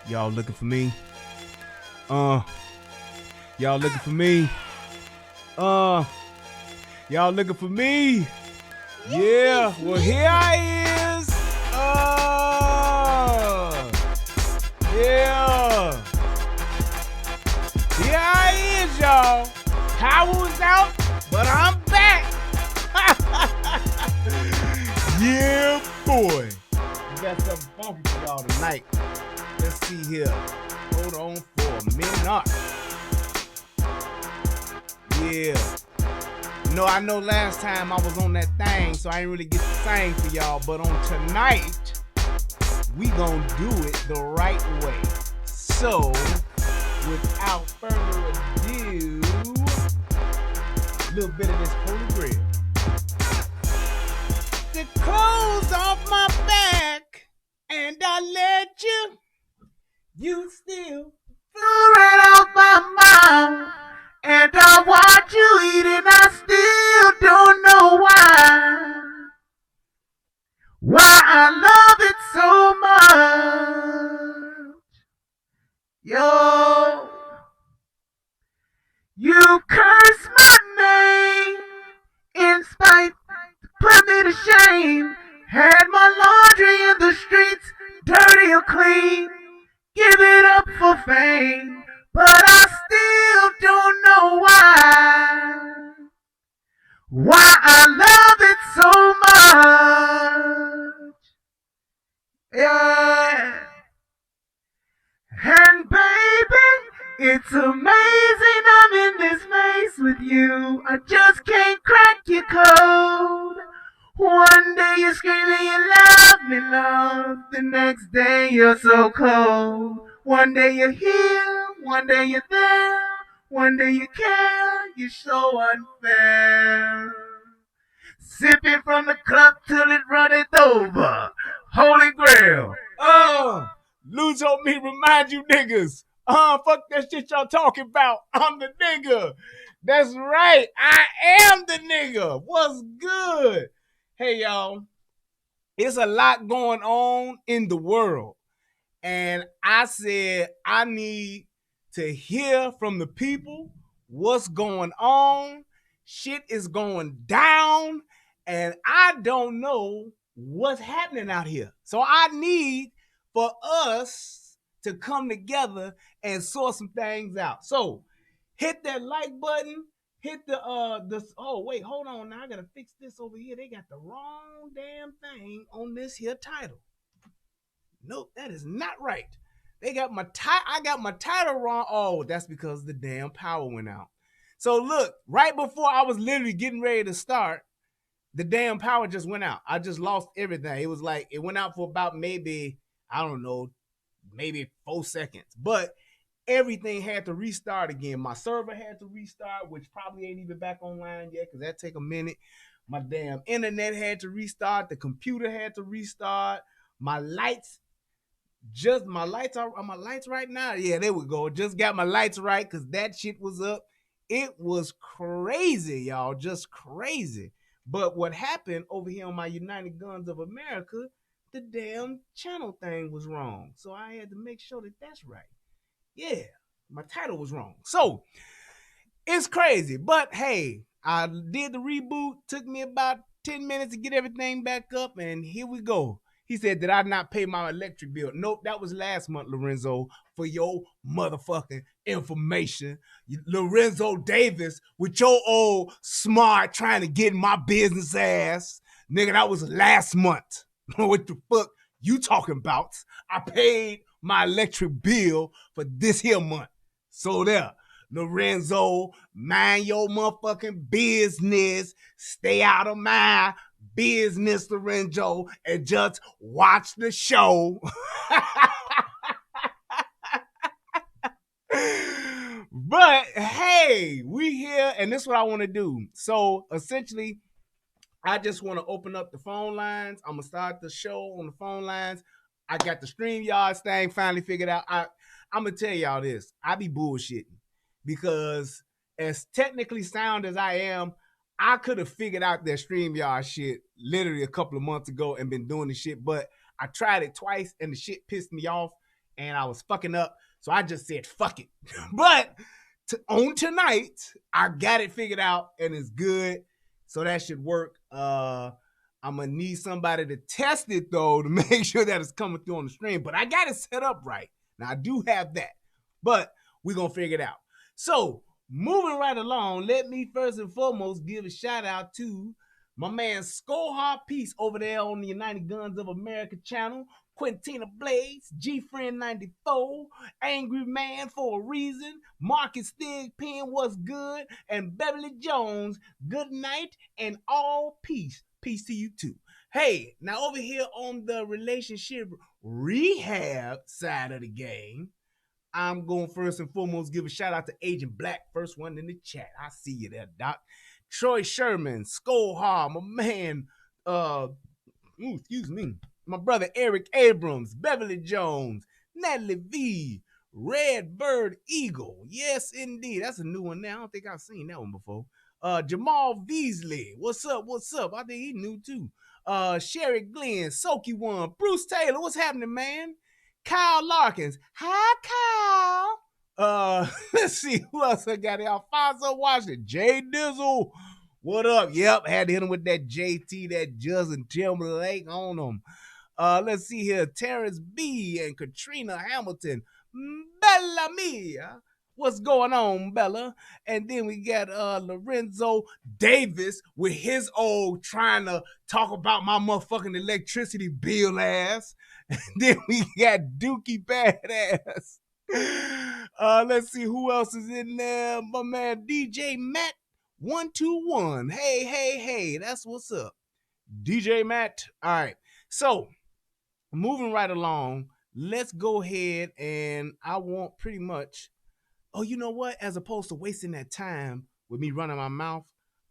Y'all looking for me? Uh, y'all looking for me? Uh, y'all looking for me? Yeah, well here I is. Yeah. Here I is, y'all. Power was out, but I'm back. Yeah, boy. We got something funky for y'all tonight. Let's see here. Hold on for a minute. Yeah. I know last time I was on that thing, so I ain't really get to sing for y'all. But on tonight, we gonna do it the right way. So, without further ado, a little bit of this holy grail. The clothes off my back, and I let you still flew right off my mouth. And I watch you eat and I still don't know why. Why I love it so much. Yo, you curse my name in spite to put me to shame. Had my laundry in the streets, dirty or clean. Give it up for fame, but I still don't know why. Why I love it so much. Yeah. And baby, it's amazing I'm in this maze with you. I just can't crack your code. One day you're screaming you love me, love. The next day you're so cold. One day you're here, one day you're there. One day you care, you're so unfair. Sipping from the cup till it runneth over. Holy grail. Lose on me, remind you niggas. Fuck that shit y'all talking about. I'm the nigga. That's right. I am the nigga. What's good? Hey, y'all. It's a lot going on in the world. And I said I need to hear from the people what's going on. Shit is going down. And I don't know what's happening out here. So I need for us to come together and sort some things out. So hit that like button. Hit the oh wait, hold on now. I gotta fix this over here. They got the wrong damn thing on this here title. Nope, that is not right. They got I got my title wrong. Oh, that's because the damn power went out. So look, right before I was literally getting ready to start, the damn power just went out. I just lost everything. It was like it went out for about maybe, I don't know, maybe 4 seconds. But everything had to restart again. My server had to restart, which probably ain't even back online yet because that take a minute. My damn internet had to restart. The computer had to restart. My lights are my lights right now? Yeah, there we go. Just got my lights right because that shit was up. It was crazy, y'all. Just crazy. But what happened over here on my United Guns of America, the damn channel thing was wrong. So I had to make sure that that's right. Yeah, my title was wrong. So it's crazy. But hey, I did the reboot. Took me about 10 minutes to get everything back up. And here we go. He said, did I not pay my electric bill? Nope, that was last month, Lorenzo, for your motherfucking information. Lorenzo Davis with your old smart trying to get in my business ass. Nigga, that was last month. What the fuck you talking about? I paid my electric bill for this here month. So there. Lorenzo, mind your motherfucking business. Stay out of my business, Lorenzo, and just watch the show. But hey, we here, and this is what I want to do. So essentially, I just want to open up the phone lines. I'm gonna start the show on the phone lines. I got the StreamYards thing finally figured out. I'm gonna tell y'all this. I be bullshitting because as technically sound as I am, I could have figured out that StreamYard shit literally a couple of months ago and been doing the shit, but I tried it twice and the shit pissed me off. and I was fucking up, so I just said fuck it. But on tonight, I got it figured out and it's good, so that should work. I'm gonna need somebody to test it though to make sure that it's coming through on the stream. But I got it set up right. Now I do have that, but we're gonna figure it out. So moving right along, let me first and foremost give a shout out to my man Skohar Peace over there on the United Guns of America channel. Quintina Blades, G Friend 94, Angry Man for a Reason, Marcus Thigpen, what's good, and Beverly Jones, good night and all peace. Peace to you too. Hey, now over here on the relationship rehab side of the game, I'm going first and foremost give a shout out to Agent Black, first one in the chat. I see you there, Doc. Troy Sherman, Skohar, my man, excuse me, my brother Eric Abrams, Beverly Jones, Natalie V, Red Bird Eagle. Yes, indeed. That's a new one now. I don't think I've seen that one before. Jamal Beasley. What's up? What's up? I think he new too. Sherry Glenn, Soaky One, Bruce Taylor. What's happening, man? Kyle Larkins. Hi, Kyle. Let's see who else I got here. Alfonso Washington, Jay Dizzle. What up? Yep, had to hit him with that JT, that Justin Timberlake on him. Let's see here. Terrence B and Katrina Hamilton. Bella Mia. What's going on, Bella? And then we got Lorenzo Davis with his old trying to talk about my motherfucking electricity bill ass. And then we got Dookie Badass. Let's see who else is in there. My man DJ Matt 121. Hey, that's what's up. DJ Matt. All right. So moving right along, let's go ahead and I want pretty much, oh, you know what? As opposed to wasting that time with me running my mouth,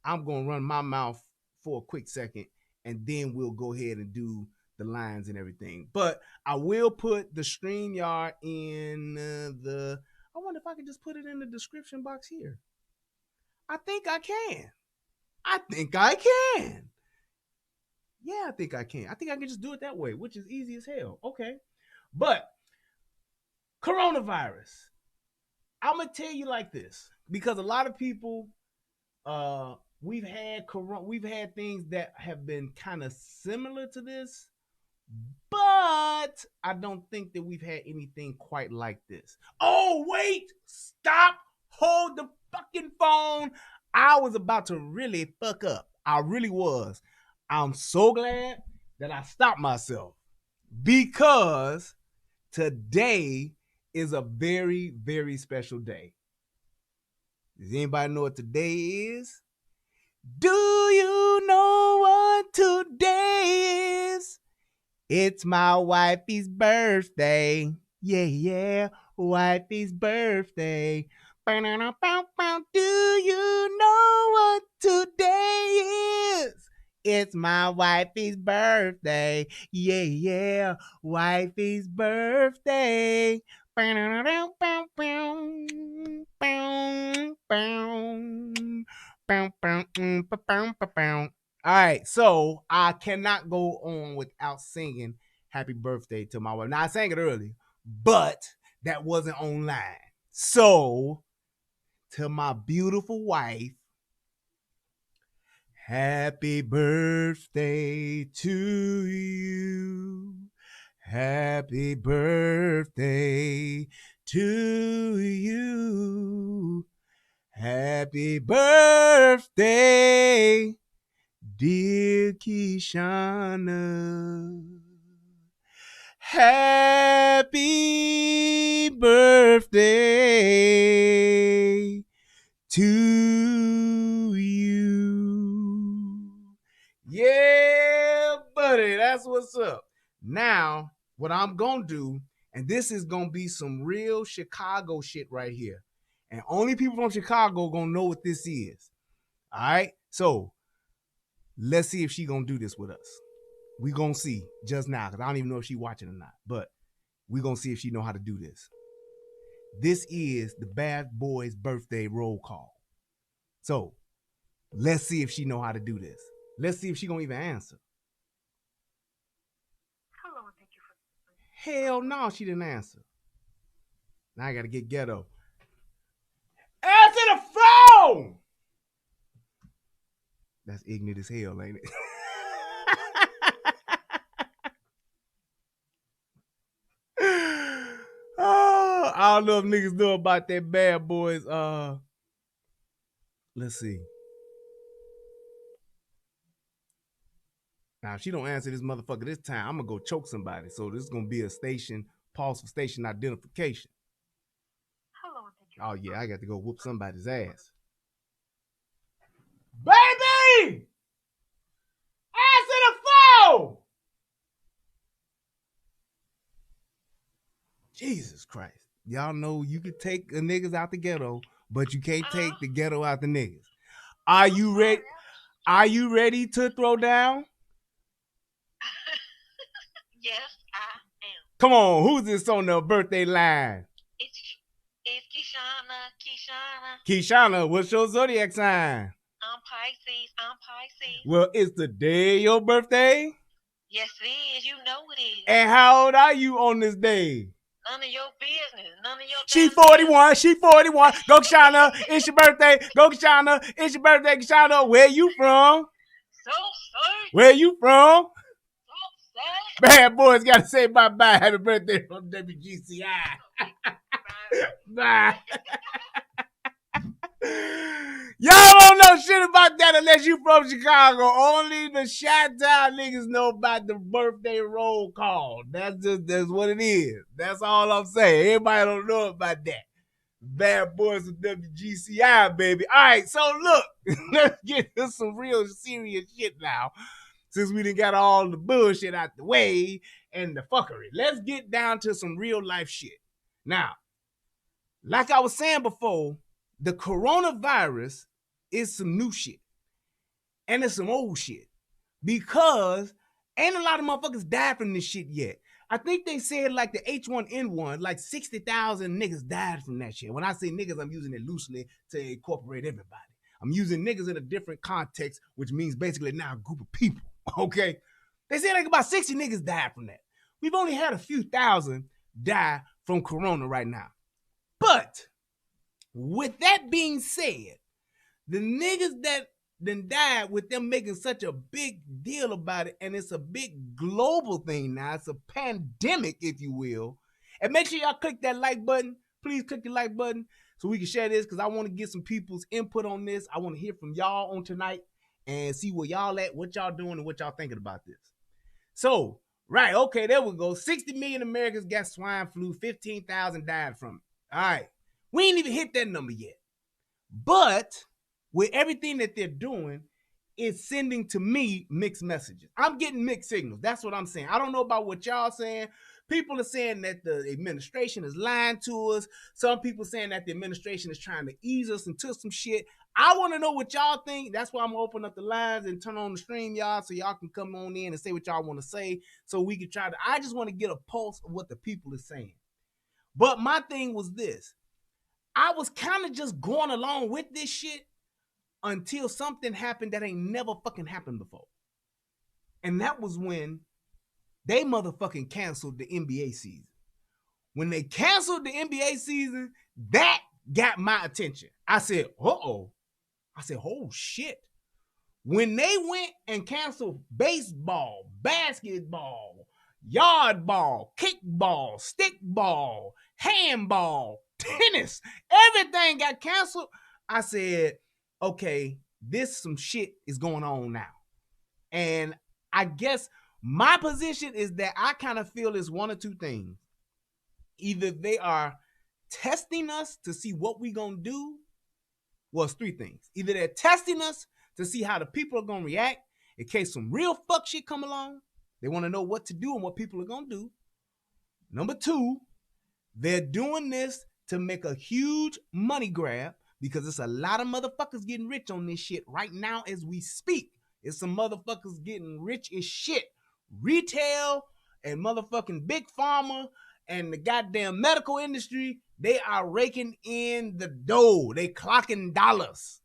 I'm going to run my mouth for a quick second and then we'll go ahead and do the lines and everything. But I will put the StreamYard in I wonder if I can just put it in the description box here. I think I can. Yeah, I think I can. I think I can just do it that way, which is easy as hell. Okay. But coronavirus. I'm going to tell you like this, because a lot of people, we've had things that have been kind of similar to this, but I don't think that we've had anything quite like this. Oh, wait, stop, hold the fucking phone. I was about to really fuck up. I really was. I'm so glad that I stopped myself, because today is a very, very special day. Does anybody know what today is? Do you know what today is? It's my wifey's birthday. Yeah, wifey's birthday. Do you know what today is? It's my wifey's birthday. Yeah, wifey's birthday. All right, so I cannot go on without singing happy birthday to my wife. Now, I sang it earlier, but that wasn't online. So, to my beautiful wife, happy birthday to you. Happy birthday to you. Happy birthday, dear Kishana. Happy birthday to you. Yeah, buddy, that's what's up. Now, what I'm going to do, and this is going to be some real Chicago shit right here. And only people from Chicago going to know what this is. All right? So, let's see if she going to do this with us. We going to see just now, because I don't even know if she watching or not. But we going to see if she know how to do this. This is the Bad Boys birthday roll call. So, let's see if she know how to do this. Let's see if she going to even answer. Hello, thank you for... Hell no, she didn't answer. Now I gotta get ghetto. Answer the phone! That's ignorant as hell, ain't it? Oh, I don't know if niggas know about that Bad Boys. Let's see. Now, if she don't answer this motherfucker this time, I'm gonna go choke somebody. So this is gonna be a station, pause for station identification. Oh yeah, I got to go whoop somebody's ass. Baby! Answer the phone! Jesus Christ. Y'all know you can take the niggas out the ghetto, but you can't take the ghetto out the niggas. Are you ready? Are you ready to throw down? Yes, I am. Come on, who's this on the birthday line? It's Kishana. Kishana, what's your zodiac sign? I'm Pisces. Well, it's the day of your birthday. Yes, it is. You know it is. And how old are you on this day? None of your business. None of your She 41. She 41. Go Kishana. It's your birthday. Go Kishana. It's your birthday, Kishana. Where you from? So sorry. Where you from? So Bad Boys gotta say bye-bye. Happy birthday from WGCI. Bye. Y'all don't know shit about that unless you from Chicago. Only the Chi-Town niggas know about the birthday roll call. That's what it is. That's all I'm saying. Everybody don't know about that. Bad Boys of WGCI, baby. All right, so look, let's get to some real serious shit now. Since we done got all the bullshit out the way and the fuckery. Let's get down to some real life shit. Now, like I was saying before, the coronavirus is some new shit. And it's some old shit. Because ain't a lot of motherfuckers died from this shit yet. I think they said like the H1N1, like 60,000 niggas died from that shit. When I say niggas, I'm using it loosely to incorporate everybody. I'm using niggas in a different context, which means basically now a group of people, okay? They said like about 60 niggas died from that. We've only had a few thousand die from corona right now. But with that being said, the niggas that then died with them making such a big deal about it, and it's a big global thing now. It's a pandemic, if you will. And make sure y'all click that like button. Please click the like button so we can share this, because I want to get some people's input on this. I want to hear from y'all on tonight and see where y'all at, what y'all doing, and what y'all thinking about this. So, right, okay, there we go. 60 million Americans got swine flu, 15,000 died from it. All right, we ain't even hit that number yet. But with everything that they're doing, it's sending to me mixed messages. I'm getting mixed signals. That's what I'm saying. I don't know about what y'all saying. People are saying that the administration is lying to us. Some people saying that the administration is trying to ease us into some shit. I want to know what y'all think. That's why I'm going to open up the lines and turn on the stream, y'all, so y'all can come on in and say what y'all want to say, so we can try to, I just want to get a pulse of what the people are saying. But my thing was this. I was kind of just going along with this shit until something happened that ain't never fucking happened before. And that was when they motherfucking canceled the NBA season. When they canceled the NBA season, that got my attention. I said, uh-oh. I said, oh shit. When they went and canceled baseball, basketball, yard ball, kickball, stickball, handball, tennis, everything got canceled, I said, okay, this some shit is going on now. And I guess my position is that I kind of feel it's one or two things. Either they are testing us to see what we gonna do. Well, it's three things. Either they're testing us to see how the people are gonna react in case some real fuck shit come along. They want to know what to do and what people are gonna do. Number two, they're doing this to make a huge money grab, because it's a lot of motherfuckers getting rich on this shit right now as we speak. It's some motherfuckers getting rich as shit. Retail and motherfucking big pharma and the goddamn medical industry, they are raking in the dough. They clocking dollars.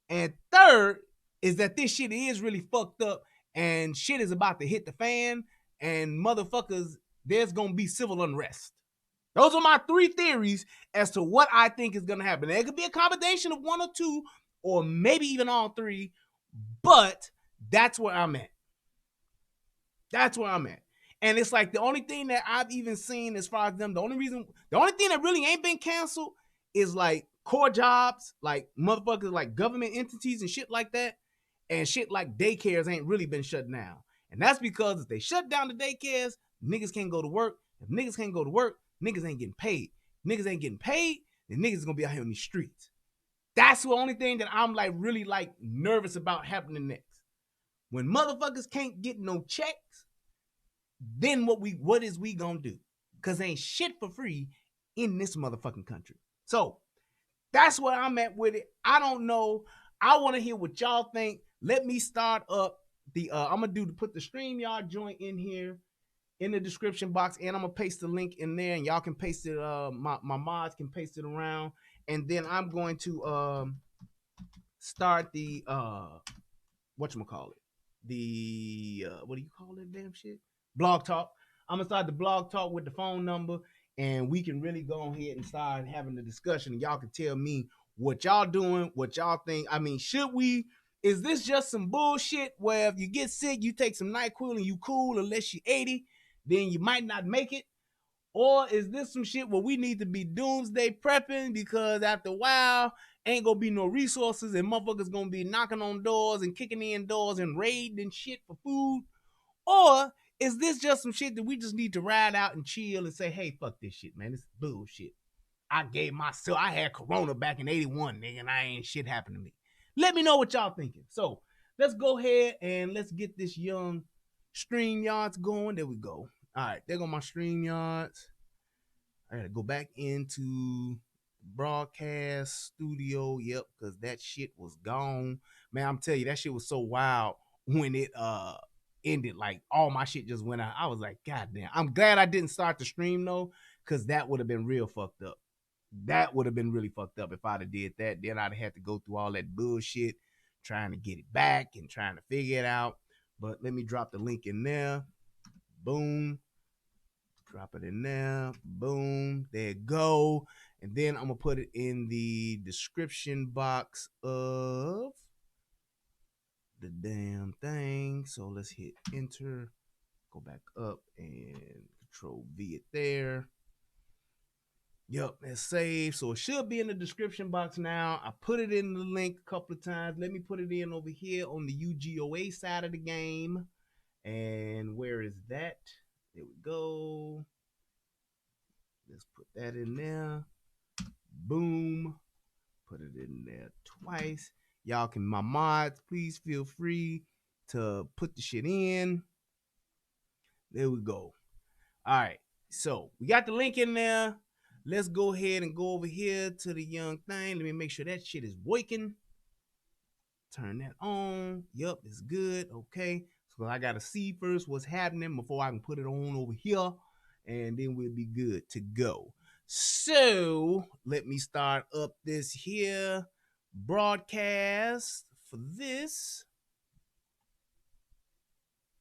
And third is that this shit is really fucked up and shit is about to hit the fan, and motherfuckers, there's gonna be civil unrest. Those are my 3 theories as to what I think is going to happen. It could be a combination of 1 or 2, or maybe even all 3, but that's where I'm at. That's where I'm at. And it's like the only thing that I've even seen as far as them, the only thing that really ain't been canceled is like core jobs, like motherfuckers like government entities and shit like that. And shit like daycares ain't really been shut down. And that's because if they shut down the daycares, niggas can't go to work. If niggas can't go to work, niggas ain't getting paid. Niggas ain't getting paid, then niggas gonna be out here on the streets. That's the only thing that I'm like really like nervous about happening next. When motherfuckers can't get no checks, then what is we gonna do? Cause ain't shit for free in this motherfucking country. So that's where I'm at with it. I don't know. I want to hear what y'all think. Let me start up the I'm gonna put the StreamYard joint in here in the description box, and I'm gonna paste the link in there, and y'all can paste it. My mods can paste it around, and then I'm going to start the whatchamacallit, the what do you call it, damn shit, blog talk. I'm gonna start the blog talk with the phone number, and we can really go ahead and start having the discussion, and y'all can tell me what y'all doing, what y'all think. I mean, is this just some bullshit where if you get sick, you take some NyQuil and you cool unless you're 80, then you might not make it? Or is this some shit where we need to be doomsday prepping because after a while, ain't gonna be no resources and motherfuckers gonna be knocking on doors and kicking in doors and raiding shit for food? Or is this just some shit that we just need to ride out and chill and say, hey, fuck this shit, man, this is bullshit. I had corona back in 81, nigga, and I ain't shit happened to me. Let me know what y'all thinking. So let's go ahead and let's get this young StreamYards going. There we go. All right, there go my StreamYards. I gotta go back into broadcast studio. Yep, because that shit was gone. Man, I'm telling you, that shit was so wild when it ended. Like all my shit just went out. I was like, God damn. I'm glad I didn't start the stream though, because that would have been real fucked up. That would have been really fucked up if I'd have did that. Then I'd have had to go through all that bullshit trying to get it back and trying to figure it out. But let me drop the link in there. Boom. Drop it in there. Boom. There you go. And then I'm going to put it in the description box of the damn thing. So let's hit enter. Go back up and control V it there. Yep, it's saved. So it should be in the description box now. I put it in the link a couple of times. Let me put it in over here on the UGOA side of the game. And where is that? There we go. Let's put that in there. Boom. Put it in there twice. Y'all can, my mods, please feel free to put the shit in. There we go. All right. So we got the link in there. Let's go ahead and go over here to the young thing. Let me make sure that shit is working. Turn that on. Yup, it's good. Okay. So I gotta see first what's happening before I can put it on over here. And then we'll be good to go. So let me start up this here broadcast for this.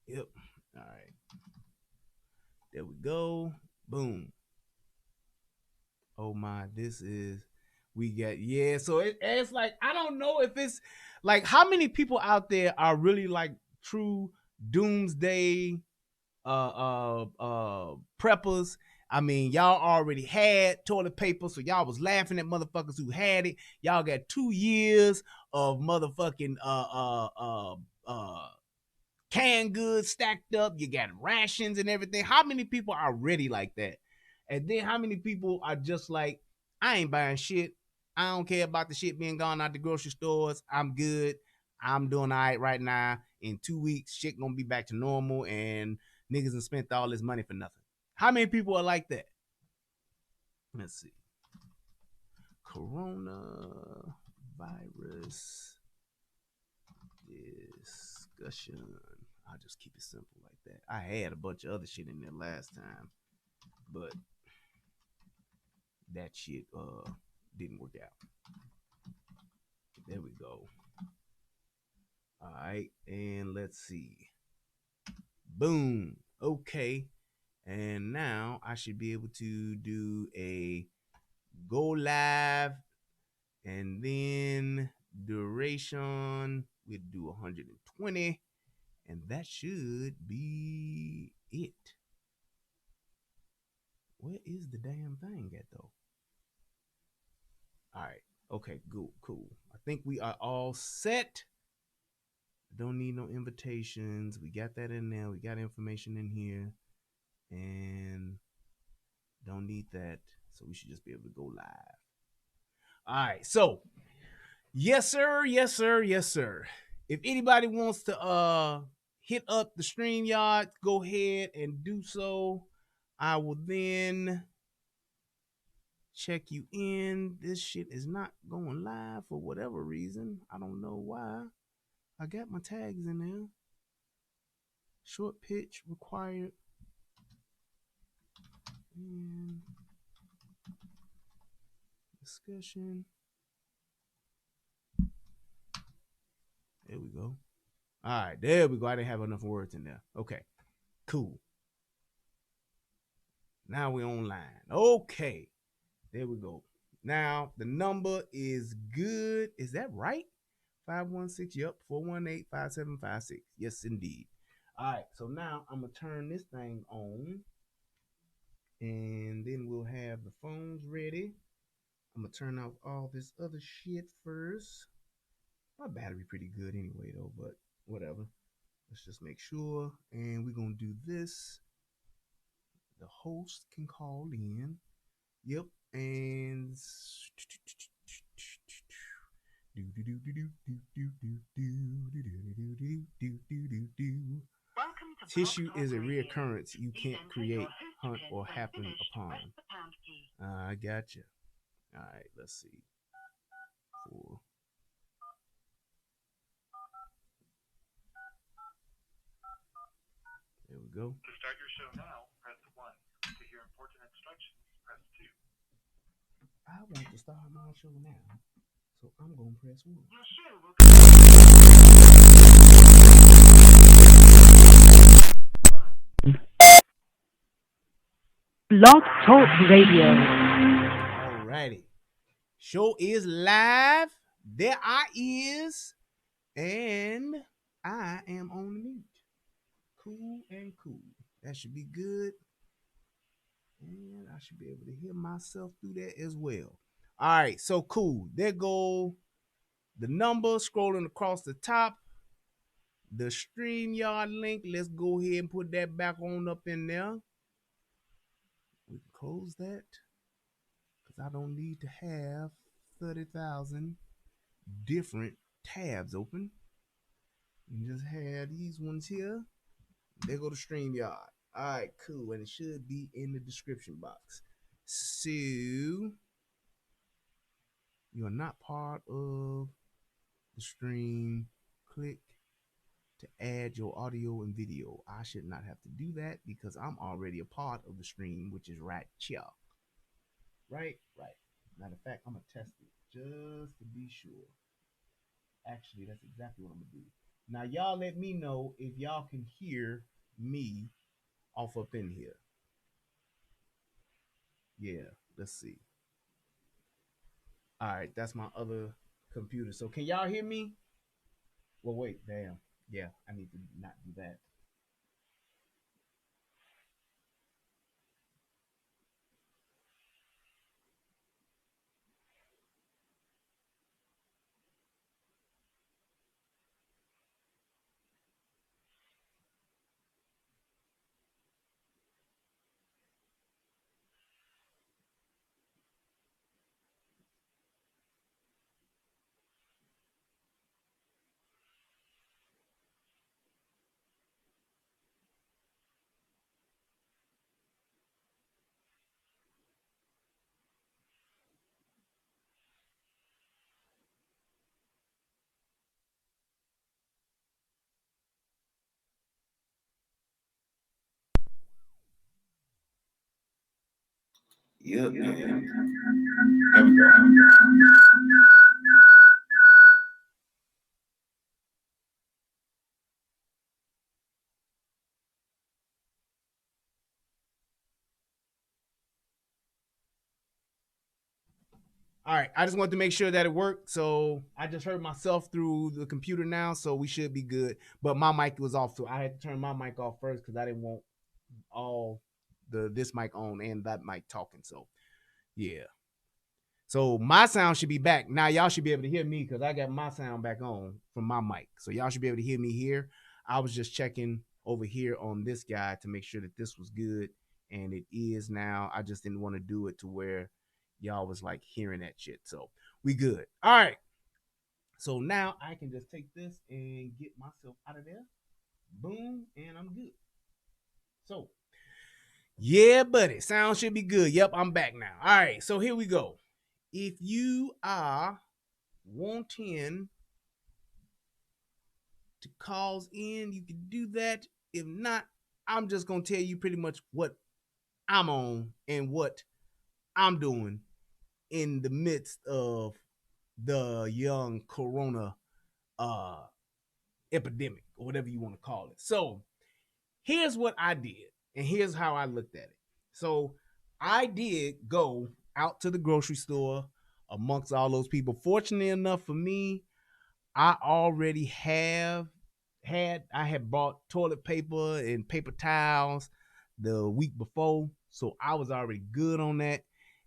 Yep. All right. There we go. Boom. Oh my, we got, yeah. So it's like, I don't know if it's like, how many people out there are really like true doomsday preppers? I mean, y'all already had toilet paper, so y'all was laughing at motherfuckers who had it. Y'all got 2 years of motherfucking canned goods stacked up. You got rations and everything. How many people are ready like that? And then how many people are just like, I ain't buying shit. I don't care about the shit being gone out the grocery stores. I'm good. I'm doing all right now. In 2 weeks, shit gonna be back to normal, and niggas have spent all this money for nothing. How many people are like that? Let's see. Coronavirus discussion. I'll just keep it simple like that. I had a bunch of other shit in there last time, but that shit didn't work out. There we go. All right, and let's see. Boom. Okay. And now I should be able to do a go live, and then duration we'll do 120, and that should be it. Where is the damn thing at though? All right. Okay, cool. I think we are all set. Don't need no invitations. We got that in there. We got information in here. And don't need that. So we should just be able to go live. All right. So, yes, sir. Yes, sir. Yes, sir. If anybody wants to hit up the StreamYard, go ahead and do so. I will then check you in. This shit is not going live for whatever reason. I don't know why. I got my tags in there. Short pitch required. And discussion. There we go. All right, there we go. I didn't have enough words in there. Okay, cool. Now we're online. Okay, there we go. Now the number is good. Is that right? 516. Yep. 418-5756. Yes, indeed. All right. So now I'm gonna turn this thing on, and then we'll have the phones ready. I'm gonna turn off all this other shit first. My battery pretty good anyway though, but whatever. Let's just make sure, and we're gonna do this. The host can call in. Yep, and tissue is a reoccurrence you can't create, hunt, or happen upon. I gotcha. All right, let's see. 4. There we go. To start your show now, press 1. To hear important instructions, press 2. I want to start my show now, so I'm going to press 1. Your show will Blog Talk Radio. Alrighty. Show is live. There I is. And I am on mute. Cool and cool. That should be good. And I should be able to hear myself through that as well. All right, so cool. There go the number scrolling across the top. The StreamYard link. Let's go ahead and put that back on up in there. We can close that because I don't need to have 30,000 different tabs open. And just have these ones here. There go to StreamYard. All right, cool. And it should be in the description box. So you are not part of the stream. Click to add your audio and video. I should not have to do that because I'm already a part of the stream, which is right here. Right. Matter of fact, I'm gonna test it just to be sure. Actually, that's exactly what I'm gonna do. Now, y'all let me know if y'all can hear me off up in here. Yeah, let's see. All right, that's my other computer. So can y'all hear me? Well, wait, damn. Yeah, I need to not do that. Yep, man. There we go. All right, I just wanted to make sure that it worked. So I just heard myself through the computer now, so we should be good. But my mic was off, so I had to turn my mic off first because I didn't want all this mic on and that mic talking. So yeah. So my sound should be back. Now y'all should be able to hear me because I got my sound back on from my mic. So y'all should be able to hear me here. I was just checking over here on this guy to make sure that this was good. And it is now. I just didn't want to do it to where y'all was like hearing that shit. So we good. All right. So now I can just take this and get myself out of there. Boom. And I'm good. So yeah, buddy. Sound should be good. Yep, I'm back now. All right. So here we go. If you are wanting to calls in, you can do that. If not, I'm just gonna tell you pretty much what I'm on and what I'm doing in the midst of the young corona uh epidemic or whatever you want to call it. So here's what I did, and here's how I looked at it. So I did go out to the grocery store amongst all those people. Fortunately enough for me, I already I had bought toilet paper and paper towels the week before, so I was already good on that.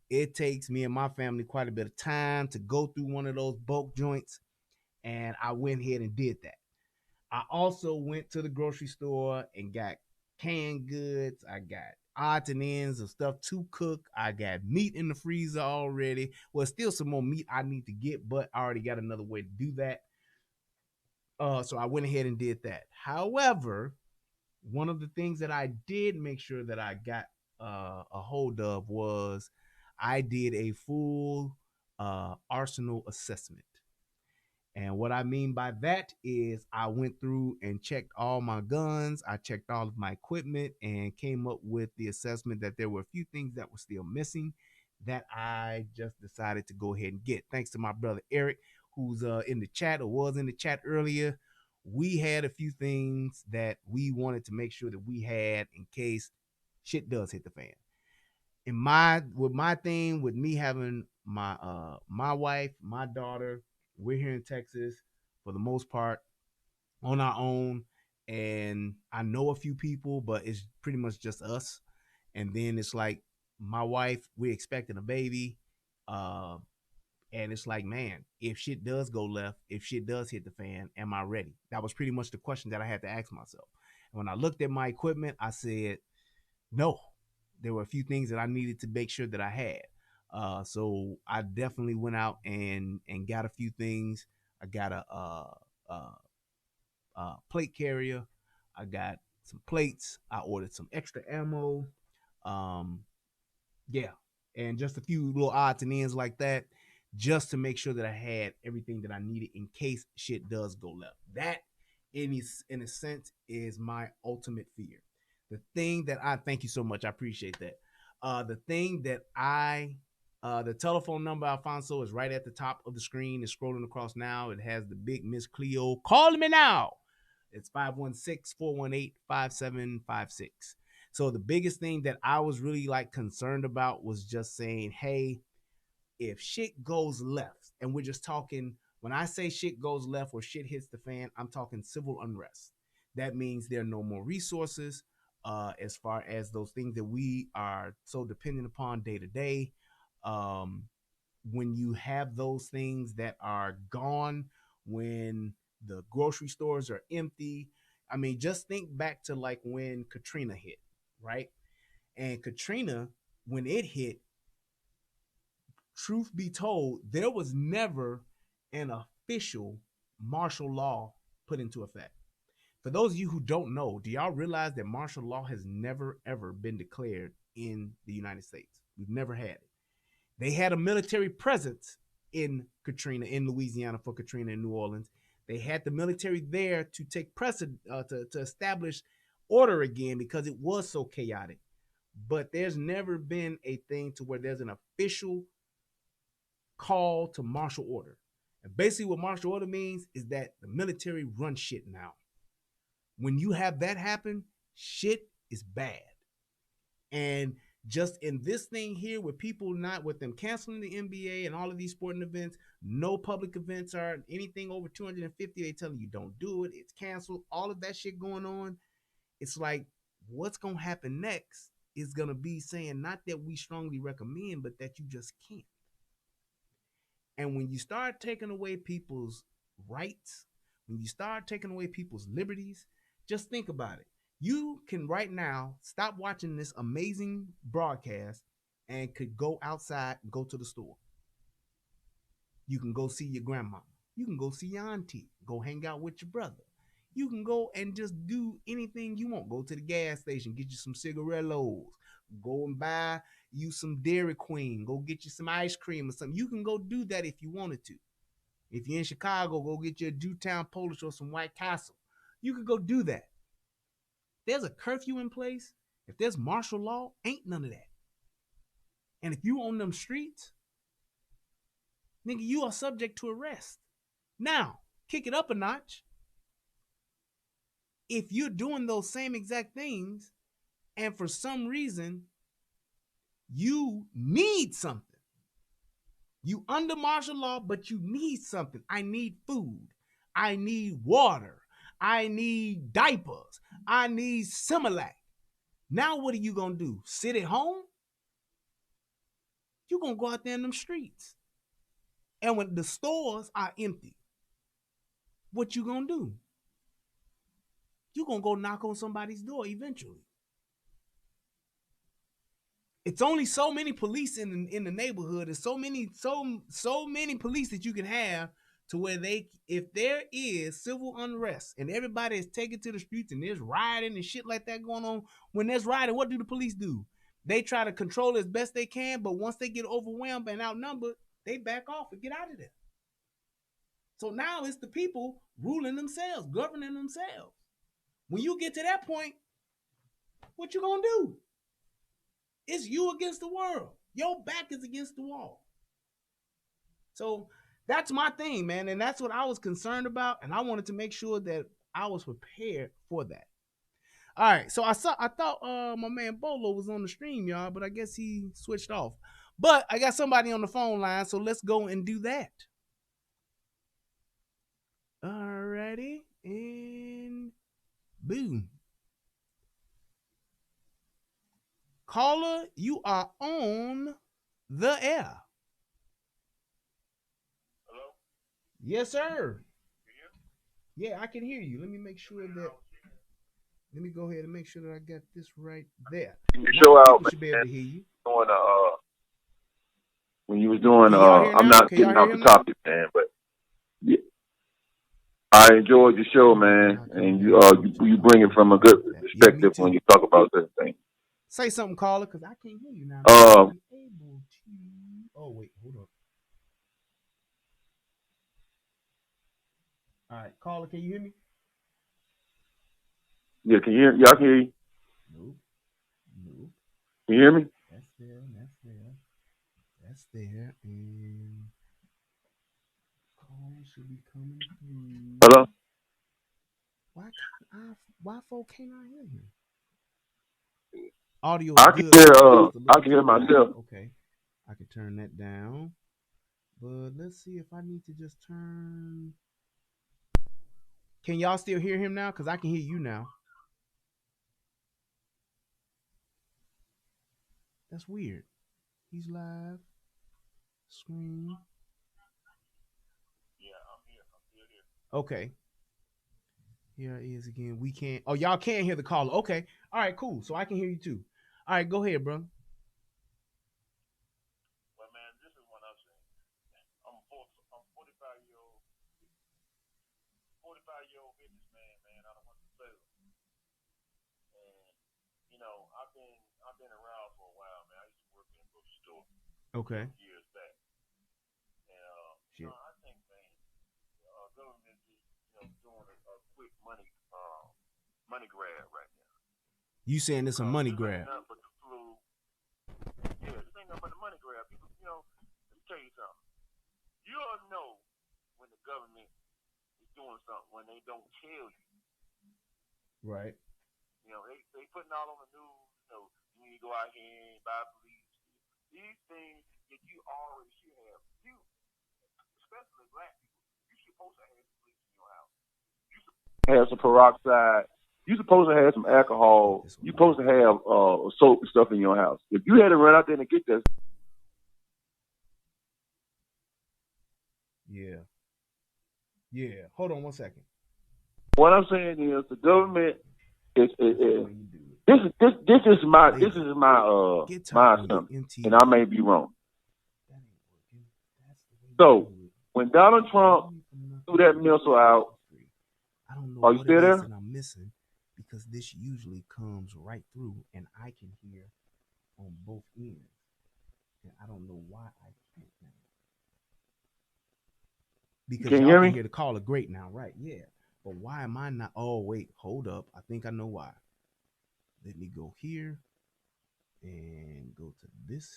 It takes me and my family quite a bit of time to go through one of those bulk joints, and I went ahead and did that. I also went to the grocery store and got canned goods. I got odds and ends of stuff to cook. I got meat in the freezer already. Well, still some more meat I need to get, but I already got another way to do that. So I went ahead and did that. However, one of the things that I did make sure that I got a hold of was I did a full arsenal assessment. And what I mean by that is I went through and checked all my guns, I checked all of my equipment, and came up with the assessment that there were a few things that were still missing that I just decided to go ahead and get. Thanks to my brother Eric, who's in the chat or was in the chat earlier. We had a few things that we wanted to make sure that we had in case shit does hit the fan. In my thing with me having my wife, my daughter, we're here in Texas for the most part on our own, and I know a few people, but it's pretty much just us. And then it's like my wife, we're expecting a baby, uh, and it's like, man, if shit does go left, if shit does hit the fan, am I ready? That was pretty much the question that I had to ask myself. And when I looked at my equipment, I said, no, there were a few things that I needed to make sure that I had. So I definitely went out and got a few things. I got a plate carrier. I got some plates. I ordered some extra ammo. Um, yeah, and just a few little odds and ends like that, just to make sure that I had everything that I needed in case shit does go left. That, in a sense, is my ultimate fear. The thing that I thank you so much, I appreciate that. The thing that the telephone number, Alfonso, is right at the top of the screen. It's scrolling across now. It has the big Miss Cleo. Call me now. It's 516-418-5756. So the biggest thing that I was really like concerned about was just saying, hey, if shit goes left, and we're just talking, when I say shit goes left or shit hits the fan, I'm talking civil unrest. That means there are no more resources as far as those things that we are so dependent upon day to day. When you have those things that are gone, when the grocery stores are empty, I mean, just think back to like when Katrina hit, right? And Katrina, when it hit, truth be told, there was never an official martial law put into effect. For those of you who don't know, do y'all realize that martial law has never ever been declared in the United States? We've never had it. They had a military presence in Katrina, in Louisiana for Katrina in New Orleans. They had the military there to take precedent, to establish order again because it was so chaotic. But there's never been a thing to where there's an official call to martial order. And basically what martial order means is that the military runs shit now. When you have that happen, shit is bad. And just in this thing here with people not with them canceling the NBA and all of these sporting events, no public events are anything over 250. They telling you don't do it. It's canceled. All of that shit going on. It's like what's gonna happen next is gonna be saying not that we strongly recommend, but that you just can't. And when you start taking away people's rights, when you start taking away people's liberties, just think about it. You can right now stop watching this amazing broadcast and could go outside and go to the store. You can go see your grandma. You can go see your auntie. Go hang out with your brother. You can go and just do anything you want. Go to the gas station, get you some cigarillos. Go and buy you some Dairy Queen. Go get you some ice cream or something. You can go do that if you wanted to. If you're in Chicago, go get you a Jewtown Polish or some White Castle. You could go do that. There's a curfew in place. If there's martial law, ain't none of that. And if you on them streets, nigga, you are subject to arrest. Now, kick it up a notch. If you're doing those same exact things, and for some reason, you need something. You under martial law, but you need something. I need food. I need water. I need diapers. I need Similac. Now what are you going to do? Sit at home? You're going to go out there in them streets. And when the stores are empty, what you going to do? You're going to go knock on somebody's door eventually. It's only so many police in the neighborhood. There's so many police that you can have to where if there is civil unrest and everybody is taken to the streets and there's rioting and shit like that going on, when there's rioting, what do the police do? They try to control as best they can, but once they get overwhelmed and outnumbered, they back off and get out of there. So now it's the people ruling themselves, governing themselves. When you get to that point, what you gonna do? It's you against the world. Your back is against the wall. So that's my thing, man. And that's what I was concerned about. And I wanted to make sure that I was prepared for that. All right. So I thought my man Bolo was on the stream, y'all, but I guess he switched off. But I got somebody on the phone line, so let's go and do that. Alrighty. And boom. Caller, you are on the air. Hello? Yes, sir. You Yeah, I can hear you. Let me make sure that. Let me go ahead and make sure that I got this right there. You show out, People should be able to hear you. Doing when you was doing Can y'all hear I'm now? not Can y'all getting hear off the him now? topic, man, but yeah, I enjoyed your show, man, and you bring it from a good Yeah, me perspective too. when you talk about certain things. Say something, caller, because I can't hear you now. Um, Able to. Oh wait, hold on. All right, caller, can you hear me? yeah, can you hear? Yeah, I can hear you. Nope. Can you hear me? That's there, and call should be coming through. Hello. Why folk can't I hear him? Audio I can good. hear. I can hear myself. Okay, I can turn that down. But let's see if I need to just turn. Can y'all still hear him now? Because I can hear you now. That's weird. He's live. Screen. Yeah, I'm here. I'm still here. Okay. Here it is again. We can't. Oh, y'all can't hear the caller. Okay. All right, cool. So I can hear you too. All right, go ahead, bro. Well, man, this is what I'm saying. I'm 45-year-old businessman, man. I don't want to say. And I've been around for a while, man. I used to work in a bookstore Okay. years back. And Shit. I think, man, government is doing a quick money grab right now. You saying it's a money This grab? ain't nothing but the flu. Yeah, this ain't nothing but the money grab. People, let me tell you something. You don't know when the government is doing something when they don't tell you. Right. They putting out on the news. You when you go out here and buy bleach. These things that you already should have. You, especially black people, you supposed to have some bleach in your house. You have some peroxide. You're supposed to have some alcohol. You're supposed to have soap and stuff in your house. If you had to run out there and get that. Yeah. Yeah. Hold on 1 second. What I'm saying is the government is this is my assumption, and I may be wrong. So when Donald Trump threw that missile out, I don't know are you what still it there? is that I'm missing, because this usually comes right through and I can hear on both ends. And I don't know why I can't now. Because Can you y'all hear can me? hear the caller great now, right? Yeah. But why am I not? Oh, wait, hold up. I think I know why. Let me go here and go to this.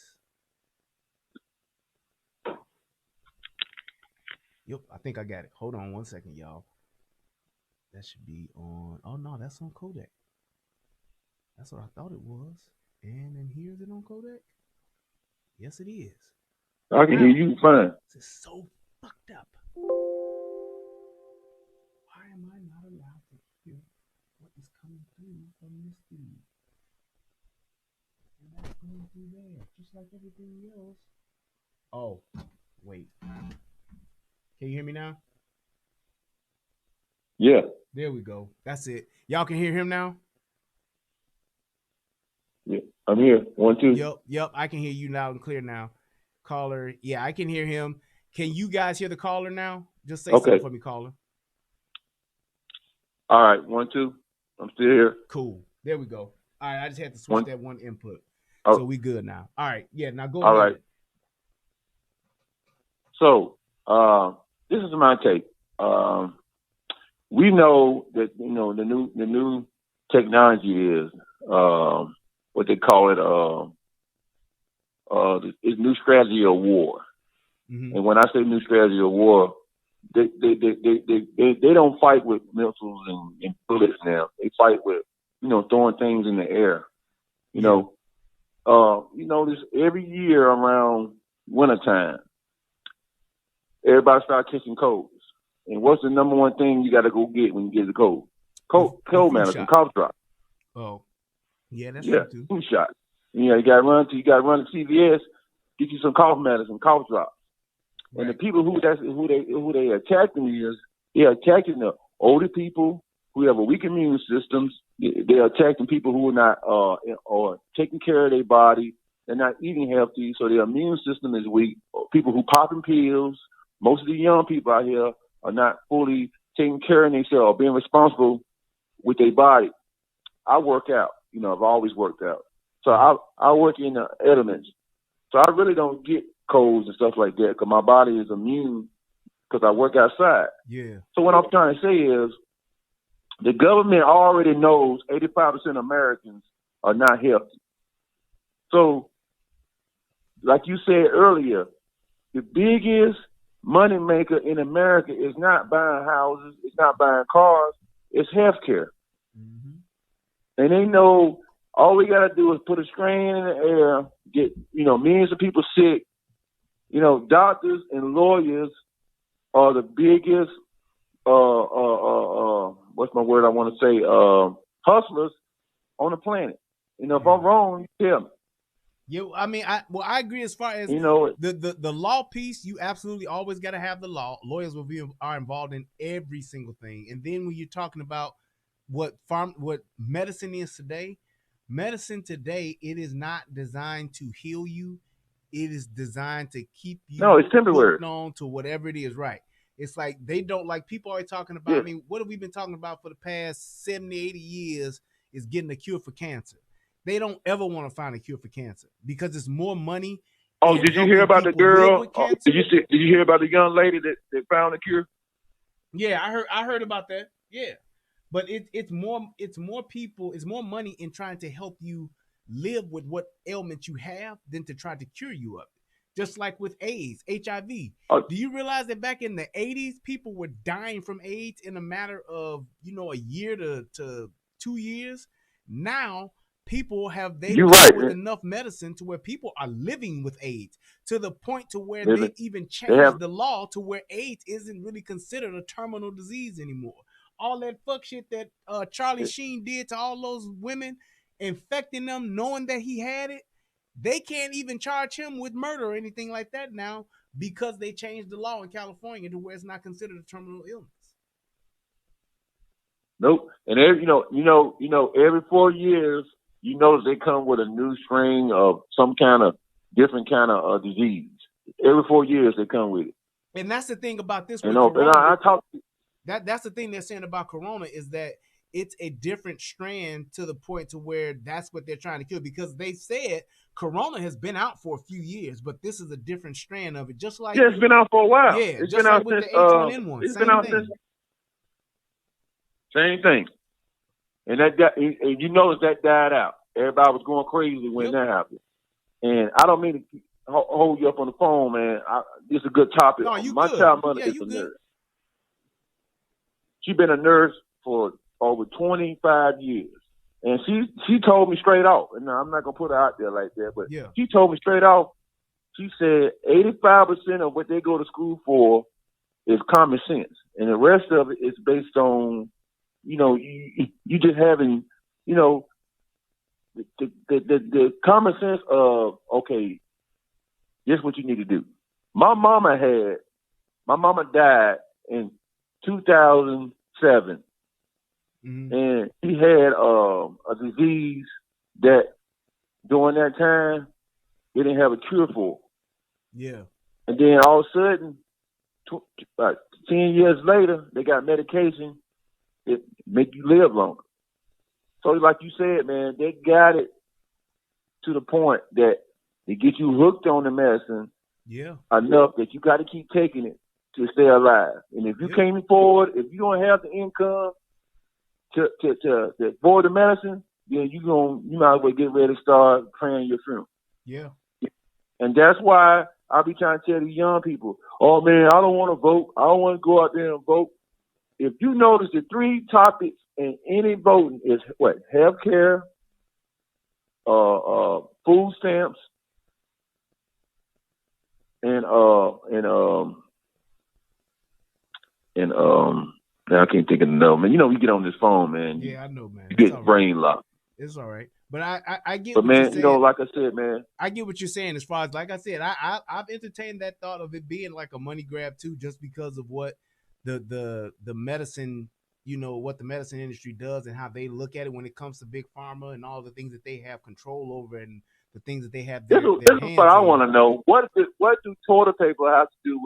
Yep, I think I got it. Hold on 1 second, y'all. That should be on. Oh, no, that's on codec. That's what I thought it was. And then here's it on codec. Yes, it is. I can hear you fine. This is so fucked up. Why am I not allowed to hear what is coming through from this feed? And that's going through there, just like everything else. Oh, wait. Can you hear me now? Yeah. There we go. That's it. Y'all can hear him now? Yeah. I'm here. 1, 2. Yep. I can hear you loud and clear now. Caller, yeah, I can hear him. Can you guys hear the caller now? Just say something for me, caller. All right, 1, 2. I'm still here. Cool. There we go. All right, I just had to switch that one input. Oh. So we good now. All right. Yeah, now go All ahead. right. So, this is my take. We know that the new technology is what they call it is new strategy of war. Mm-hmm. And when I say new strategy of war, they don't fight with missiles and bullets now. They fight with throwing things in the air. You notice every year around wintertime, everybody start catching colds. And what's the number one thing you got to go get when you get the cold? Cold medicine, cough drops. Oh, yeah, that's true too. Flu shots. You got to run to CVS, get you some cough medicine, cough drops. Right. And the people who they attacking is they're attacking the older people who have a weak immune systems. They're attacking people who are not or taking care of their body. They're not eating healthy, so their immune system is weak. People who popping pills. Most of the young people out here are not fully taking care of themselves or being responsible with their body. I work out. I've always worked out. So I work in the elements. So I really don't get colds and stuff like that because my body is immune because I work outside. Yeah. So what I'm trying to say is the government already knows 85% of Americans are not healthy. So like you said earlier, the biggest money maker in America is not buying houses, it's not buying cars, it's healthcare. Mm-hmm. And they know all we got to do is put a strain in the air, get millions of people sick. Doctors and lawyers are the biggest what's my word I want to say hustlers on the planet. If I'm wrong, you tell me. Yeah, I mean, I agree as far as the law piece. You absolutely always got to have the law. Lawyers are involved in every single thing. And then when you're talking about what medicine is today, it is not designed to heal you. It is designed to keep you it's temporary on to whatever it is. Right. It's like they don't like people are talking about. Yeah. I mean, what have we been talking about for the past 70, 80 years is getting a cure for cancer. They don't ever want to find a cure for cancer because it's more money. Oh, did you hear about the girl? Did you hear about the young lady that found a cure? Yeah, I heard about that. Yeah. But it's more people, it's more money in trying to help you live with what ailment you have than to try to cure you of it. Just like with AIDS, HIV. Do you realize that back in the 80s, people were dying from AIDS in a matter of, a year to 2 years? Now, people they've You're come right. with enough medicine to where people are living with AIDS to the point to where They they even have changed the law to where AIDS isn't really considered a terminal disease anymore. All that fuck shit that Charlie Sheen did to all those women, infecting them, knowing that he had it, they can't even charge him with murder or anything like that now because they changed the law in California to where it's not considered a terminal illness. nope. And every 4 years, you notice they come with a new strain of some kind of different kind of disease. Every 4 years they come with it. And that's the thing about this You with know, and Corona. I talk. That's the thing they're saying about Corona is that it's a different strand to the point to where that's what they're trying to kill, because they said Corona has been out for a few years, but this is a different strand of it. Just like Yeah, it's been out for a while. Yeah, it's just been like out with since the H1N1. it's Same been out thing. since same thing. And and you notice that died out. Everybody was going crazy when that happened. And I don't mean to hold you up on the phone, man. This is a good topic. No, you My good. child mother Yeah, is you a good. nurse. She's been a nurse for over 25 years. And she told me straight off, and I'm not going to put her out there like that, but she told me straight off, she said 85% of what they go to school for is common sense. And the rest of it is based on, you just having, the common sense of, okay, this is what you need to do. My mama died in 2007. Mm-hmm. And he had a disease that during that time they didn't have a cure for. Yeah. And then all of a sudden, 10 years later, they got medication that make you live longer. So like you said, man, they got it to the point that they get you hooked on the medicine enough that you got to keep taking it to stay alive. And if you can't afford, if you don't have the income to afford the medicine, then you might as well get ready to start praying your funeral. Yeah. And that's why I be trying to tell these young people, oh man, I don't want to vote. I don't want to go out there and vote. If you notice, the three topics in any voting is what? Healthcare, food stamps, and now I can't think of the number. Man, you get on this phone, man. Yeah, I know, man. You get brain locked. It's all right. But I get but what man, you're saying. like I said, man. I get what you're saying as far as, like I said, I've entertained that thought of it being like a money grab too, just because of what the medicine, what the medicine industry does and how they look at it when it comes to big pharma and all the things that they have control over and the things that they have their this hands is what I want in. to know. What do toilet paper have to do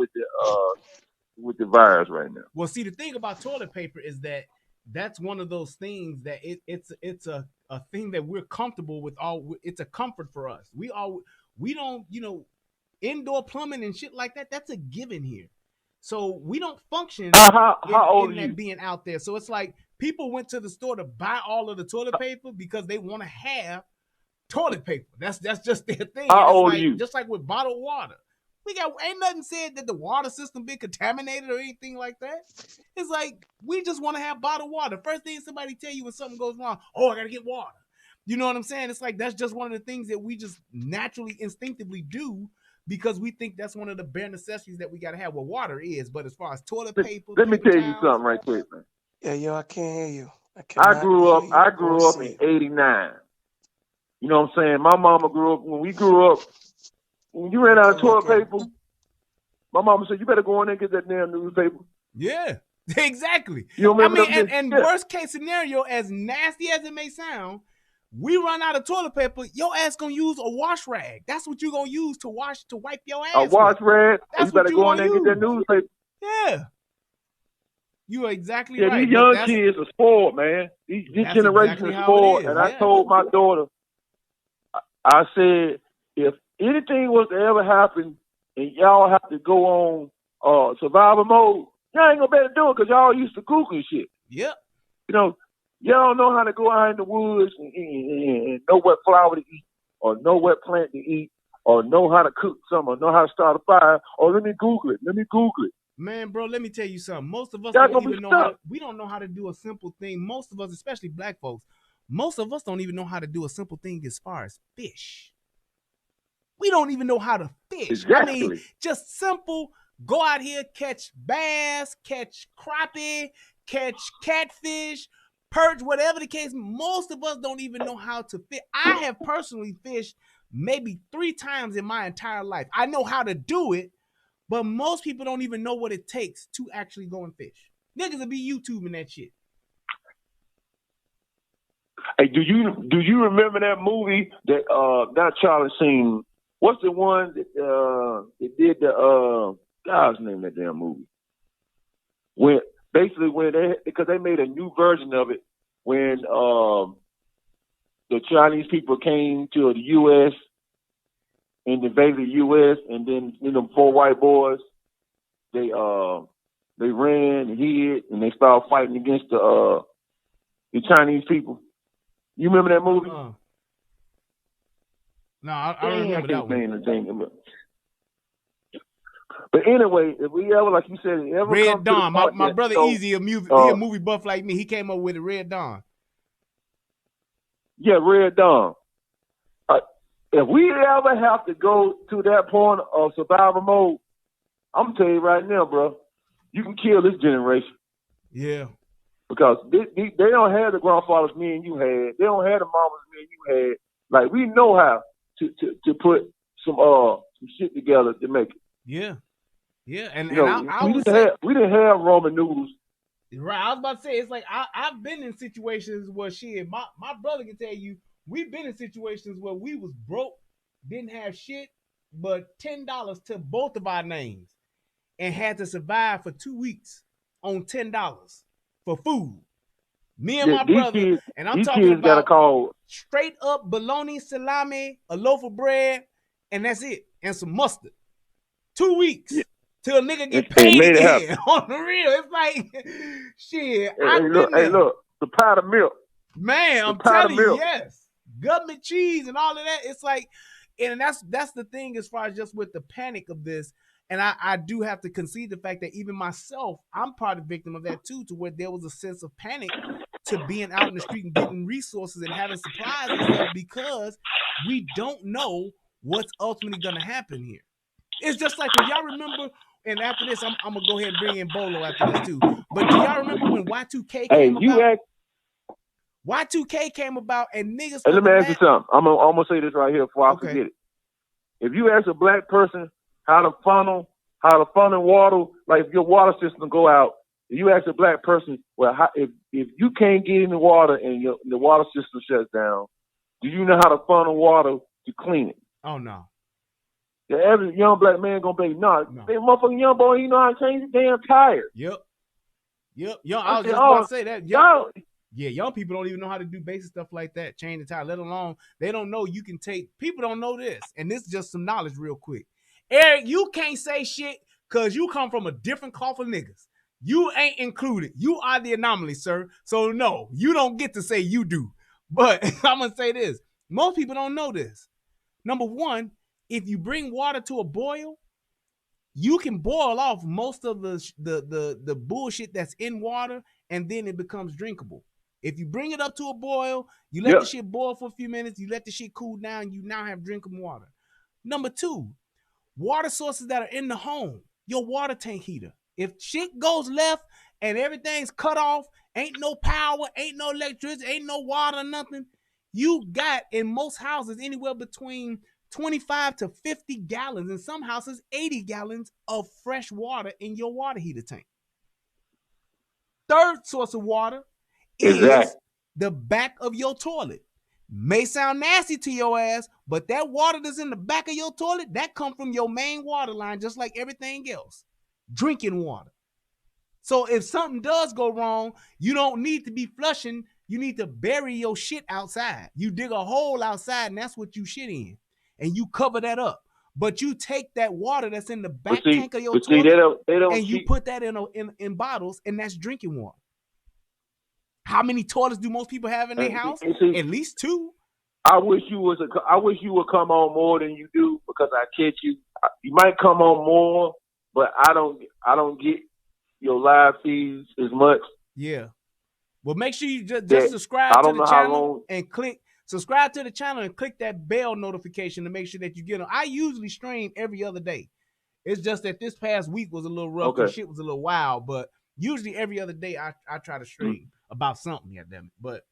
with the virus right now? Well, see, the thing about toilet paper is that that's one of those things that it's a thing that we're comfortable with. It's a comfort for us. We don't, indoor plumbing and shit like that. That's a given here. So we don't function how old in are that you? being out there. So it's like people went to the store to buy all of the toilet paper because they want to have toilet paper. That's just their thing. How it's old like, are you? Just like with bottled water. Ain't nothing said that the water system been contaminated or anything like that. It's like, we just want to have bottled water. First thing somebody tell you when something goes wrong, I gotta get water. You know what I'm saying? It's like, that's just one of the things that we just naturally, instinctively do because we think that's one of the bare necessities that we gotta have. Well, water is, but as far as toilet paper, let me paper tell towels, you something right quick, man. Yeah, yo, I can't hear you. I grew up in '89. You know what I'm saying? My mama grew up, when you ran out of toilet paper, my mama said, you better go in there and get that damn newspaper. Yeah, exactly. You remember and worst case scenario, as nasty as it may sound, we run out of toilet paper, your ass gonna use a wash rag. That's what you gonna use to wipe your ass. A wash rag. That's you better what go in there and get that newspaper. Yeah. You are exactly right. These young kids are spoiled, man. This generation is spoiled. And I told my daughter, I said, if anything was to ever happen and y'all have to go on survival mode, y'all ain't gonna be able to do it because y'all used to Google shit. Yep. Y'all know how to go out in the woods and know what flower to eat or know what plant to eat or know how to cook something or know how to start a fire or let me Google it. Man, bro, let me tell you something. Most of us don't even know we don't know how to do a simple thing. Most of us, especially black folks, Most of us don't even know how to do a simple thing as far as fish. We don't even know how to fish. Exactly. I mean, just simple, go out here, catch bass, catch crappie, catch catfish, perch, whatever the case. Most of us don't even know how to fish. I have personally fished maybe 3 times in my entire life. I know how to do it, but most people don't even know what it takes to actually go and fish. Niggas will be YouTubing that shit. Hey, do you remember that movie that not Charlie Sheen? What's the one that did the God's name that damn movie? When because they made a new version of it when the Chinese people came to the U.S. and invaded the U.S. and then them 4 white boys they ran and hid and they started fighting against the Chinese people. You remember that movie? No, I don't remember that one. But anyway, if we ever, like you said, Red Dawn. My brother Easy, he a movie buff like me. He came up with it, Red Dawn. Yeah, Red Dawn. If we ever have to go to that point of survival mode, I'm gonna tell you right now, bro, you can kill this generation. Yeah. Because they don't have the grandfathers me and you had. They don't have the mamas me and you had. Like, we know how to put some shit together to make it. Yeah. Yeah. And we didn't have ramen noodles. Right. I was about to say, it's like I've been in situations where my brother can tell you, we've been in situations where we was broke, didn't have shit, but $10 to both of our names and had to survive for 2 weeks on $10 for food. Me and my brother, kids, and I'm talking about gotta call straight up bologna, salami, a loaf of bread, and that's it, and some mustard. 2 weeks till a nigga get paid again. On the real, it's like shit. Hey, look, the pot of milk. Man, I'm telling you, yes, government cheese and all of that. It's like, and that's the thing as far as just with the panic of this. And I do have to concede the fact that even myself, I'm part of the victim of that too, to where there was a sense of panic to being out in the street and getting resources and having supplies and stuff because we don't know what's ultimately going to happen here. It's just like when y'all remember, and after this, I'm going to go ahead and bring in Bolo after this too. But do y'all remember when Y2K came about? Y2K came about and niggas. Hey, let me ask you something. I'm gonna say this right here before I forget it. If you ask a black person how to funnel water, like if your water system go out, if you ask a black person, well, if you can't get in the water and the water system shuts down, do you know how to funnel water to clean it? Oh no. Every young black man gonna be no. That motherfucking young boy, you know how to change the damn tire. Yep. Young, I was just about to say that. Young people don't even know how to do basic stuff like that, change the tire, let alone they don't know you can take. People don't know this, and this is just some knowledge real quick. Eric, you can't say shit because you come from a different cloth of niggas. You ain't included. You are the anomaly, sir. So no, you don't get to say you do. But I'm gonna say this: most people don't know this. Number one, if you bring water to a boil, you can boil off most of the bullshit that's in water, and then it becomes drinkable. If you bring it up to a boil, you let the shit boil for a few minutes, you let the shit cool down, you now have drinkable water. Number two, water sources that are in the home, your water tank heater. If shit goes left and everything's cut off, ain't no power, ain't no electricity, ain't no water, nothing, you got in most houses anywhere between 25 to 50 gallons, in some houses 80 gallons of fresh water in your water heater tank. Third source of water is the back of your toilet. May sound nasty to your ass, but that water that's in the back of your toilet, that come from your main water line, just like everything else. Drinking water. So if something does go wrong, you don't need to be flushing. You need to bury your shit outside. You dig a hole outside, and that's what you shit in. And you cover that up. But you take that water that's in the back tank of your toilet, and you put that in bottles, and that's drinking water. How many toilets do most people have in their house? At least 2. I wish you would come on more than you do, because I catch you. You might come on more, but I don't get your live feeds as much. Yeah. Well, make sure you just that subscribe I to don't the know how channel long. and subscribe to the channel and click that bell notification to make sure that you get them. I usually stream every other day. It's just that this past week was a little rough and Okay. shit was a little wild, but usually every other day I try to stream about something. Yeah, damn it.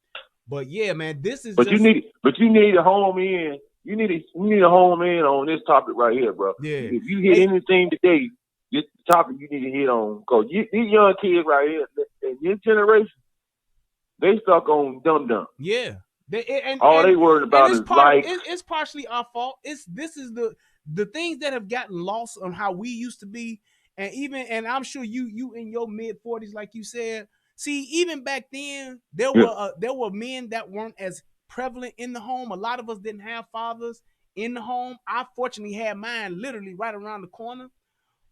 But yeah, man, this is But just you need to home in. You need to home in on this topic right here, bro. yeah. If you hit anything today, this topic you need to hit on, because these young kids right here, in this generation, they stuck on dumb. Yeah. All they worried about it's is likes. it's partially our fault. This is the things that have gotten lost on how we used to be, and I'm sure you in your mid 40s, like you said. See, even back then, there were men that weren't as prevalent in the home. A lot of us didn't have fathers in the home. I fortunately had mine literally right around the corner,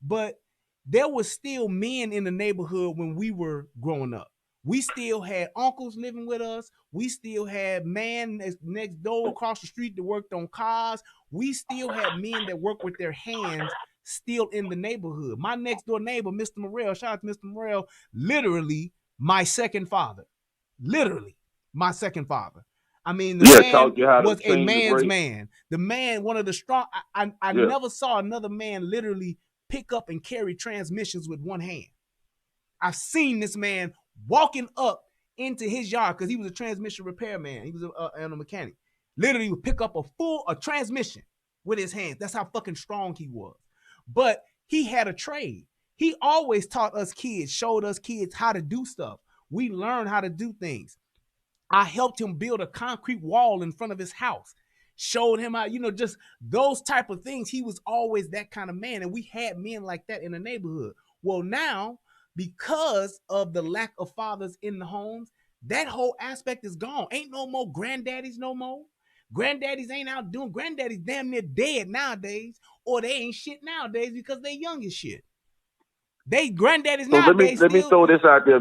but there was still men in the neighborhood when we were growing up. We still had uncles living with us. We still had man next door across the street that worked on cars. We still had men that worked with their hands still in the neighborhood. My next door neighbor, Mr. Morrell, shout out to Mr. Morrell, literally my second father. Literally my second father. I mean, the man was a man's man. The man, one of the strong. I never saw another man literally pick up and carry transmissions with one hand. I've seen this man walking up into his yard because he was a transmission repairman. He was a mechanic. Literally would pick up a transmission with his hands. That's how fucking strong he was. But he had a trade. He always taught us kids, showed us kids how to do stuff. We learned how to do things. I helped him build a concrete wall in front of his house. Showed him how, just those type of things. He was always that kind of man. And we had men like that in the neighborhood. Well, now, because of the lack of fathers in the homes, that whole aspect is gone. Ain't no more granddaddies no more. Granddaddies ain't out doing. Granddaddies damn near dead nowadays, or they ain't shit nowadays because they young as shit. They granddaddies so nowadays. Let me throw this out there.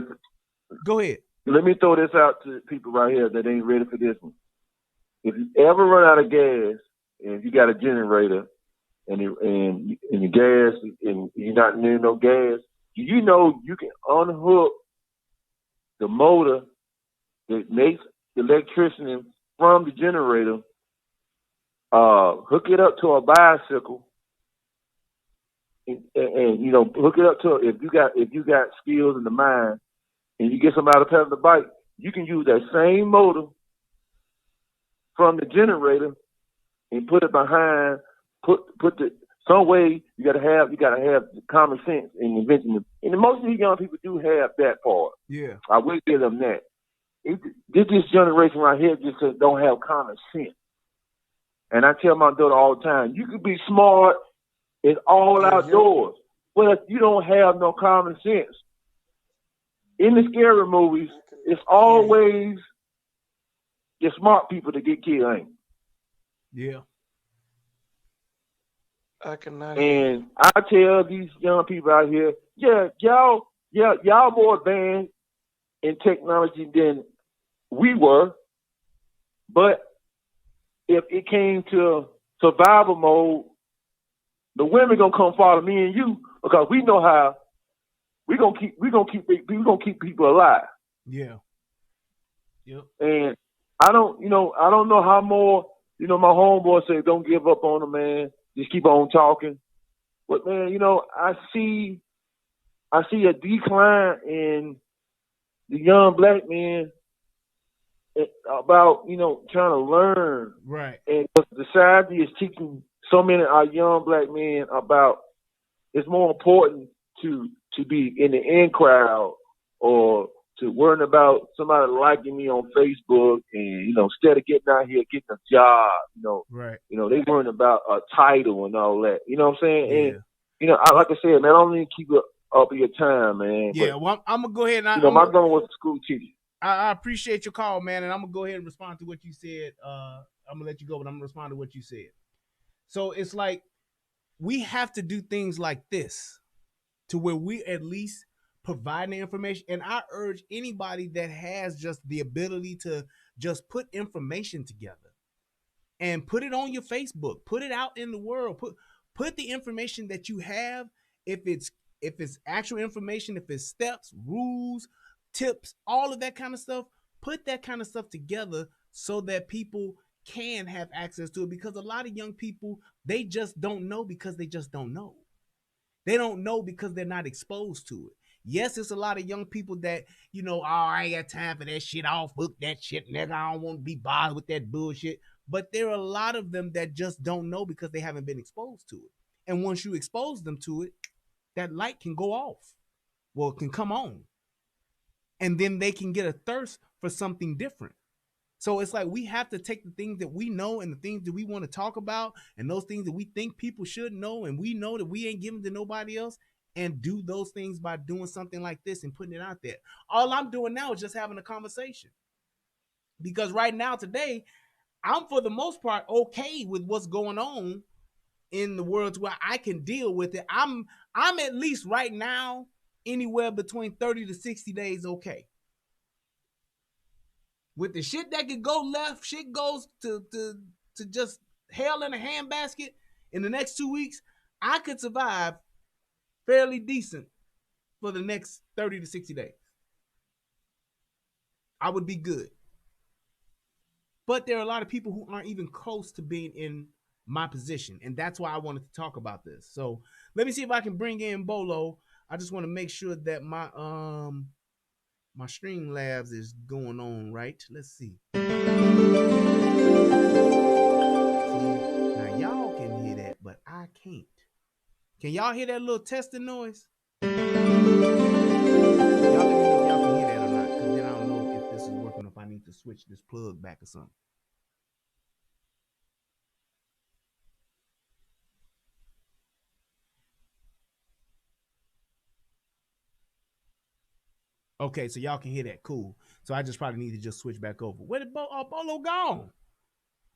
Go ahead. Let me throw this out to people right here that ain't ready for this one. If you ever run out of gas and if you got a generator and the gas and you're not near no gas, you know you can unhook the motor that makes the electricity from the generator, hook it up to a bicycle, and hook it up to if you got skills in the mind and you get somebody to pedal the bike, you can use that same motor from the generator and put it behind, put the some way you gotta have common sense in inventing. And most of these young people do have that part. Yeah, I will give them that. This generation right here just don't have common sense. And I tell my daughter all the time, you could be smart and all outdoors, but if you don't have no common sense, in the scary movies, it's always the smart people that get killed, ain't it? Yeah. I cannot. And I tell these young people out here, y'all more advanced in technology than we were. But if it came to survival mode, the women gonna come follow me and you because we know how we gonna keep people alive. Yeah. Yep. And I don't know how more. My homeboy said, "Don't give up on them, man. Just keep on talking." But man, I see a decline in the young black men about trying to learn. Right. And society is teaching so many of our young black men about it's more important to be in the in crowd or to worrying about somebody liking me on Facebook and, instead of getting out here, getting a job, right. They worrying about a title and all that. You know what I'm saying? Yeah. And, like I said, man, I don't need to keep up your time, man. Yeah, but, well, I'm going to go ahead and my grandma was a school teacher. I appreciate your call, man, and I'm going to go ahead and respond to what you said. I'm going to let you go, but I'm going to respond to what you said. So it's like we have to do things like this to where we at least provide the information. And I urge anybody that has just the ability to just put information together and put it on your Facebook, put it out in the world, put the information that you have. If it's actual information, if it's steps, rules, tips, all of that kind of stuff. Put that kind of stuff together so that people can have access to it, because a lot of young people, they just don't know because they just don't know. They don't know because they're not exposed to it. Yes, it's a lot of young people that, oh, I ain't got time for that shit. I'll fuck that shit, nigga. I don't want to be bothered with that bullshit. But there are a lot of them that just don't know because they haven't been exposed to it. And once you expose them to it, that light can go off. Well, it can come on. And then they can get a thirst for something different. So it's like we have to take the things that we know and the things that we want to talk about and those things that we think people should know and we know that we ain't giving to nobody else, and do those things by doing something like this and putting it out there. All I'm doing now is just having a conversation. Because right now, today, I'm for the most part okay with what's going on in the world where I can deal with it. I'm at least right now anywhere between 30 to 60 days okay. With the shit that could go left, shit goes to just hell in a handbasket in the next 2 weeks, I could survive fairly decent for the next 30 to 60 days. I would be good. But there are a lot of people who aren't even close to being in my position, and that's why I wanted to talk about this. So let me see if I can bring in Bolo. I just want to make sure that my Streamlabs is going on right. Let's see. Now y'all can hear that, but I can't. Can y'all hear that little testing noise? Y'all let me know if y'all can hear that or not, because then I don't know if this is working, if I need to switch this plug back or something. Okay, so y'all can hear that. Cool. So I just probably need to just switch back over. Where did Bolo gone?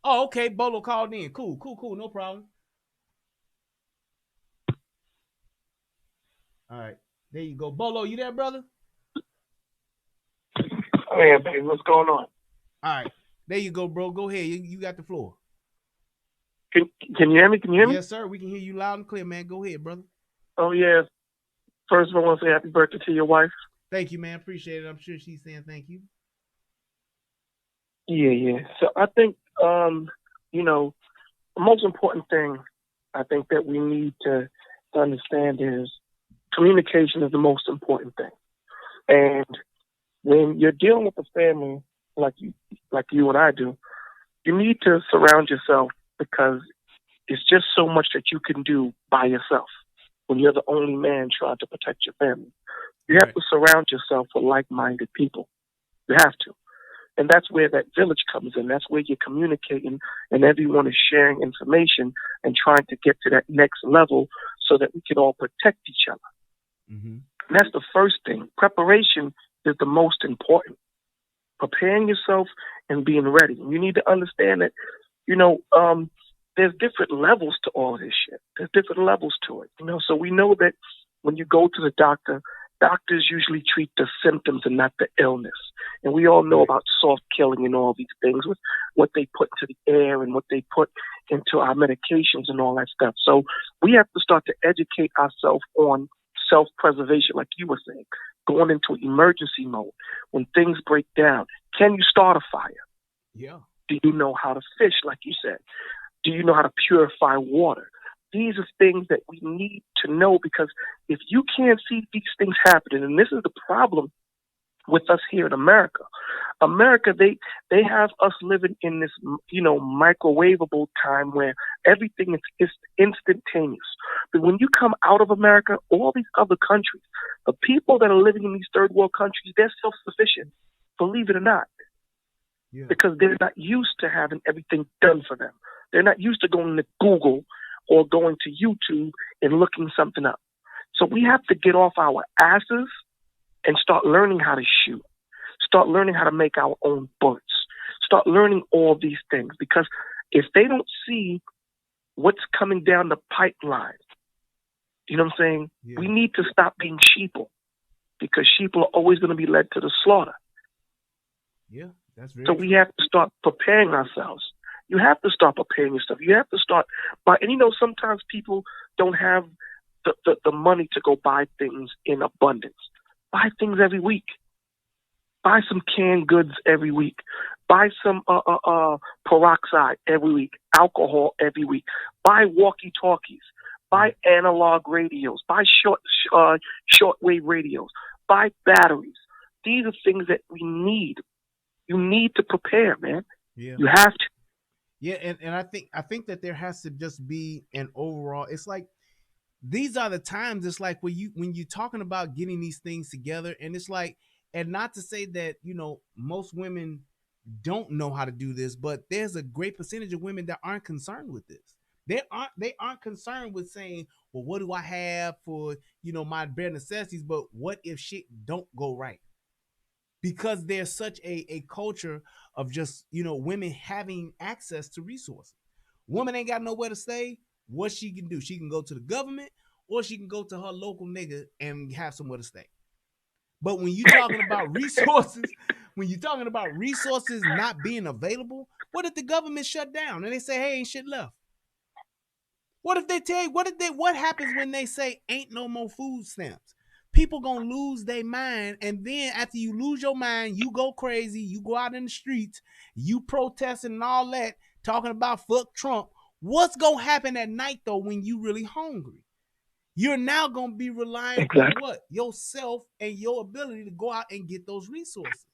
Oh, okay. Bolo called in. Cool. No problem. All right. There you go. Bolo, you there, brother? Oh, yeah, baby. What's going on? All right. There you go, bro. Go ahead. You got the floor. Can you hear me? Can you hear me? Yes, sir. We can hear you loud and clear, man. Go ahead, brother. Oh, yeah. First of all, I want to say happy birthday to your wife. Thank you, man. Appreciate it. I'm sure she's saying thank you. Yeah. So I think, the most important thing I think that we need to understand is communication is the most important thing. And when you're dealing with a family like you and I do, you need to surround yourself, because it's just so much that you can do by yourself when you're the only man trying to protect your family. You have to surround yourself with like-minded people. You have to. And that's where that village comes in. That's where you're communicating and everyone is sharing information and trying to get to that next level so that we can all protect each other. Mm-hmm. And that's the first thing. Preparation is the most important. Preparing yourself and being ready. You need to understand that, there's different levels to all of this shit. There's different levels to it. So we know that when you go to the doctor, doctors usually treat the symptoms and not the illness. And we all know about soft killing and all these things with what they put into the air and what they put into our medications and all that stuff. So we have to start to educate ourselves on self-preservation, like you were saying, going into emergency mode. When things break down, can you start a fire? Yeah. Do you know how to fish, like you said? Do you know how to purify water? These are things that we need to know, because if you can't see these things happening, and this is the problem with us here in America. They have us living in this, microwavable time where everything is instantaneous. But when you come out of America, all these other countries, the people that are living in these third world countries, they're self-sufficient, believe it or not, because they're not used to having everything done for them. They're not used to going to Google or going to YouTube and looking something up. So we have to get off our asses and start learning how to shoot, start learning how to make our own bullets, start learning all these things. Because if they don't see what's coming down the pipeline, you know what I'm saying? Yeah. We need to stop being sheeple, because sheeple are always going to be led to the slaughter. Yeah, that's very So we have to start preparing ourselves. You have to start preparing yourself. You have to start by, and sometimes people don't have the money to go buy things in abundance. Buy things every week. Buy some canned goods every week. Buy some peroxide every week. Alcohol every week. Buy walkie-talkies. Buy analog radios. Buy shortwave radios. Buy batteries. These are things that we need. You need to prepare, man. Yeah. You have to. Yeah, and I think that there has to just be an overall. It's like these are the times. It's like when you're talking about getting these things together, and it's like, and not to say that most women don't know how to do this, but there's a great percentage of women that aren't concerned with this. They aren't concerned with saying, well, what do I have for my bare necessities, but what if shit don't go right? Because there's such a culture of just women having access to resources. Woman ain't got nowhere to stay. What she can do? She can go to the government, or she can go to her local nigga and have somewhere to stay. But when you're talking about resources, not being available, what if the government shut down and they say, hey, ain't shit left? What if they tell you, what happens when they say ain't no more food stamps? People gonna lose their mind, and then after you lose your mind, you go crazy, you go out in the streets, you protesting and all that, talking about fuck Trump. What's gonna happen at night though when you really hungry? You're now gonna be relying on what? Yourself and your ability to go out and get those resources.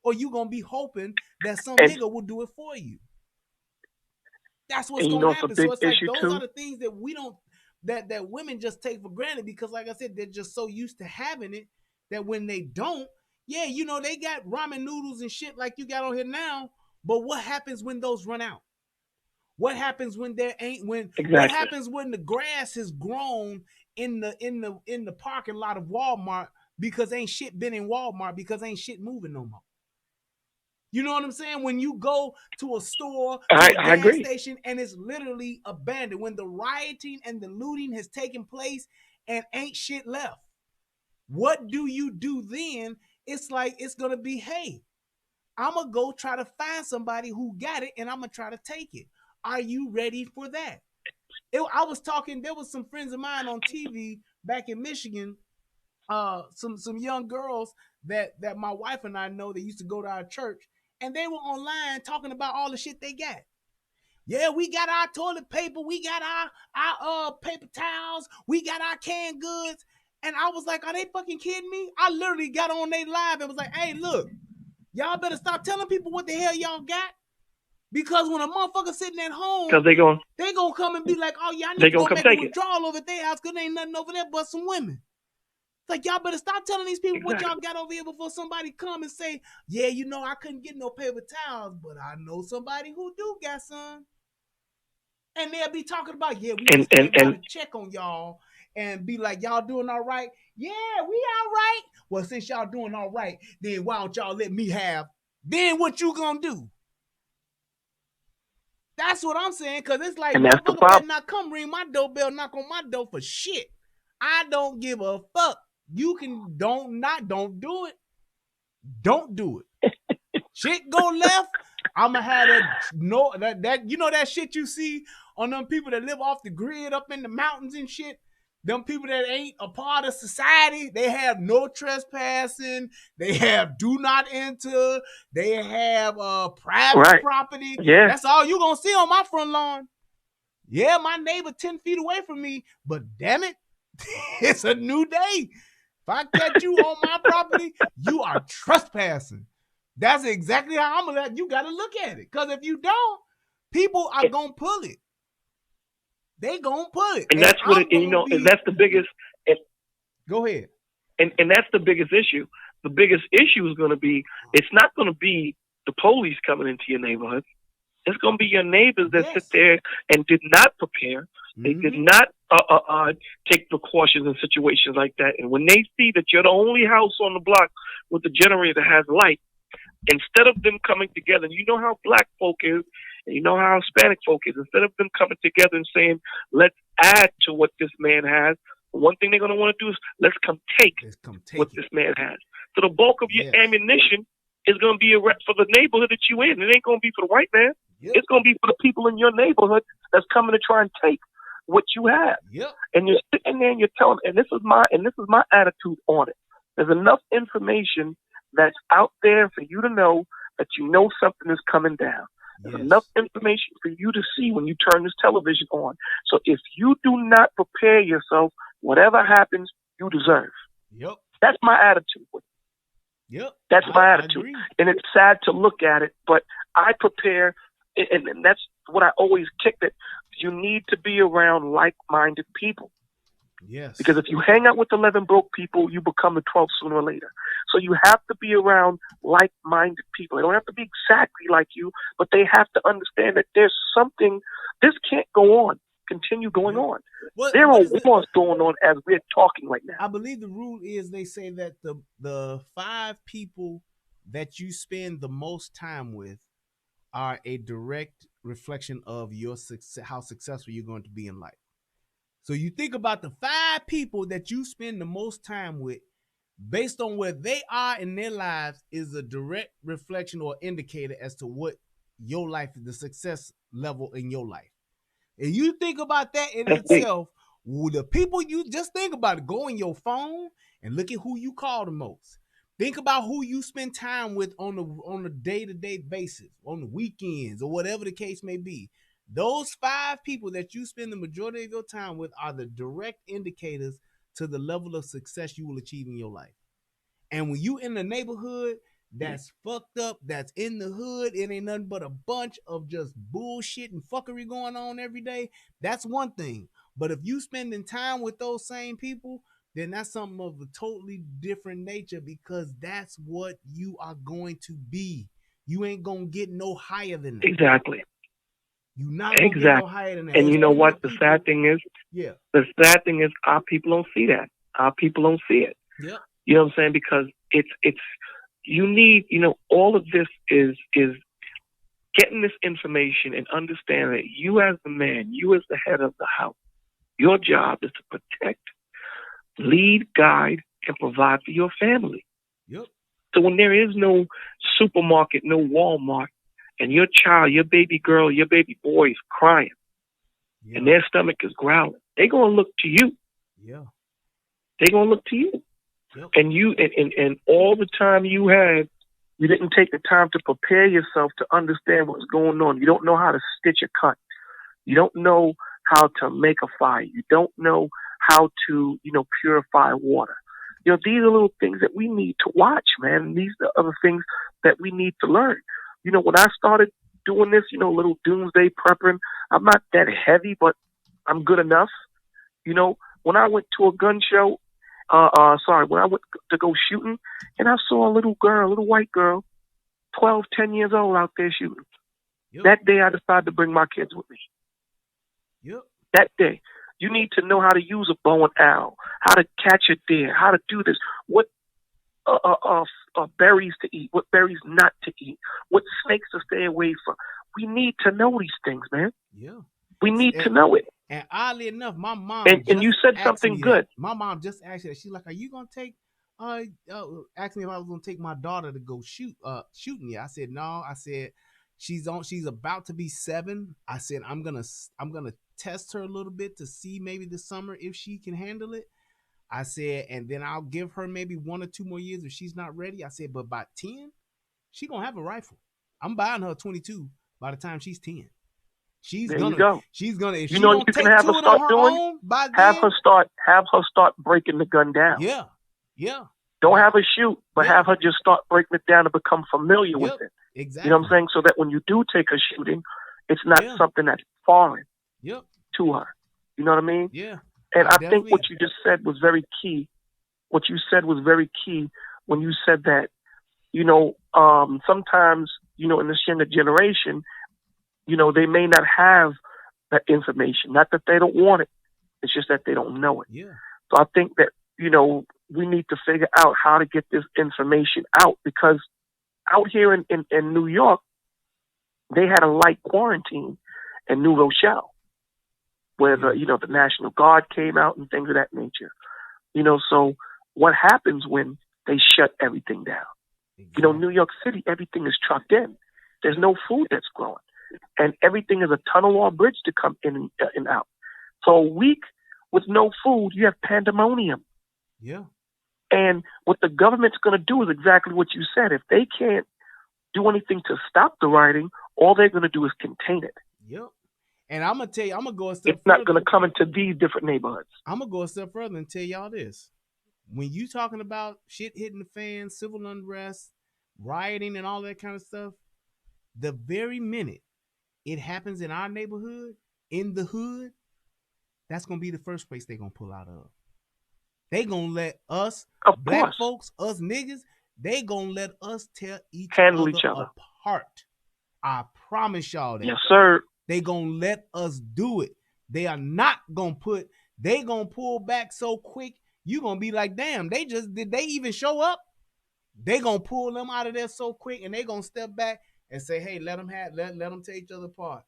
Or you gonna be hoping that some nigga will do it for you. That's what's gonna happen. So it's like those are the things that we don't that women just take for granted, because like I said, they're just so used to having it that when they don't, they got ramen noodles and shit like you got on here now, but what happens when those run out? What happens when there ain't what happens when the grass has grown in the parking lot of Walmart because ain't shit been in Walmart because ain't shit moving no more? You know what I'm saying? When you go to a store, to a gas station, and it's literally abandoned, when the rioting and the looting has taken place and ain't shit left, what do you do then? It's like it's gonna be, hey, I'm gonna go try to find somebody who got it, and I'm gonna try to take it. Are you ready for that? I was talking. There was some friends of mine on TV back in Michigan. Some young girls that my wife and I know that used to go to our church, and they were online talking about all the shit they got. Yeah, we got our toilet paper, we got our paper towels, we got our canned goods. And I was like, are they fucking kidding me? I literally got on their live and was like, hey, look, y'all better stop telling people what the hell y'all got. Because when a motherfucker sitting at home, they gonna come and be like, oh, y'all need to go make a withdrawal over their house because there ain't nothing over there but some women. It's like, y'all better stop telling these people what y'all got over here before somebody come and say, yeah, I couldn't get no paper towels, but I know somebody who do got some. And they'll be talking about, yeah, we just came by to check on y'all and be like, y'all doing all right? Yeah, we all right. Well, since y'all doing all right, then why don't y'all let me have? Then what you gonna do? That's what I'm saying, because it's like, motherfucker better not come ring my doorbell, knock on my door for shit. I don't give a fuck. You can don't do it. Don't do it. Shit go left. I'ma have that shit you see on them people that live off the grid up in the mountains and shit. Them people that ain't a part of society, they have no trespassing. They have do not enter. They have private property. Yeah. That's all you gonna see on my front lawn. Yeah, my neighbor 10 feet away from me, but damn it, it's a new day. If I catch you on my property, you are trespassing. That's exactly how I'm gonna let you gotta look at it. Because if you don't, people are gonna pull it. They gonna pull it. And that's what and that's the biggest. Go ahead. And that's the biggest issue. The biggest issue is going to be, it's not going to be the police coming into your neighborhood. It's going to be your neighbors that sit there and did not prepare. They did not take precautions in situations like that. And when they see that you're the only house on the block with the generator that has light, instead of them coming together, and you know how black folk is, and you know how Hispanic folk is, instead of them coming together and saying, let's add to what this man has, one thing they're going to want to do is, let's come take what this man has. So the bulk of your ammunition is going to be for the neighborhood that you in. It ain't going to be for the white man. Yep. It's going to be for the people in your neighborhood that's coming to try and take what you have. Yep. And you're sitting there and you're telling, and this is my attitude on it. There's enough information that's out there for you to know that you know something is coming down. There's enough information for you to see when you turn this television on. So if you do not prepare yourself, whatever happens, you deserve. Yep. That's my attitude. Yep. That's my attitude. Agree. And it's sad to look at it, but I prepare, and that's what I always kick that you need to be around like-minded people. Yes. Because if you hang out with 11 broke people, you become the 12th sooner or later. So you have to be around like-minded people. They don't have to be exactly like you, but they have to understand that there's something, this can't go on, continue going on. There are wars going on as we're talking right now. I believe the rule is they say that the 5 people that you spend the most time with are a direct reflection of your success, how successful you're going to be in life. So you think about the 5 people that you spend the most time with, based on where they are in their lives, is a direct reflection or indicator as to what your life, the success level in your life. And you think about that in itself, the people you just think about it, go on your phone and look at who you call the most. Think about who you spend time with on a day-to-day basis, on the weekends or whatever the case may be. Those 5 people that you spend the majority of your time with are the direct indicators to the level of success you will achieve in your life. And when you in the neighborhood that's fucked up, that's in the hood, it ain't nothing but a bunch of just bullshit and fuckery going on every day, that's one thing. But if you spending time with those same people, then that's something of a totally different nature, because that's what you are going to be. You ain't gonna get no higher than that. Exactly. You're not gonna get no higher than that. And you know what? The sad thing is, the sad thing is our people don't see that. Our people don't see it. Yeah. You know what I'm saying? Because it's you need, all of this is getting this information and understanding that you as the man, you as the head of the house, your job is to protect, lead, guide, and provide for your family. Yep. So when there is no supermarket, no Walmart, and your child, your baby girl, your baby boy is crying, and their stomach is growling, they're gonna look to you. Yeah. They're gonna look to you. Yep. And you and all the time you had, you didn't take the time to prepare yourself to understand what's going on. You don't know how to stitch a cut. You don't know how to make a fire. You don't know how to, purify water. These are little things that we need to watch, man. These are other things that we need to learn. When I started doing this, little doomsday prepping, I'm not that heavy, but I'm good enough. When I went to a gun show, when I went to go shooting, and I saw a little white girl, 12, 10 years old out there shooting. Yep. That day I decided to bring my kids with me. Yep. That day. You need to know how to use a bow and arrow, how to catch a deer, how to do this, what berries to eat, what berries not to eat, what snakes to stay away from. We need to know these things, man. Yeah. We need to know it. And oddly enough, my mom and you said something good. My mom just asked me that. She's like, "Are you gonna take?" Asked me if I was gonna take my daughter to go shooting. Yeah, I said no. I said she's about to be 7. I said I'm gonna test her a little bit to see maybe this summer if she can handle it. I said, and then I'll give her maybe 1 or 2 more years if she's not ready. I said, but by 10, she gonna have a rifle. I'm buying her a 22 by the time she's 10. She's gonna. If she don't take 2 on her own, by then, have her start breaking the gun down. Yeah. Don't have her shoot, but have her just start breaking it down and become familiar with it. Exactly. You know what I'm saying? So that when you do take her shooting, it's not something that's foreign to her. You know what I mean? Yeah. And I think what you just said was very key. What you said was very key when you said that, sometimes, in this younger generation, they may not have that information. Not that they don't want it. It's just that they don't know it. Yeah. So I think that, we need to figure out how to get this information out, because out here in New York, they had a light quarantine in New Rochelle, where the National Guard came out and things of that nature. So what happens when they shut everything down? Exactly. New York City, everything is trucked in. There's no food that's growing. And everything is a tunnel or a bridge to come in and out. So a week with no food, you have pandemonium. Yeah. And what the government's going to do is exactly what you said. If they can't do anything to stop the rioting, all they're going to do is contain it. Yep. And I'm gonna tell you, I'm gonna go a step It's further. not going to come into these different neighborhoods. I'm gonna go a step further and tell y'all this. When you talking about shit hitting the fan, civil unrest, rioting, and all that kind of stuff, the very minute it happens in our neighborhood, in the hood, that's gonna be the first place they're gonna pull out of. They gonna let us, Of black course. folks, us niggas, they gonna let us tear Handle each other apart. I promise y'all that. Yes, sir. They gonna let us do it. They are not gonna they gonna pull back so quick, you gonna be like, damn, did they even show up? They gonna pull them out of there so quick, and they gonna step back and say, hey, let them tear each other apart.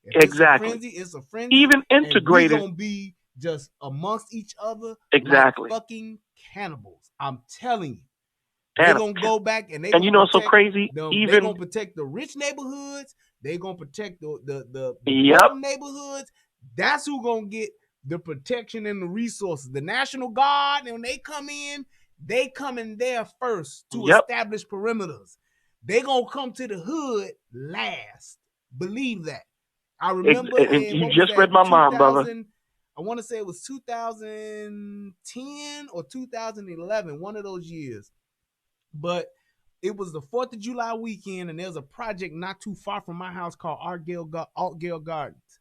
If exactly. It's a frenzy. Even integrated. We gonna be just amongst each other, exactly, like fucking cannibals. I'm telling you. They're gonna go back and you know, so crazy. They're gonna protect the rich neighborhoods. They're gonna protect the yep. neighborhoods. That's who gonna get the protection and the resources. The National Guard, and when they come in there first to establish perimeters. They gonna come to the hood last. Believe that. I remember. You just read my mind, brother. I want to say it was 2010 or 2011, one of those years. But it was the 4th of July weekend, and there's a project not too far from my house called Altgale Gardens.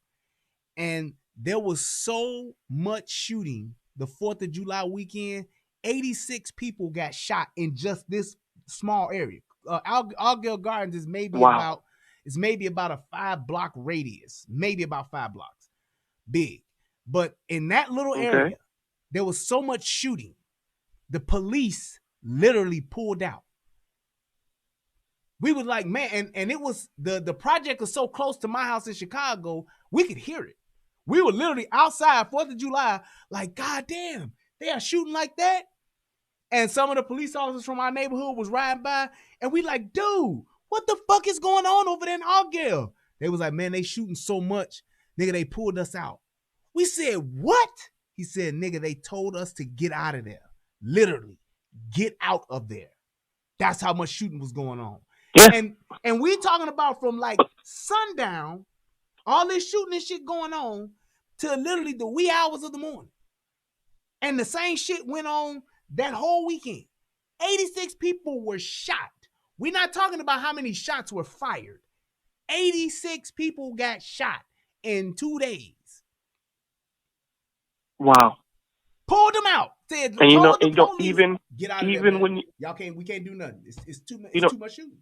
And there was so much shooting the 4th of July weekend, 86 people got shot in just this small area. Altgale Gardens is maybe about a 5-block radius, maybe about 5 blocks big. But in that little area, there was so much shooting. The police literally pulled out. We was like, man, and it was the project was so close to my house in Chicago, we could hear it. We were literally outside 4th of July, like, God damn, they are shooting like that. And some of the police officers from our neighborhood was riding by, and we like, dude, what the fuck is going on over there in Altgale? They was like, man, they shooting so much, nigga, they pulled us out. We said, what? He said, nigga, they told us to get out of there. Literally, get out of there. That's how much shooting was going on. Yeah. And we talking about from like sundown, all this shooting and shit going on, to literally the wee hours of the morning. And the same shit went on that whole weekend. 86 people were shot. We're not talking about how many shots were fired. 86 people got shot in 2 days. Wow. Pulled them out. Said, and you know, even get out of even there, when you, we can't do nothing. It's too much. Too much shooting.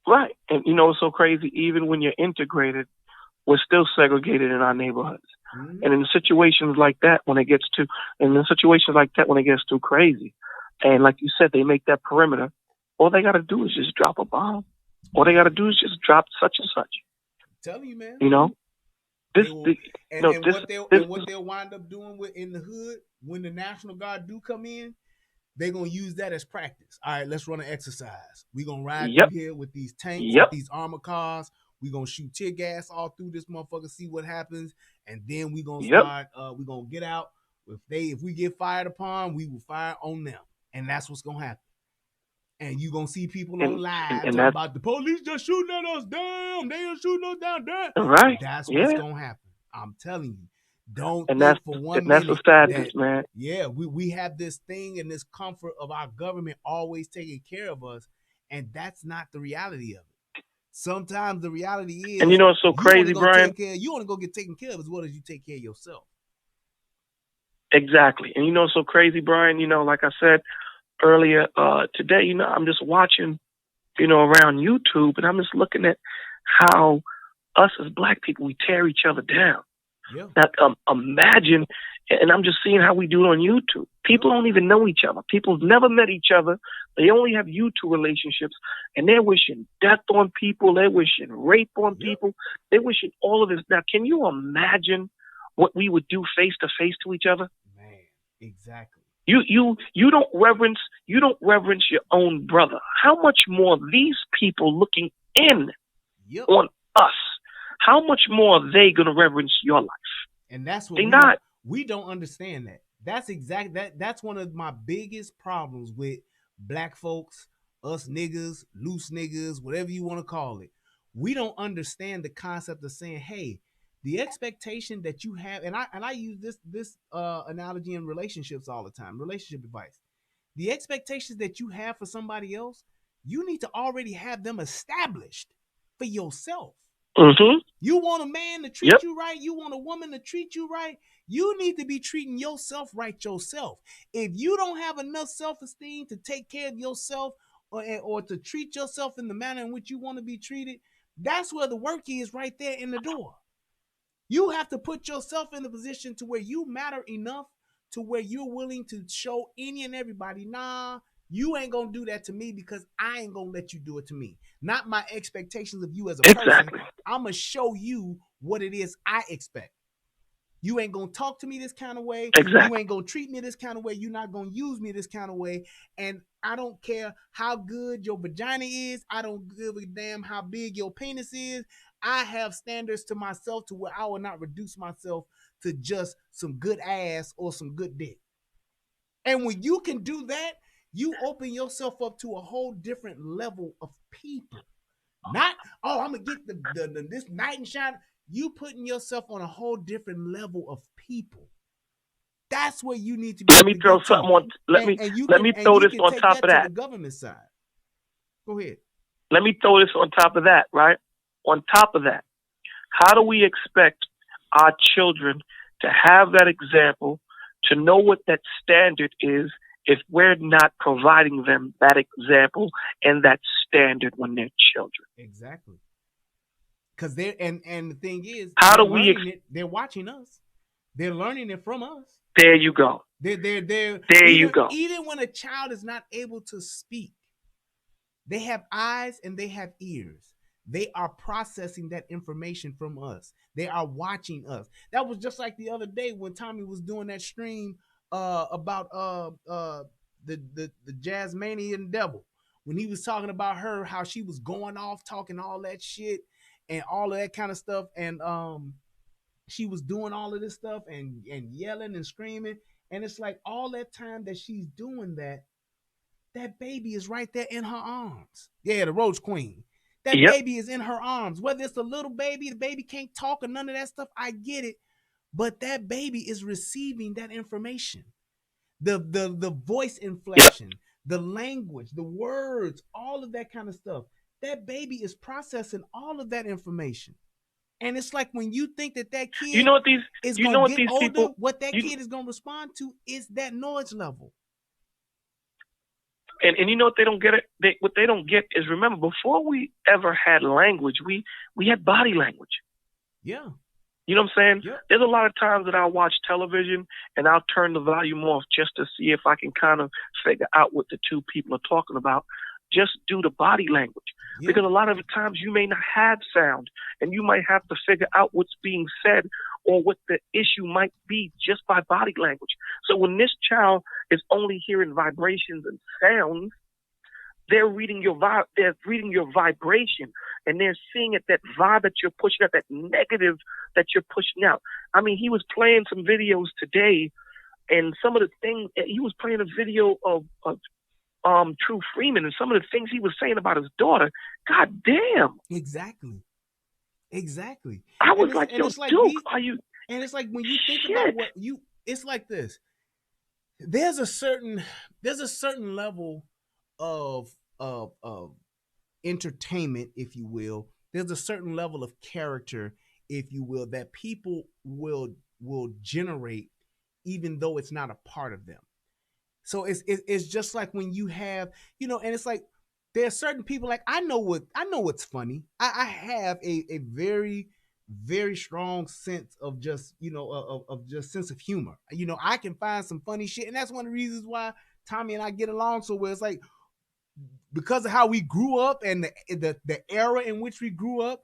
Right, and you know, it's so crazy. Even when you're integrated, we're still segregated in our neighborhoods. Mm-hmm. And in situations like that, when it gets too crazy, and like you said, they make that perimeter. All they got to do is just drop a bomb. All they got to do is just drop such and such. I'm telling you, man. You know. What they'll wind up doing in the hood when the National Guard do come in, they're gonna use that as practice. All right, let's run an exercise. We're gonna ride through here with these tanks, with these armored cars. We're gonna shoot tear gas all through this motherfucker, see what happens, and then we're gonna start. We're gonna get out. If we get fired upon, we will fire on them, and that's what's gonna happen. And you gonna see people on live talking about the police just shooting at us. Damn, they are shooting us down there. Right. That's what's gonna happen. I'm telling you. Don't and think that's, for one and that's minute the sadness, man. Yeah, we have this thing and this comfort of our government always taking care of us, and that's not the reality of it. Sometimes the reality is, and you know, it's so crazy, Brian. You want to go get taken care of as well as you take care of yourself. Exactly, and you know, it's so crazy, Brian. You know, like I said earlier today, you know, I'm just watching, you know, around YouTube, and I'm just looking at how us as Black people, we tear each other down. Yeah. Now, imagine, and I'm just seeing how we do it on YouTube. People don't even know each other. People have never met each other. They only have YouTube relationships, and they're wishing death on people. They're wishing rape on people. They're wishing all of this. Now, can you imagine what we would do face to face to each other? Man, exactly. You don't reverence your own brother. How much more these people looking in on us? How much more are they gonna reverence your life? And that's what they not. We don't understand that. That's one of my biggest problems with black folks, us niggas, loose niggas, whatever you want to call it. We don't understand the concept of saying, hey, the expectation that you have, and I use this analogy in relationships all the time, relationship advice. The expectations that you have for somebody else, you need to already have them established for yourself. Mm-hmm. You want a man to treat you right, you want a woman to treat you right, you need to be treating yourself right yourself. If you don't have enough self-esteem to take care of yourself or to treat yourself in the manner in which you want to be treated, that's where the work is, right there in the door. You have to put yourself in the position to where you matter enough to where you're willing to show any and everybody, nah, you ain't gonna do that to me because I ain't gonna let you do it to me. Not my expectations of you as a person. I'm gonna show you what it is I expect. You ain't gonna talk to me this kind of way. Exactly. You ain't gonna treat me this kind of way. You're not gonna use me this kind of way. And I don't care how good your vagina is. I don't give a damn how big your penis is. I have standards to myself to where I will not reduce myself to just some good ass or some good dick. And when you can do that, you open yourself up to a whole different level of people. Not, oh, I'm gonna get this knight and shine. You putting yourself on a whole different level of people. That's where you need to be. Let me throw something on. Let me throw this on top of that. The government side. Go ahead. Let me throw this on top of that. Right on top of that, how do we expect our children to have that example, to know what that standard is, if we're not providing them that example and that standard when they're children? Exactly. Because they're and the thing is, how do we? They're watching us. They're learning it from us. There you go. There you go. Even when a child is not able to speak, they have eyes and they have ears. They are processing that information from us. They are watching us. That was just like the other day when Tommy was doing that stream about the Jasmanian devil. When he was talking about her, how she was going off talking all that shit and all of that kind of stuff, and she was doing all of this stuff and yelling and screaming, and it's like all that time that she's doing that baby is right there in her arms. Yeah, the Roach Queen. That baby is in her arms. Whether it's a little baby, the baby can't talk or none of that stuff, I get it. But that baby is receiving that information. The voice inflection, the language, the words, all of that kind of stuff. That baby is processing all of that information. And it's like when you think that kid is going to get older, what that kid is going to respond to is that noise level. And you know what they don't get it? What they don't get is, remember, before we ever had language, we had body language. Yeah. You know what I'm saying? Yeah. There's a lot of times that I'll watch television and I'll turn the volume off just to see if I can kind of figure out what the two people are talking about, just due to body language. Yeah. Because a lot of the times you may not have sound and you might have to figure out what's being said or what the issue might be just by body language. So when this child is only hearing vibrations and sounds, they're reading your vibe, they're reading your vibration, and they're seeing it, that vibe that you're pushing out, that negative that you're pushing out. I mean, he was playing some videos today, and some of the things, he was playing a video of True Freeman, and some of the things he was saying about his daughter, god damn. Exactly. I was like, yo, Duke, are you? And it's like when you think about what you, it's like this. There's a certain level of entertainment, if you will. There's a certain level of character, if you will, that people will generate, even though it's not a part of them. So it's just like when you have, and it's like there are certain people, like I know what's funny. I have a very, very strong sense of just, of just sense of humor. I can find some funny shit, and that's one of the reasons why Tommy and I get along so well. It's like because of how we grew up and the era in which we grew up,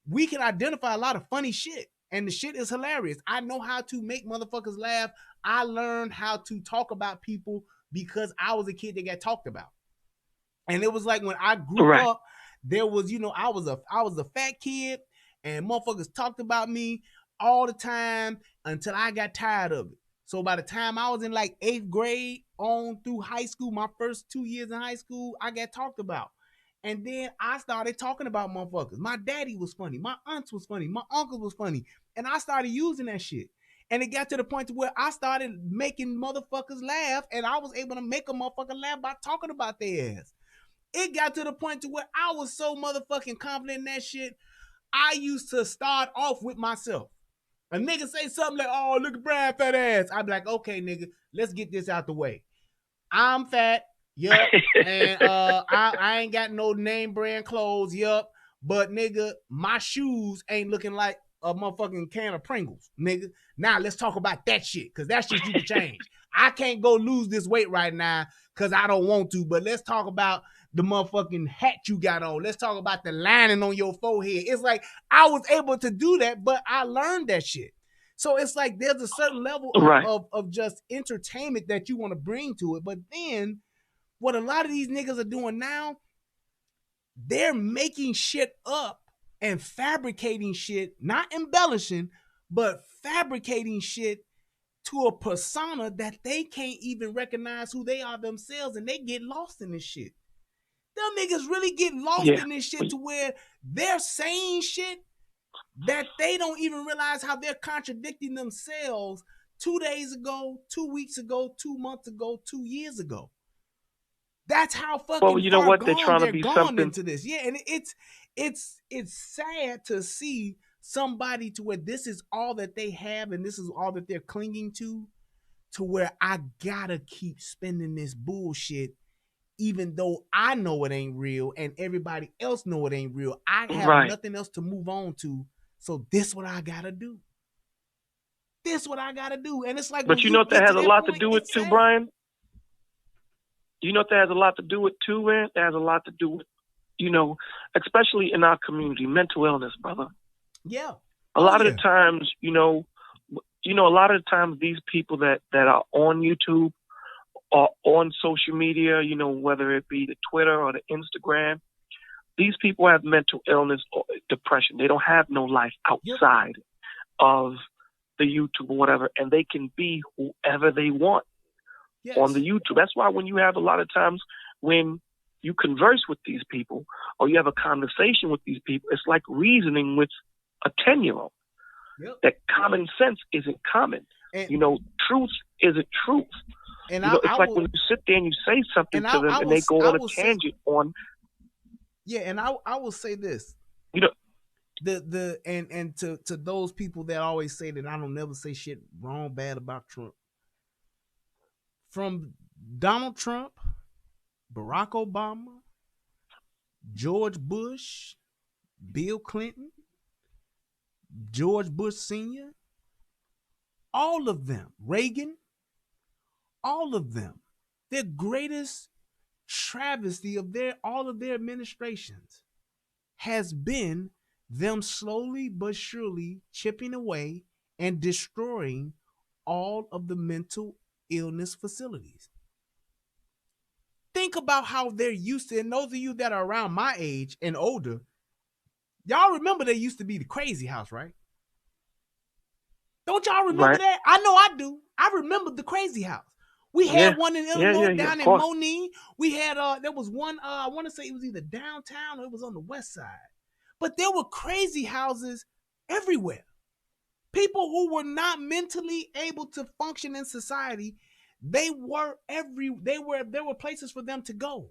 we can identify a lot of funny shit. And the shit is hilarious. I know how to make motherfuckers laugh. I learned how to talk about people because I was a kid that got talked about. And it was like when I grew up, there was, I was a fat kid and motherfuckers talked about me all the time until I got tired of it. So by the time I was in like 8th grade on through high school, my first 2 years in high school, I got talked about. And then I started talking about motherfuckers. My daddy was funny. My aunts was funny. My uncle was funny. And I started using that shit. And it got to the point to where I started making motherfuckers laugh. And I was able to make a motherfucker laugh by talking about their ass. It got to the point to where I was so motherfucking confident in that shit. I used to start off with myself. A nigga say something like, oh, look at Brian fat ass. I'd be like, okay, nigga, let's get this out the way. I'm fat. Yup. And I ain't got no name brand clothes. Yup. But nigga, my shoes ain't looking like a motherfucking can of Pringles, nigga. Now let's talk about that shit, because that shit you can change. I can't go lose this weight right now because I don't want to, but let's talk about the motherfucking hat you got on. Let's talk about the lining on your forehead. It's like I was able to do that, but I learned that shit. So it's like there's a certain level of just entertainment that you want to bring to it. But then what a lot of these niggas are doing now, they're making shit up and fabricating shit, not embellishing, but fabricating shit to a persona that they can't even recognize who they are themselves, and they get lost in this shit. Them niggas really get lost in this shit to where they're saying shit that they don't even realize how they're contradicting themselves 2 days ago, 2 weeks ago, 2 months ago, 2 years ago. That's how fucking far they're trying to be something into this. Yeah, and it's sad to see somebody to where this is all that they have and this is all that they're clinging to where I gotta keep spending this bullshit even though I know it ain't real and everybody else know it ain't real. I have nothing else to move on to, so this what I gotta do. This what I gotta do. And it's like, but you know what that has a lot to do with too, Brian? You know what that has a lot to do with too, man? That has a lot to do with, especially in our community, mental illness, brother. Yeah. A lot of the times, a lot of the times these people that are on YouTube or on social media, whether it be the Twitter or the Instagram, these people have mental illness or depression. They don't have no life outside of the YouTube or whatever, and they can be whoever they want on the YouTube. That's why when you have a lot of times when you converse with these people or you have a conversation with these people, it's like reasoning with a 10-year-old. That common sense isn't common. And, truth isn't truth. And it's like when you sit there and you say something to them and they go on a tangent on. Yeah, and I will say this. To those people that always say that I don't never say shit wrong, bad about Trump. From Donald Trump, Barack Obama, George Bush, Bill Clinton, George Bush Sr., all of them, Reagan, all of them, their greatest travesty of all of their administrations has been them slowly but surely chipping away and destroying all of the mental illness facilities. Think about how they're used to, and those of you that are around my age and older, y'all remember there used to be the Crazy House, right? Don't y'all remember that? I know I do. I remember the Crazy House. We had one in Illinois down in Monee. We had there was one I want to say it was either downtown or it was on the west side. But there were crazy houses everywhere. People who were not mentally able to function in society, there were places for them to go.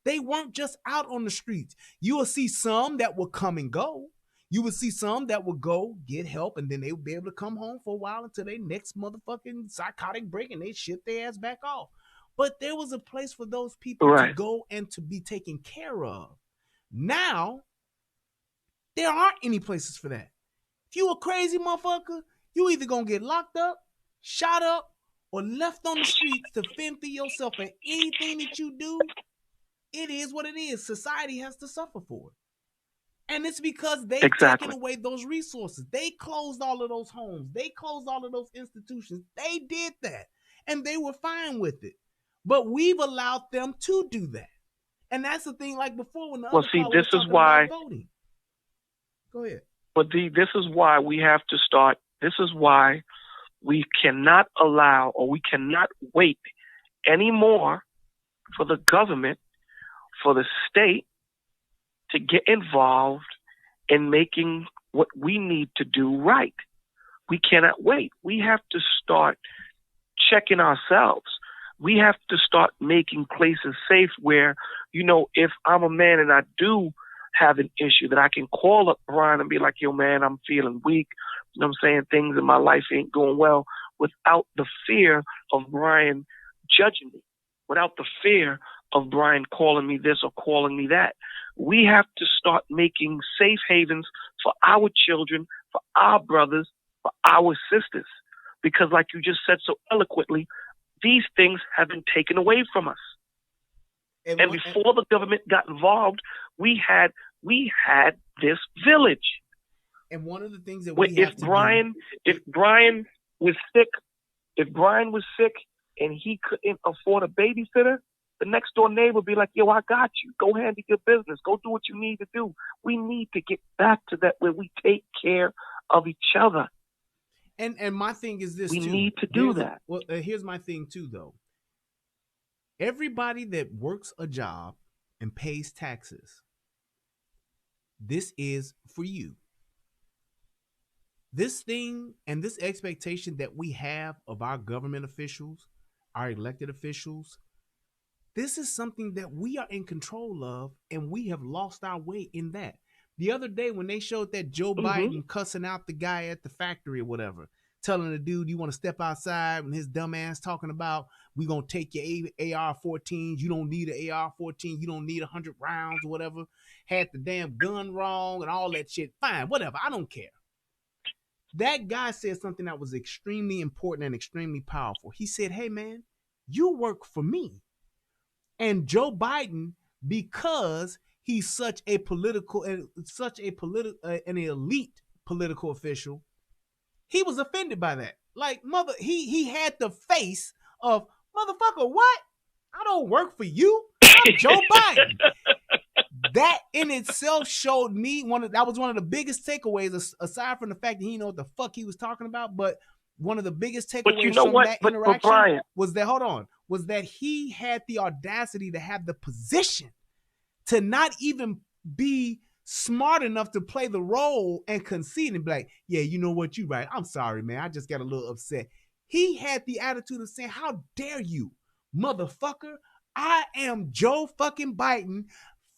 They weren't just out on the streets. You will see some that will come and go. You would see some that would go get help, and then they would be able to come home for a while until their next motherfucking psychotic break, and they shit their ass back off. But there was a place for those people to go and to be taken care of. Now, there aren't any places for that. If you a crazy motherfucker, you either gonna get locked up, shot up, or left on the streets to fend for yourself. And anything that you do, it is what it is. Society has to suffer for it. And it's because they've taken away those resources. They closed all of those homes. They closed all of those institutions. They did that. And they were fine with it. But we've allowed them to do that. And that's the thing, like before when the other this is why voting. Go ahead. But this is why we have to start. This is why We cannot allow, or we cannot wait anymore for the government, for the state to get involved in making what we need to do right. We cannot wait. We have to start checking ourselves. We have to start making places safe where, if I'm a man and I do have an issue, that I can call up Brian and be like, yo, man, I'm feeling weak. You know what I'm saying? Things in my life ain't going well, without the fear of Brian judging me, without the fear of Brian calling me this or calling me that. We have to start making safe havens for our children, for our brothers, for our sisters. Because like you just said so eloquently, these things have been taken away from us. And before the government got involved, we had this village. And one of the things that if Brian was sick and he couldn't afford a babysitter, the next door neighbor would be like, yo, I got you. Go handle your business. Go do what you need to do. We need to get back to that where we take care of each other. And my thing is this, we need to do that. Well, here's my thing too, though. Everybody that works a job and pays taxes, this is for you. This thing and this expectation that we have of our government officials, our elected officials, this is something that we are in control of, and we have lost our way in that. The other day when they showed that Joe Biden cussing out the guy at the factory or whatever, telling the dude, you want to step outside, and his dumb ass talking about, we going to take your AR-14s. You don't need an AR-14. You don't need 100 rounds or whatever. Had the damn gun wrong and all that shit. Fine, whatever. I don't care. That guy said something that was extremely important and extremely powerful. He said, hey, man, you work for me. And Joe Biden, because he's such an elite political official, he was offended by that. Like, he had the face of, motherfucker, what? I don't work for you. I'm Joe Biden. That in itself showed me that was one of the biggest takeaways, aside from the fact that he didn't know what the fuck he was talking about. But one of the biggest takeaways from that interaction was that he had the audacity to have the position to not even be smart enough to play the role and concede and be like, yeah, you know what, you right. I'm sorry, man. I just got a little upset. He had the attitude of saying, how dare you, motherfucker? I am Joe fucking Biden,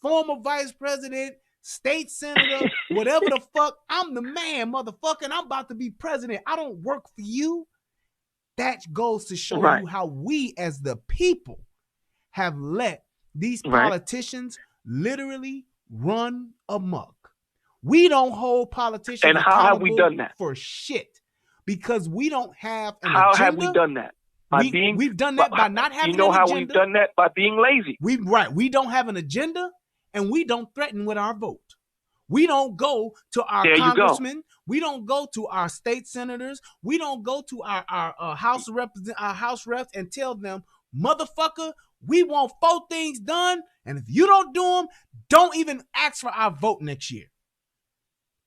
former vice president, state senator, whatever the fuck. I'm the man, motherfucker, and I'm about to be president. I don't work for you. That goes to show you how we as the people have let these politicians literally run amok. We don't hold politicians accountable. And how have we done that? For shit. Because we don't have an agenda. How have we done that? We've done that by not having an agenda. You know how we've done that? By being lazy. We don't have an agenda, and we don't threaten with our vote. We don't go to our congressmen. We don't go to our state senators. We don't go to our House reps and tell them, motherfucker, we want 4 things done, and if you don't do them, don't even ask for our vote next year.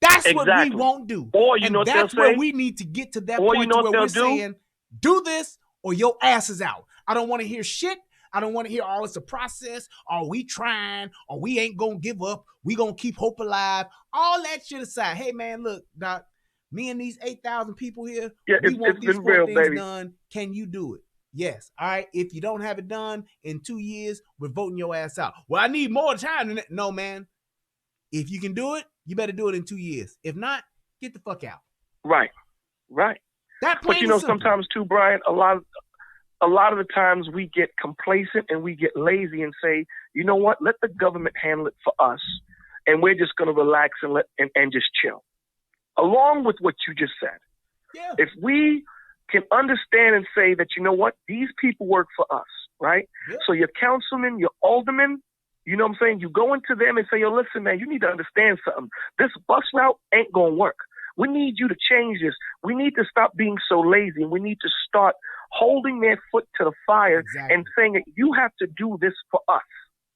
That's what we won't do. Or that's where we need to get to that point where we're saying, do this or your ass is out. I don't want to hear shit. I don't want to hear, oh, it's a process. Are we trying? Or we ain't going to give up. We going to keep hope alive. All that shit aside. Hey, man, look, Doc, me and these 8,000 people here, we want these 4 things done. Can you do it? Yes. All right. If you don't have it done in 2 years, we're voting your ass out. Well, I need more time than that. No, man. If you can do it, you better do it in 2 years. If not, get the fuck out. Right. But sometimes too, Brian, a lot of the times we get complacent and we get lazy and say, you know what, let the government handle it for us, and we're just going to relax and just chill. Along with what you just said, if we can understand and say that, you know what, these people work for us, right? Yeah. So your councilman, your alderman, you know what I'm saying? You go into them and say, yo, listen, man, you need to understand something. This bus route ain't going to work. We need you to change this. We need to stop being so lazy, and we need to start holding their foot to the fire and saying that you have to do this for us.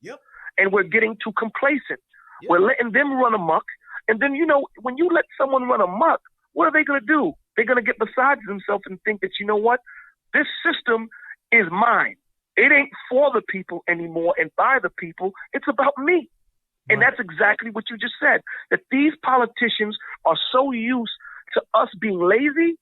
Yep. And we're getting too complacent. Yep. We're letting them run amok. And then, when you let someone run amok, what are they going to do? They're going to get beside themselves and think that, you know what? This system is mine. It ain't for the people anymore and by the people. It's about me. And that's exactly what you just said, that these politicians are so used to us being lazy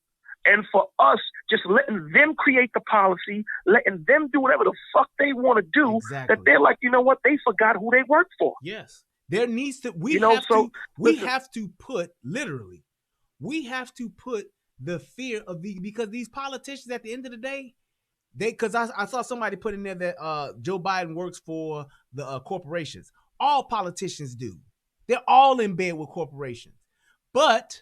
and for us just letting them create the policy, letting them do whatever the fuck they want to do, that they're like, you know what? They forgot who they work for. Yes. There needs to, we have to put, literally, we have to put the fear of because these politicians at the end of the day, because I saw somebody put in there that Joe Biden works for the corporations. All politicians do. They're all in bed with corporations. But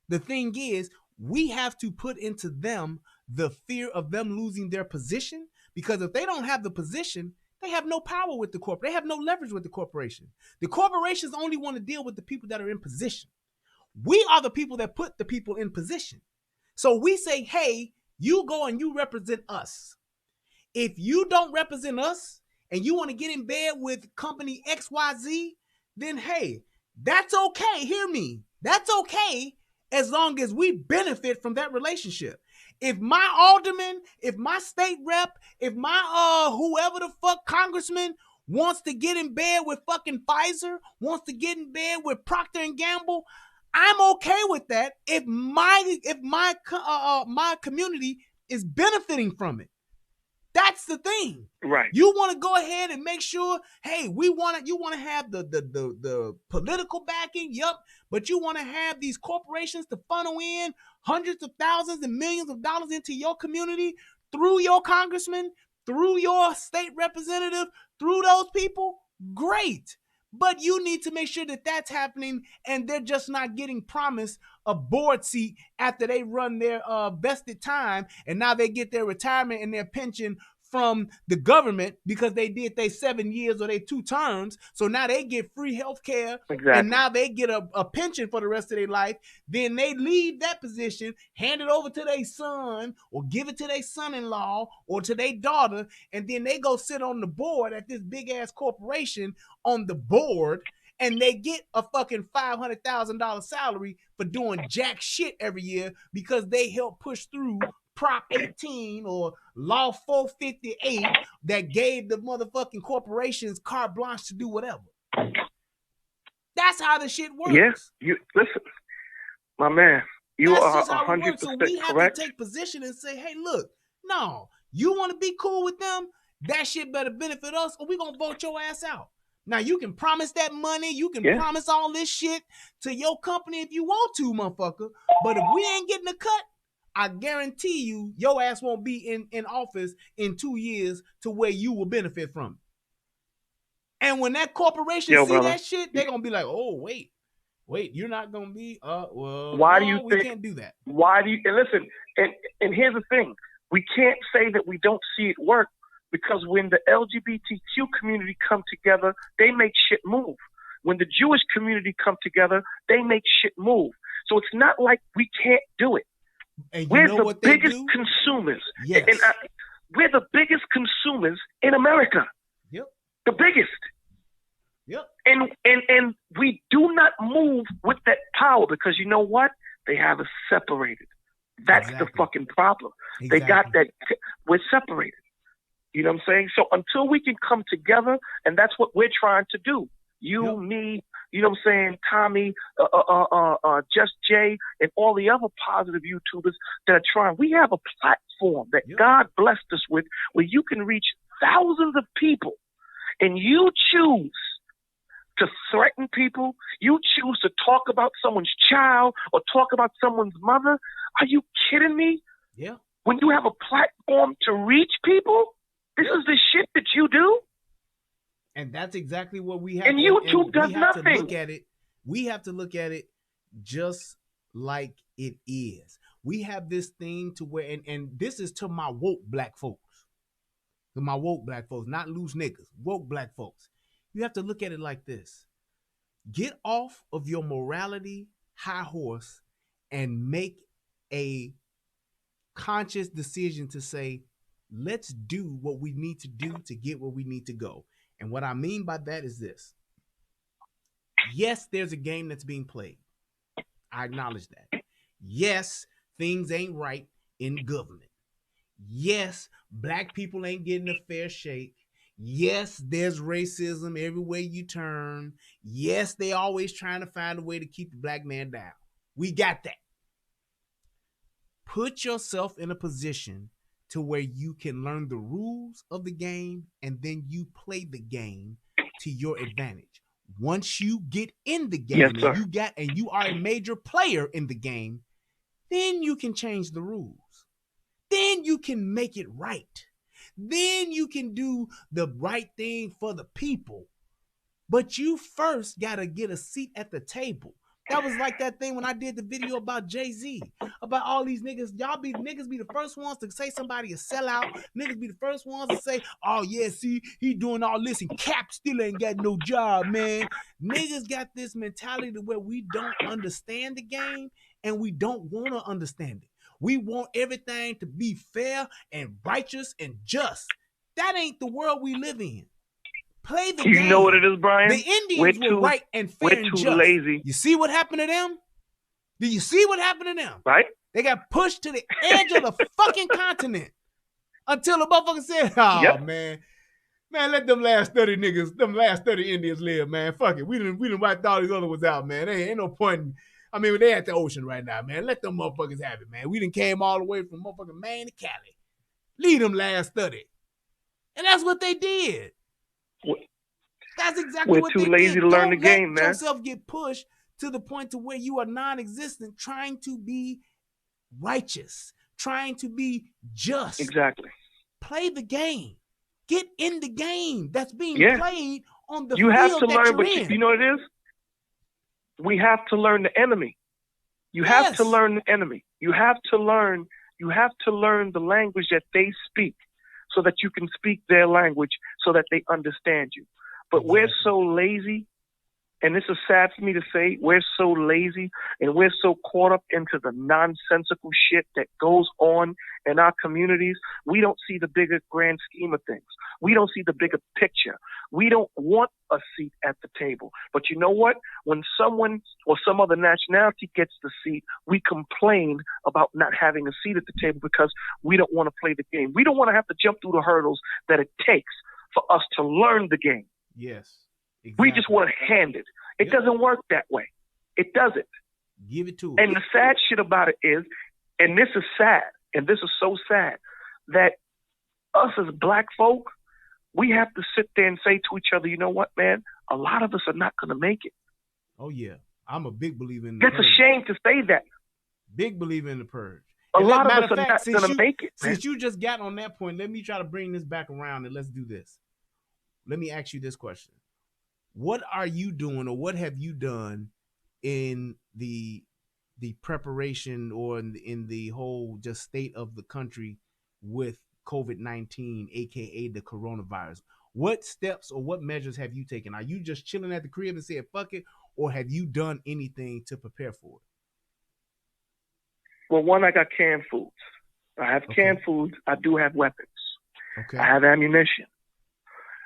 the thing is, we have to put into them the fear of them losing their position, because if they don't have the position, they have no power with the corporate. They have no leverage with the corporation. The corporations only want to deal with the people that are in position. We are the people that put the people in position. So we say, hey, you go and you represent us. If you don't represent us and you want to get in bed with company XYZ, then hey, that's okay. Hear me. That's okay as long as we benefit from that relationship. If my alderman, if my state rep, if my whoever the fuck congressman wants to get in bed with fucking Pfizer, wants to get in bed with Procter and Gamble, I'm okay with that if my community is benefiting from it. That's the thing. Right. You want to go ahead and make sure, hey, you want to have the political backing, yep, but you want to have these corporations to funnel in hundreds of thousands and millions of dollars into your community through your congressman, through your state representative, through those people, great. But you need to make sure that that's happening and they're just not getting promised a board seat after they run their vested time and now they get their retirement and their pension from the government because they did their 7 years or their 2 terms. So now they get free health care. Exactly. And now they get a pension for the rest of their life. Then they leave that position, hand it over to their son or give it to their son-in-law or to their daughter. And then they go sit on the board at this big ass corporation on the board. And they get a fucking $500,000 salary for doing jack shit every year because they help push through Prop 18 or Law 458 that gave the motherfucking corporations carte blanche to do whatever. That's how the shit works. Yes, you listen, my man. You That's are 100% so we have correct. to take position and say, hey, look, no, you want to be cool with them? That shit better benefit us, or we gonna vote your ass out. Now, you can promise that money. You can promise all this shit to your company if you want to, motherfucker. But if we ain't getting a cut, I guarantee you, your ass won't be in office in 2 years to where you will benefit from it. And when that corporation see that shit, they're going to be like, oh, wait, you're not going to be, well, why no, do you we think, can't do that. Why do you, and listen, and here's the thing. We can't say that we don't see it work. Because when the LGBTQ community come together, they make shit move. When the Jewish community come together, they make shit move. So it's not like we can't do it. And we're the biggest consumers. Yes. And we're the biggest consumers in America. Yep. The biggest. Yep. And we do not move with that power because you know what? They have us separated. That's the fucking problem. They got that. We're separated. You know what I'm saying? So until we can come together, and that's what we're trying to do. You, me, you know what I'm saying, Tommy, Just Jay, and all the other positive YouTubers that are trying. We have a platform that God blessed us with where you can reach thousands of people, and you choose to threaten people. You choose to talk about someone's child or talk about someone's mother. Are you kidding me? Yeah. When you have a platform to reach people, this is the shit that you do. And that's exactly what we have. And YouTube does nothing. To look at it. We have to look at it just like it is. We have this thing to where, and this is to my woke black folks. To my woke black folks, not loose niggas, woke black folks. You have to look at it like this. Get off of your morality high horse and make a conscious decision to say, let's do what we need to do to get where we need to go. And what I mean by that is this. Yes, there's a game that's being played. I acknowledge that. Yes, things ain't right in government. Yes, black people ain't getting a fair shake. Yes, there's racism everywhere you turn. Yes, they always trying to find a way to keep the black man down. We got that. Put yourself in a position to where you can learn the rules of the game and then you play the game to your advantage. Once you get in the game and you are a major player in the game, then you can change the rules. Then you can make it right. Then you can do the right thing for the people. But you first got to get a seat at the table. That was like that thing when I did the video about Jay-Z, about all these niggas. Niggas be the first ones to say somebody a sellout. Niggas be the first ones to say, oh yeah, see, he doing all this and Cap still ain't got no job, man. Niggas got this mentality to where we don't understand the game and we don't want to understand it. We want everything to be fair and righteous and just. That ain't the world we live in. Play the game. You know what it is, Brian? The Indians were right and fair and just. We're too lazy. You see what happened to them? Do you see what happened to them? Right? They got pushed to the edge of the fucking continent until the motherfucker said, oh, man. Man, let them last 30 niggas, them last 30 Indians live, man. Fuck it. We done wiped all these other ones out, man. There ain't no point in, I mean, they at the ocean right now, man. Let them motherfuckers have it, man. We done came all the way from motherfucking Maine to Cali. Leave them last 30. And that's what they did. That's exactly what they did. We're too lazy to learn the game, man. Don't let yourself get pushed to the point to where you are non-existent, trying to be righteous, trying to be just. Exactly. Play the game. Get in the game that's being played on the field have to that learn, you're in. You know what it is? We have to learn the enemy. You have to learn the enemy. You have to learn the language that they speak so that you can speak their language so that they understand you. But we're so lazy, and this is sad for me to say, we're so lazy and we're so caught up into the nonsensical shit that goes on in our communities. We don't see the bigger grand scheme of things. We don't see the bigger picture. We don't want a seat at the table. But you know what? When someone or some other nationality gets the seat, we complain about not having a seat at the table because we don't want to play the game. We don't want to have to jump through the hurdles that it takes for us to learn the game. Yes. Exactly. We just want it handed. It doesn't work that way. It doesn't. Give it to us. And the sad shit about it is, and this is sad, and this is so sad, that us as black folk, we have to sit there and say to each other, you know what, man? A lot of us are not going to make it. Oh, yeah. I'm a big believer in the purge. It's a shame to say that. Big believer in the purge. A lot of us are not going to make it. Since you just got on that point, let me try to bring this back around and let's do this. Let me ask you this question. What are you doing or what have you done in the preparation or in the whole just state of the country with COVID-19, aka the coronavirus? What steps or what measures have you taken? Are you just chilling at the crib and saying fuck it, or have you done anything to prepare for it? Well, one, I got canned foods. I have canned foods. I do have weapons. Okay. I have ammunition.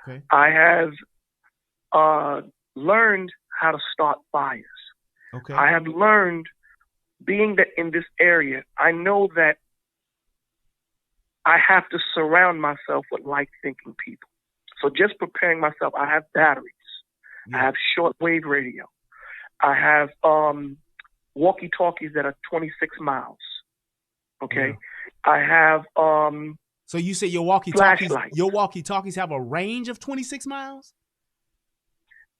Okay. I have learned how to start fires. Okay. I have learned, being that in this area, I know that I have to surround myself with like-thinking people. So just preparing myself, I have batteries. Yeah. I have shortwave radio. I have walkie-talkies that are 26 miles. Okay. Yeah. I have so you say your walkie-talkies have a range of 26 miles?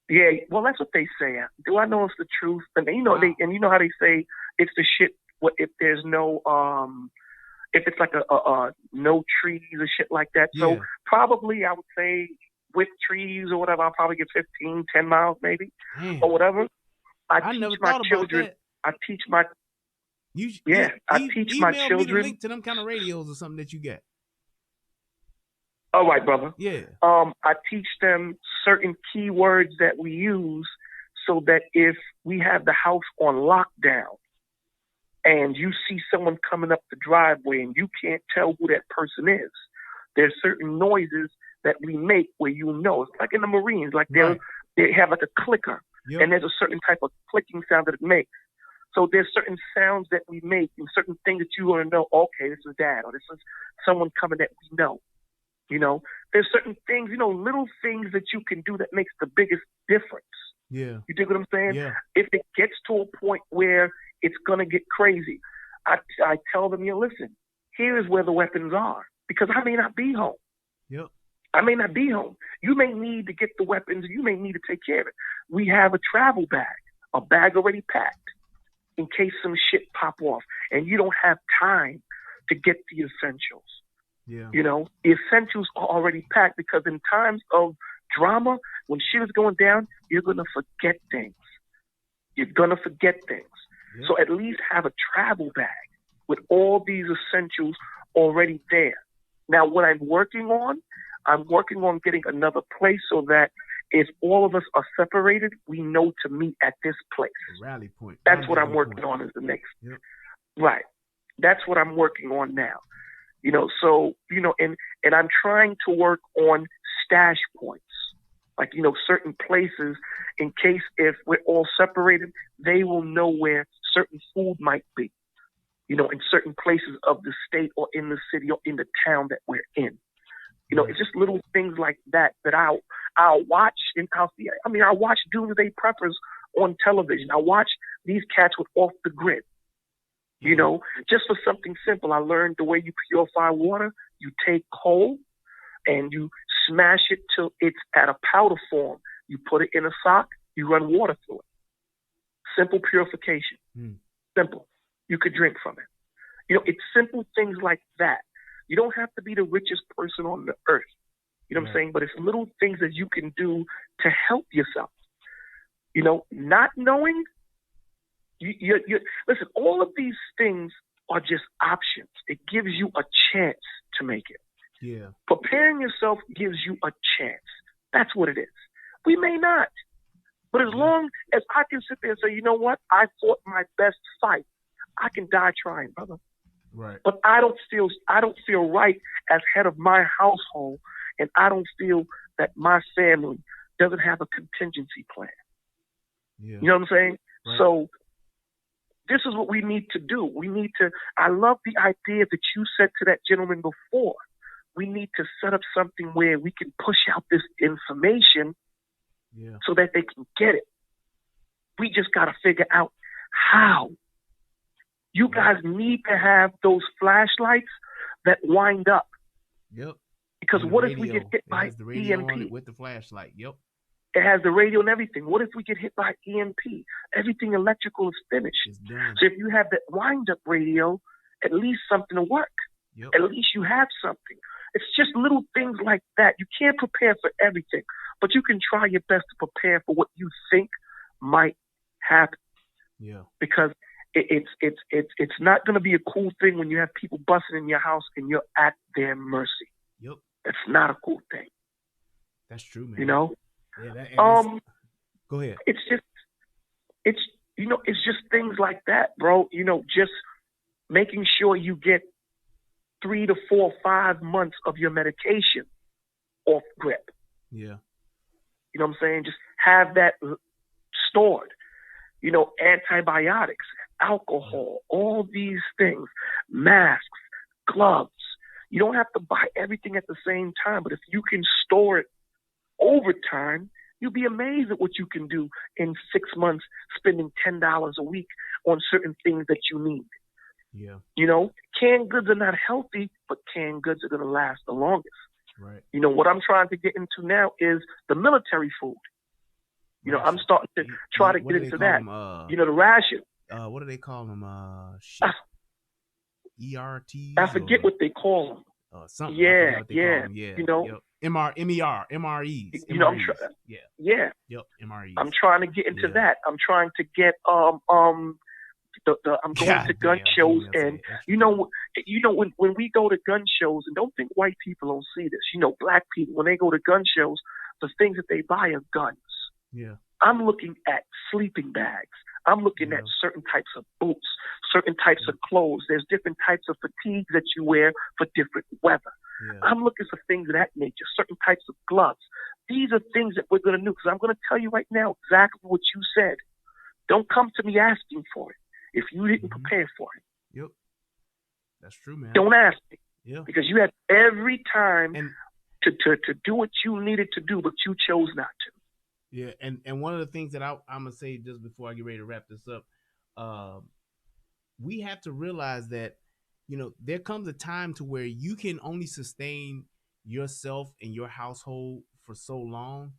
Yeah, well, that's what they say. Do I know it's the truth? And you know, you know how they say it's the shit. If there's no, if it's like a no trees or shit like that. Yeah. So probably I would say with trees or whatever, I'll probably get 15, 10 miles maybe. Damn. Or whatever. I teach never my thought children. about that. I teach my. I teach my children. Me the link to them kind of radios or something that you get. All right, brother. Yeah. I teach them certain keywords that we use so that if we have the house on lockdown and you see someone coming up the driveway and you can't tell who that person is, there's certain noises that we make where you know. It's like in the Marines, like they have like a clicker, and there's a certain type of clicking sound that it makes. So there's certain sounds that we make and certain things that you want to know, okay, this is dad or this is someone coming that we know. You know, there's certain things, you know, little things that you can do that makes the biggest difference. Yeah. You dig what I'm saying? Yeah. If it gets to a point where it's going to get crazy, I tell them, listen, here's where the weapons are, because I may not be home. Yep. I may not be home. You may need to get the weapons. You may need to take care of it. We have a travel bag, a bag already packed in case some shit pop off and you don't have time to get the essentials. Yeah. You know, the essentials are already packed because in times of drama, when shit is going down, you're going to forget things. You're going to forget things. Yep. So at least have a travel bag with all these essentials already there. Now, what I'm working on getting another place so that if all of us are separated, we know to meet at this place. A rally point. That's what I'm working on is the next. Yep. Right. That's what I'm working on now. You know, so, you know, and I'm trying to work on stash points, like, you know, certain places in case if we're all separated, they will know where certain food might be, you know, in certain places of the state or in the city or in the town that we're in. You know, it's just little things like that I'll watch and I'll see. I mean, I watch Doomsday Preppers on television. I watch these cats with Off the Grid. You know, just for something simple, I learned the way you purify water. You take coal and you smash it till it's at a powder form. You put it in a sock, you run water through it. Simple purification. Simple. You could drink from it. You know, it's simple things like that. You don't have to be the richest person on the earth. You know what I'm saying? But it's little things that you can do to help yourself. You know, not knowing, you listen, all of these things are just options. It gives you a chance to make it. Yeah. Preparing yourself gives you a chance. That's what it is. We may not. But as long as I can sit there and say, you know what? I fought my best fight. I can die trying, brother. Right. But I don't feel right as head of my household, and I don't feel that my family doesn't have a contingency plan. Yeah. You know what I'm saying? Right. So this is what we need to do. I love the idea that you said to that gentleman before. We need to set up something where we can push out this information so that they can get it. We just got to figure out how. You guys need to have those flashlights that wind up. Yep. Because what if we get hit by has the radio EMP? on it with the flashlight. Yep. It has the radio and everything. What if we get hit by EMP? Everything electrical is finished. It's done. So if you have that wind-up radio, at least something to work. Yep. At least you have something. It's just little things like that. You can't prepare for everything, but you can try your best to prepare for what you think might happen. Yeah. Because it's not going to be a cool thing when you have people busting in your house and you're at their mercy. Yep. That's not a cool thing. That's true, man. You know? Yeah. Go ahead. It's just things like that, bro. You know, just making sure you get 3 to 4, 5 months of your medication off grip. Yeah. You know what I'm saying? Just have that stored. You know, antibiotics, alcohol, all these things, masks, gloves. You don't have to buy everything at the same time, but if you can store it over time, you'll be amazed at what you can do in 6 months, spending $10 a week on certain things that you need. Yeah. You know, canned goods are not healthy, but canned goods are going to last the longest. Right. You know, what I'm trying to get into now is the military food. You know, I'm starting to try to get into that. You know, the ration. What do they call them? ERT. I forget what they call them. Something. Yeah. Yeah. You know, MREs. You know, yeah. Yep. MREs. I'm trying to get into that. I'm trying to get I'm going to gun shows, and you know when we go to gun shows, and don't think white people don't see this. You know, black people, when they go to gun shows, the things that they buy are guns. Yeah. I'm looking at sleeping bags. I'm looking at certain types of boots, certain types of clothes. There's different types of fatigues that you wear for different weather. Yeah. I'm looking for things of that nature, certain types of gloves. These are things that we're going to do, because I'm going to tell you right now exactly what you said. Don't come to me asking for it. if you didn't prepare for it. Yep. That's true, man. Don't ask me. Yeah. Because you had every time and to do what you needed to do, but you chose not to. Yeah, and one of the things that I'm gonna say just before I get ready to wrap this up, we have to realize that, you know, there comes a time to where you can only sustain yourself and your household for so long,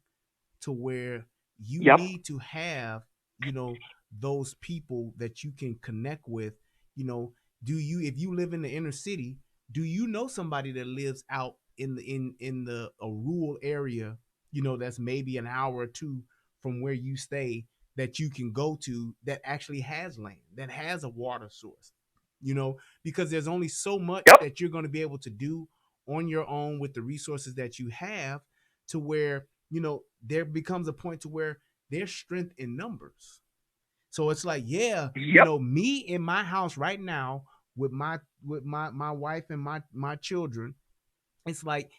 to where you need to have, you know, those people that you can connect with. You know, if you live in the inner city, do you know somebody that lives out in the a rural area, you know, that's maybe an hour or two from where you stay, that you can go to, that actually has land, that has a water source, you know, because there's only so much that you're going to be able to do on your own with the resources that you have, to where, you know, there becomes a point to where there's strength in numbers. So it's like, you know, me in my house right now with my wife and my children, it's like,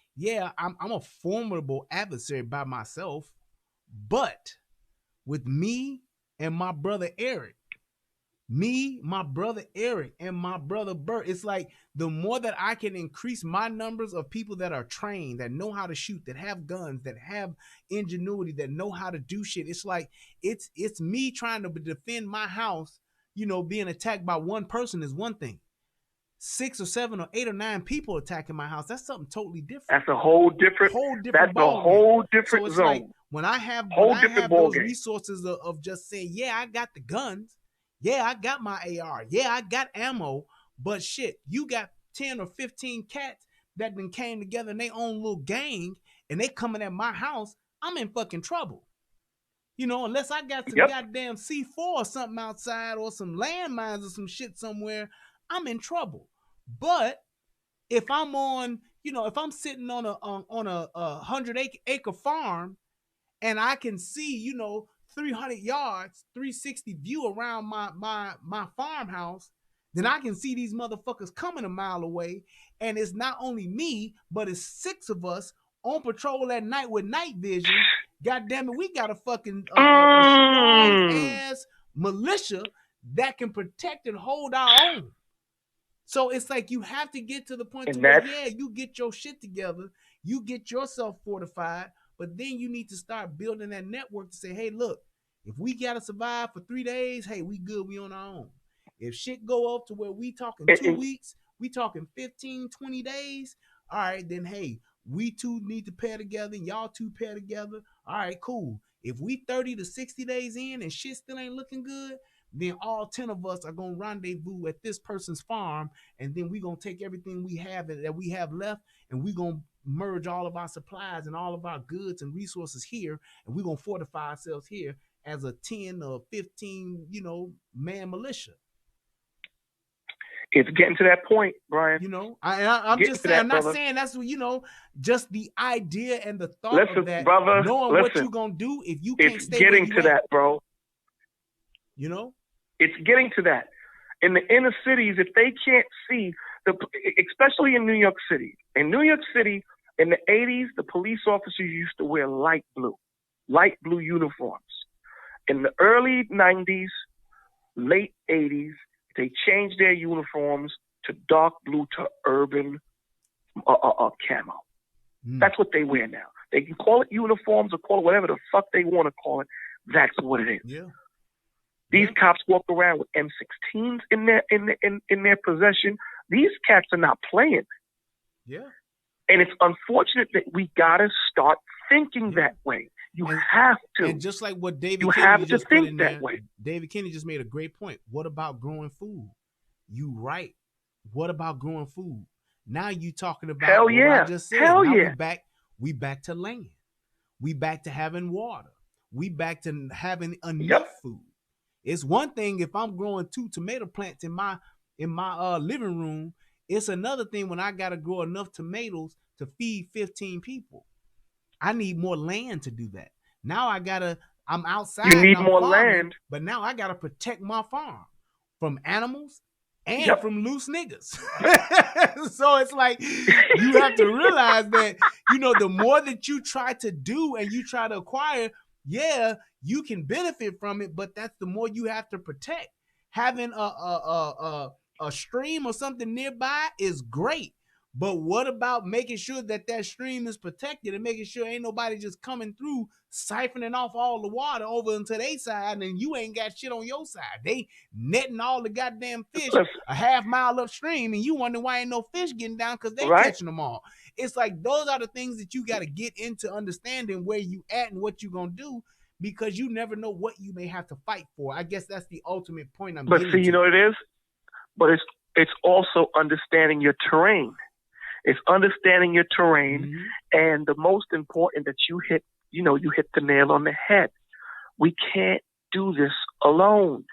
I'm a formidable adversary by myself, but with me and my brother Eric, my brother Eric, and my brother Bert, it's like the more that I can increase my numbers of people that are trained, that know how to shoot, that have guns, that have ingenuity, that know how to do shit. It's like it's me trying to defend my house. You know, being attacked by one person is one thing. 6 or 7 or 8 or 9 people attacking my house, that's something totally different. That's a whole different. That's a whole different so it's zone. Like when I have those resources of just saying, I got the guns, I got my AR, I got ammo, but shit, you got 10 or 15 cats that then came together in their own little gang, and they coming at my house, I'm in fucking trouble. You know, unless I got some goddamn C4 or something outside, or some landmines or some shit somewhere, I'm in trouble. But if I'm on, you know, if I'm sitting on a 100-acre farm, and I can see, you know, 300 yards, 360 view around my farmhouse, then I can see these motherfuckers coming a mile away, and it's not only me, but it's 6 of us on patrol at night with night vision. God damn it, we got a fucking strong ass militia that can protect and hold our own. So it's like you have to get to the point to where, you get your shit together, you get yourself fortified, but then you need to start building that network to say, hey, look, if we got to survive for 3 days, hey, we good, we on our own. If shit go up to where we talking 2 weeks, we talking 15, 20 days, all right, then, hey, we two need to pair together, and y'all two pair together. All right, cool. If we 30 to 60 days in and shit still ain't looking good, then all 10 of us are going to rendezvous at this person's farm, and then we're going to take everything we have that we have left, and we're going to merge all of our supplies and all of our goods and resources here, and we're going to fortify ourselves here as a 10 or 15, you know, man militia. It's getting to that point, Brian. You know, I'm just saying, I'm not saying that's, you know, just the idea and the thought of that, knowing what you're going to do if you can't stay where you at. It's getting to that, bro. You know? It's getting to that. In the inner cities, if they can't see, especially in New York City. In New York City, in the 80s, the police officers used to wear light blue uniforms. In the early 90s, late 80s, they changed their uniforms to dark blue to urban camo. That's what they wear now. They can call it uniforms or call it whatever the fuck they want to call it. That's what it is. Yeah. These cops walk around with M16s in their possession. These cats are not playing. Yeah. And it's unfortunate that we gotta start thinking that way. You have to. And just like what David you Kennedy have to just think put in that there, way. David Kennedy just made a great point. What about growing food? You right. What about growing food? Now you talking about what I just said. Hell now yeah. we back to land. We back to having water. We back to having enough food. It's one thing if I'm growing 2 tomato plants in my living room. It's another thing when I got to grow enough tomatoes to feed 15 people. I need more land to do that. Now I'm outside. You need more farming, land. But now I got to protect my farm from animals and from loose niggas. So it's like you have to realize that, you know, the more that you try to do and you try to acquire, you can benefit from it, but that's the more you have to protect. Having a stream or something nearby is great. But what about making sure that that stream is protected and making sure ain't nobody just coming through siphoning off all the water over into their side and you ain't got shit on your side? They netting all the goddamn fish a half mile upstream and you wonder why ain't no fish getting down because they catching them all. It's like those are the things that you got to get into understanding where you at and what you gonna do, because you never know what you may have to fight for. I guess that's the ultimate point I'm But getting see, to. you know what it is? But it's also understanding your terrain. It's understanding your terrain, and the most important that you hit the nail on the head. We can't do this alone.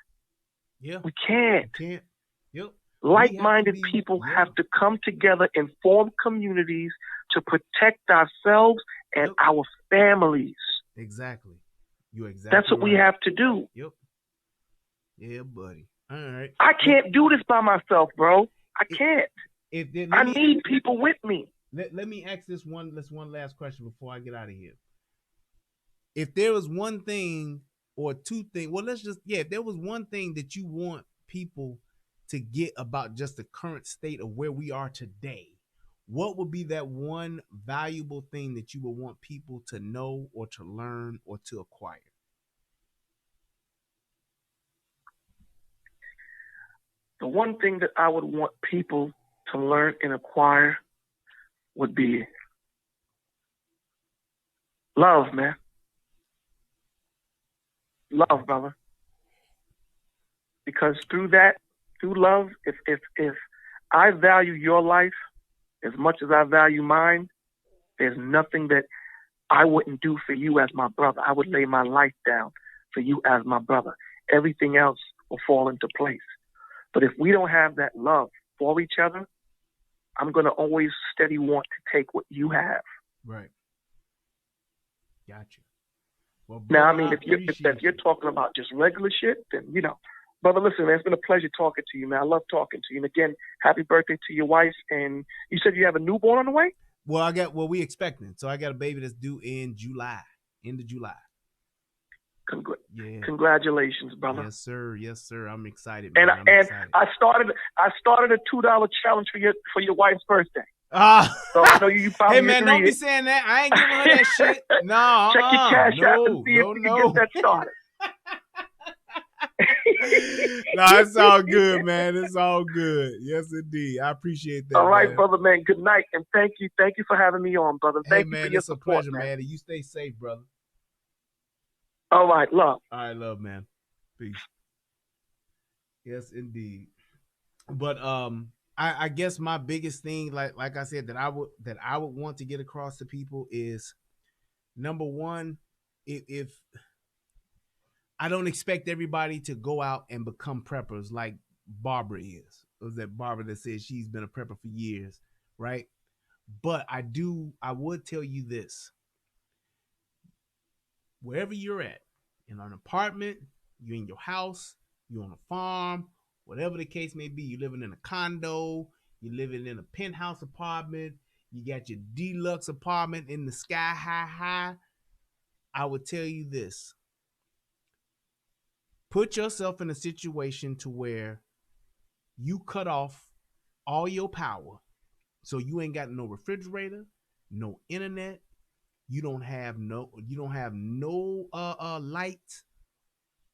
Yeah. We can't. Yep. Like-minded people have to come together and form communities to protect ourselves and our families. Exactly. You're exactly That's what we have to do. Yep. Yeah, buddy. All right. I can't do this by myself, bro. I can't. I need people with me. Let me ask this one last question before I get out of here. If there was one thing or two things, if there was one thing that you want people to get about just the current state of where we are today, what would be that one valuable thing that you would want people to know or to learn or to acquire? The one thing that I would want people to learn and acquire would be love, man. Love, brother. Because through love, if I value your life as much as I value mine, there's nothing that I wouldn't do for you as my brother. I would lay my life down for you as my brother. Everything else will fall into place. But if we don't have that love for each other, I'm going to always steady want to take what you have. Right. Gotcha. Well, now, I mean, if you're talking about just regular shit, then, brother, listen, man, it's been a pleasure talking to you, man. I love talking to you. And again, happy birthday to your wife. And you said you have a newborn on the way? Well, we expecting. So I got a baby that's due in end of July. Congratulations, brother. Yes, sir. I'm excited, man. I'm excited. I started a $2 challenge for your wife's birthday. So I know you probably hey man, don't be saying that. I ain't giving her that shit. No, check your cash app and see if you can get that started. No, it's all good, man. It's all good. Yes, indeed. I appreciate that. All right, man. brother, man. Good night, and thank you for having me on, brother. Thank you for your support, it's a pleasure, man. And you stay safe, brother. All right, love. All right, love, man. Peace. Yes, indeed. But I guess my biggest thing, like I said, that I would want to get across to people is, number one, if I don't expect everybody to go out and become preppers like Barbara is. It was that Barbara that said she's been a prepper for years, right? But I would tell you this. Wherever you're at, in an apartment, you're in your house, you're on a farm, whatever the case may be, you're living in a condo, you're living in a penthouse apartment, you got your deluxe apartment in the sky high, I would tell you this. Put yourself in a situation to where you cut off all your power. So you ain't got no refrigerator, no internet, you don't have no lights.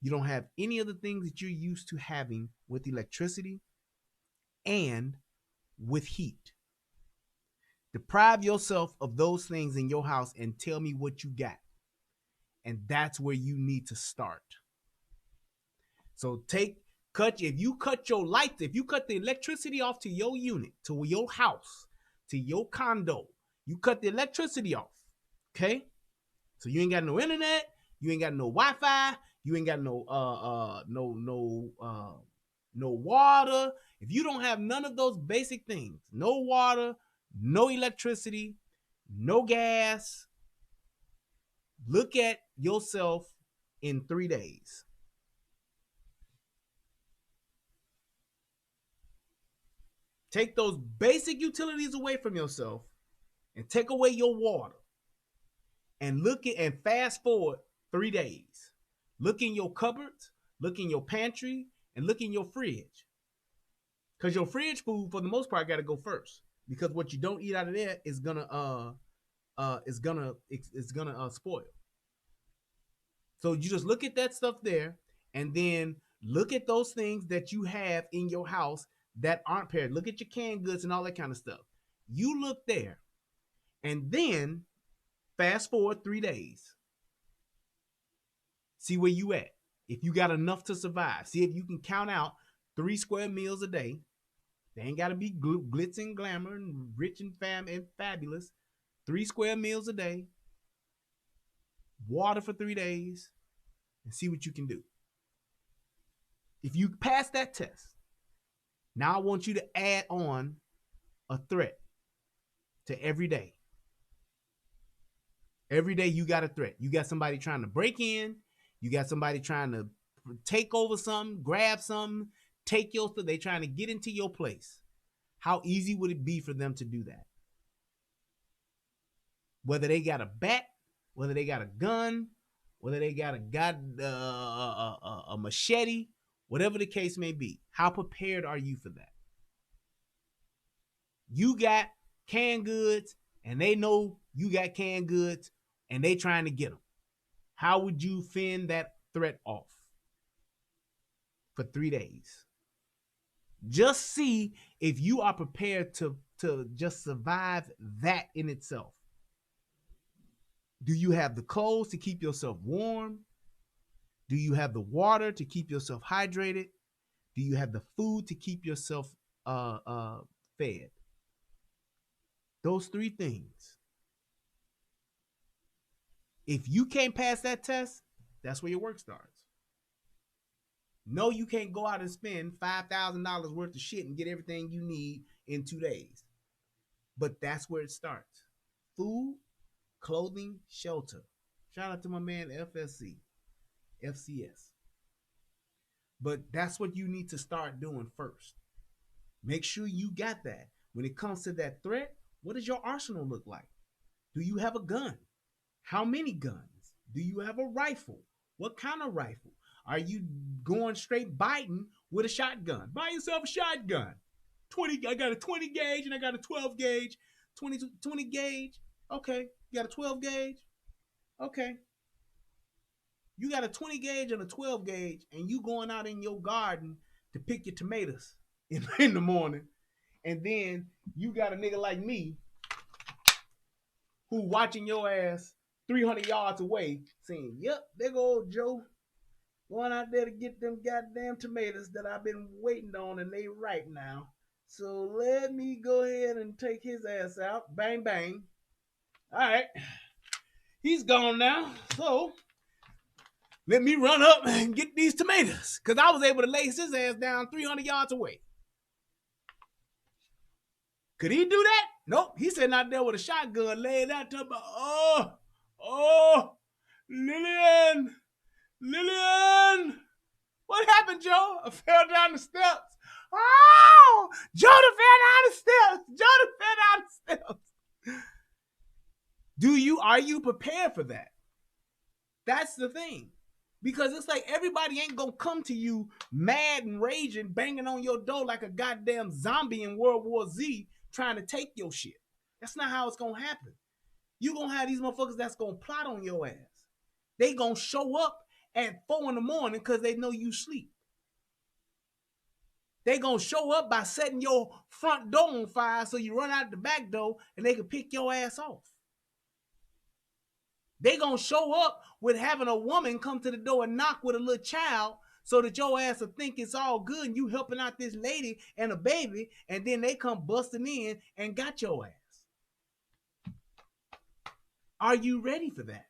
You don't have any of the things that you're used to having with electricity and with heat. Deprive yourself of those things in your house and tell me what you got. And that's where you need to start. So if you cut your lights, if you cut the electricity off to your unit, to your house, to your condo, you cut the electricity off. Okay? So you ain't got no internet, you ain't got no Wi-Fi, you ain't got no water. If you don't have none of those basic things, no water, no electricity, no gas, look at yourself in 3 days. Take those basic utilities away from yourself and take away your water. And fast forward 3 days. Look in your cupboards, look in your pantry, and look in your fridge. Because your fridge food, for the most part, got to go first. Because what you don't eat out of there is gonna spoil. So you just look at that stuff there, and then look at those things that you have in your house that aren't paired. Look at your canned goods and all that kind of stuff. You look there, and then fast forward 3 days. See where you at. If you got enough to survive. See if you can count out 3 square meals a day. They ain't got to be glitz and glamour and rich and fabulous. 3 square meals a day. Water for 3 days. And see what you can do. If you pass that test, now I want you to add on a threat to every day. Every day you got a threat. You got somebody trying to break in. You got somebody trying to take over something, grab something, take your stuff. They trying to get into your place. How easy would it be for them to do that? Whether they got a bat, whether they got a gun, whether they got a machete, whatever the case may be. How prepared are you for that? You got canned goods, and they know you got canned goods, and they trying to get them. How would you fend that threat off for 3 days? Just see if you are prepared to just survive that in itself. Do you have the clothes to keep yourself warm? Do you have the water to keep yourself hydrated? Do you have the food to keep yourself fed? Those 3 things. If you can't pass that test, that's where your work starts. No, you can't go out and spend $5,000 worth of shit and get everything you need in 2 days. But that's where it starts. Food, clothing, shelter. Shout out to my man FCS. But that's what you need to start doing first. Make sure you got that. When it comes to that threat, what does your arsenal look like? Do you have a gun? How many guns? Do you have a rifle? What kind of rifle? Are you going straight biting with a shotgun? Buy yourself a shotgun. I got a 20 gauge and I got a 12 gauge. 20 gauge. Okay. You got a 12 gauge? Okay. You got a 20 gauge and a 12 gauge, and you going out in your garden to pick your tomatoes in the morning. And then you got a nigga like me who watching your ass 300 yards away saying, yep, there go old Joe going out there to get them goddamn tomatoes that I've been waiting on, and they ripe now. So let me go ahead and take his ass out. Bang, bang. All right. He's gone now. So let me run up and get these tomatoes, because I was able to lace his ass down 300 yards away. Could he do that? Nope. He's sitting out there with a shotgun laying out to Lillian. What happened, Joe? I fell down the steps. Oh, Joe fell down the steps. Are you prepared for that? That's the thing. Because it's like everybody ain't gonna come to you mad and raging, banging on your door like a goddamn zombie in World War Z trying to take your shit. That's not how it's gonna happen. You gonna have these motherfuckers that's gonna plot on your ass. They gonna show up at 4 in the morning because they know you sleep. They gonna show up by setting your front door on fire so you run out the back door and they can pick your ass off. They gonna show up with having a woman come to the door and knock with a little child so that your ass will think it's all good and you helping out this lady and a baby, and then they come busting in and got your ass. Are you ready for that?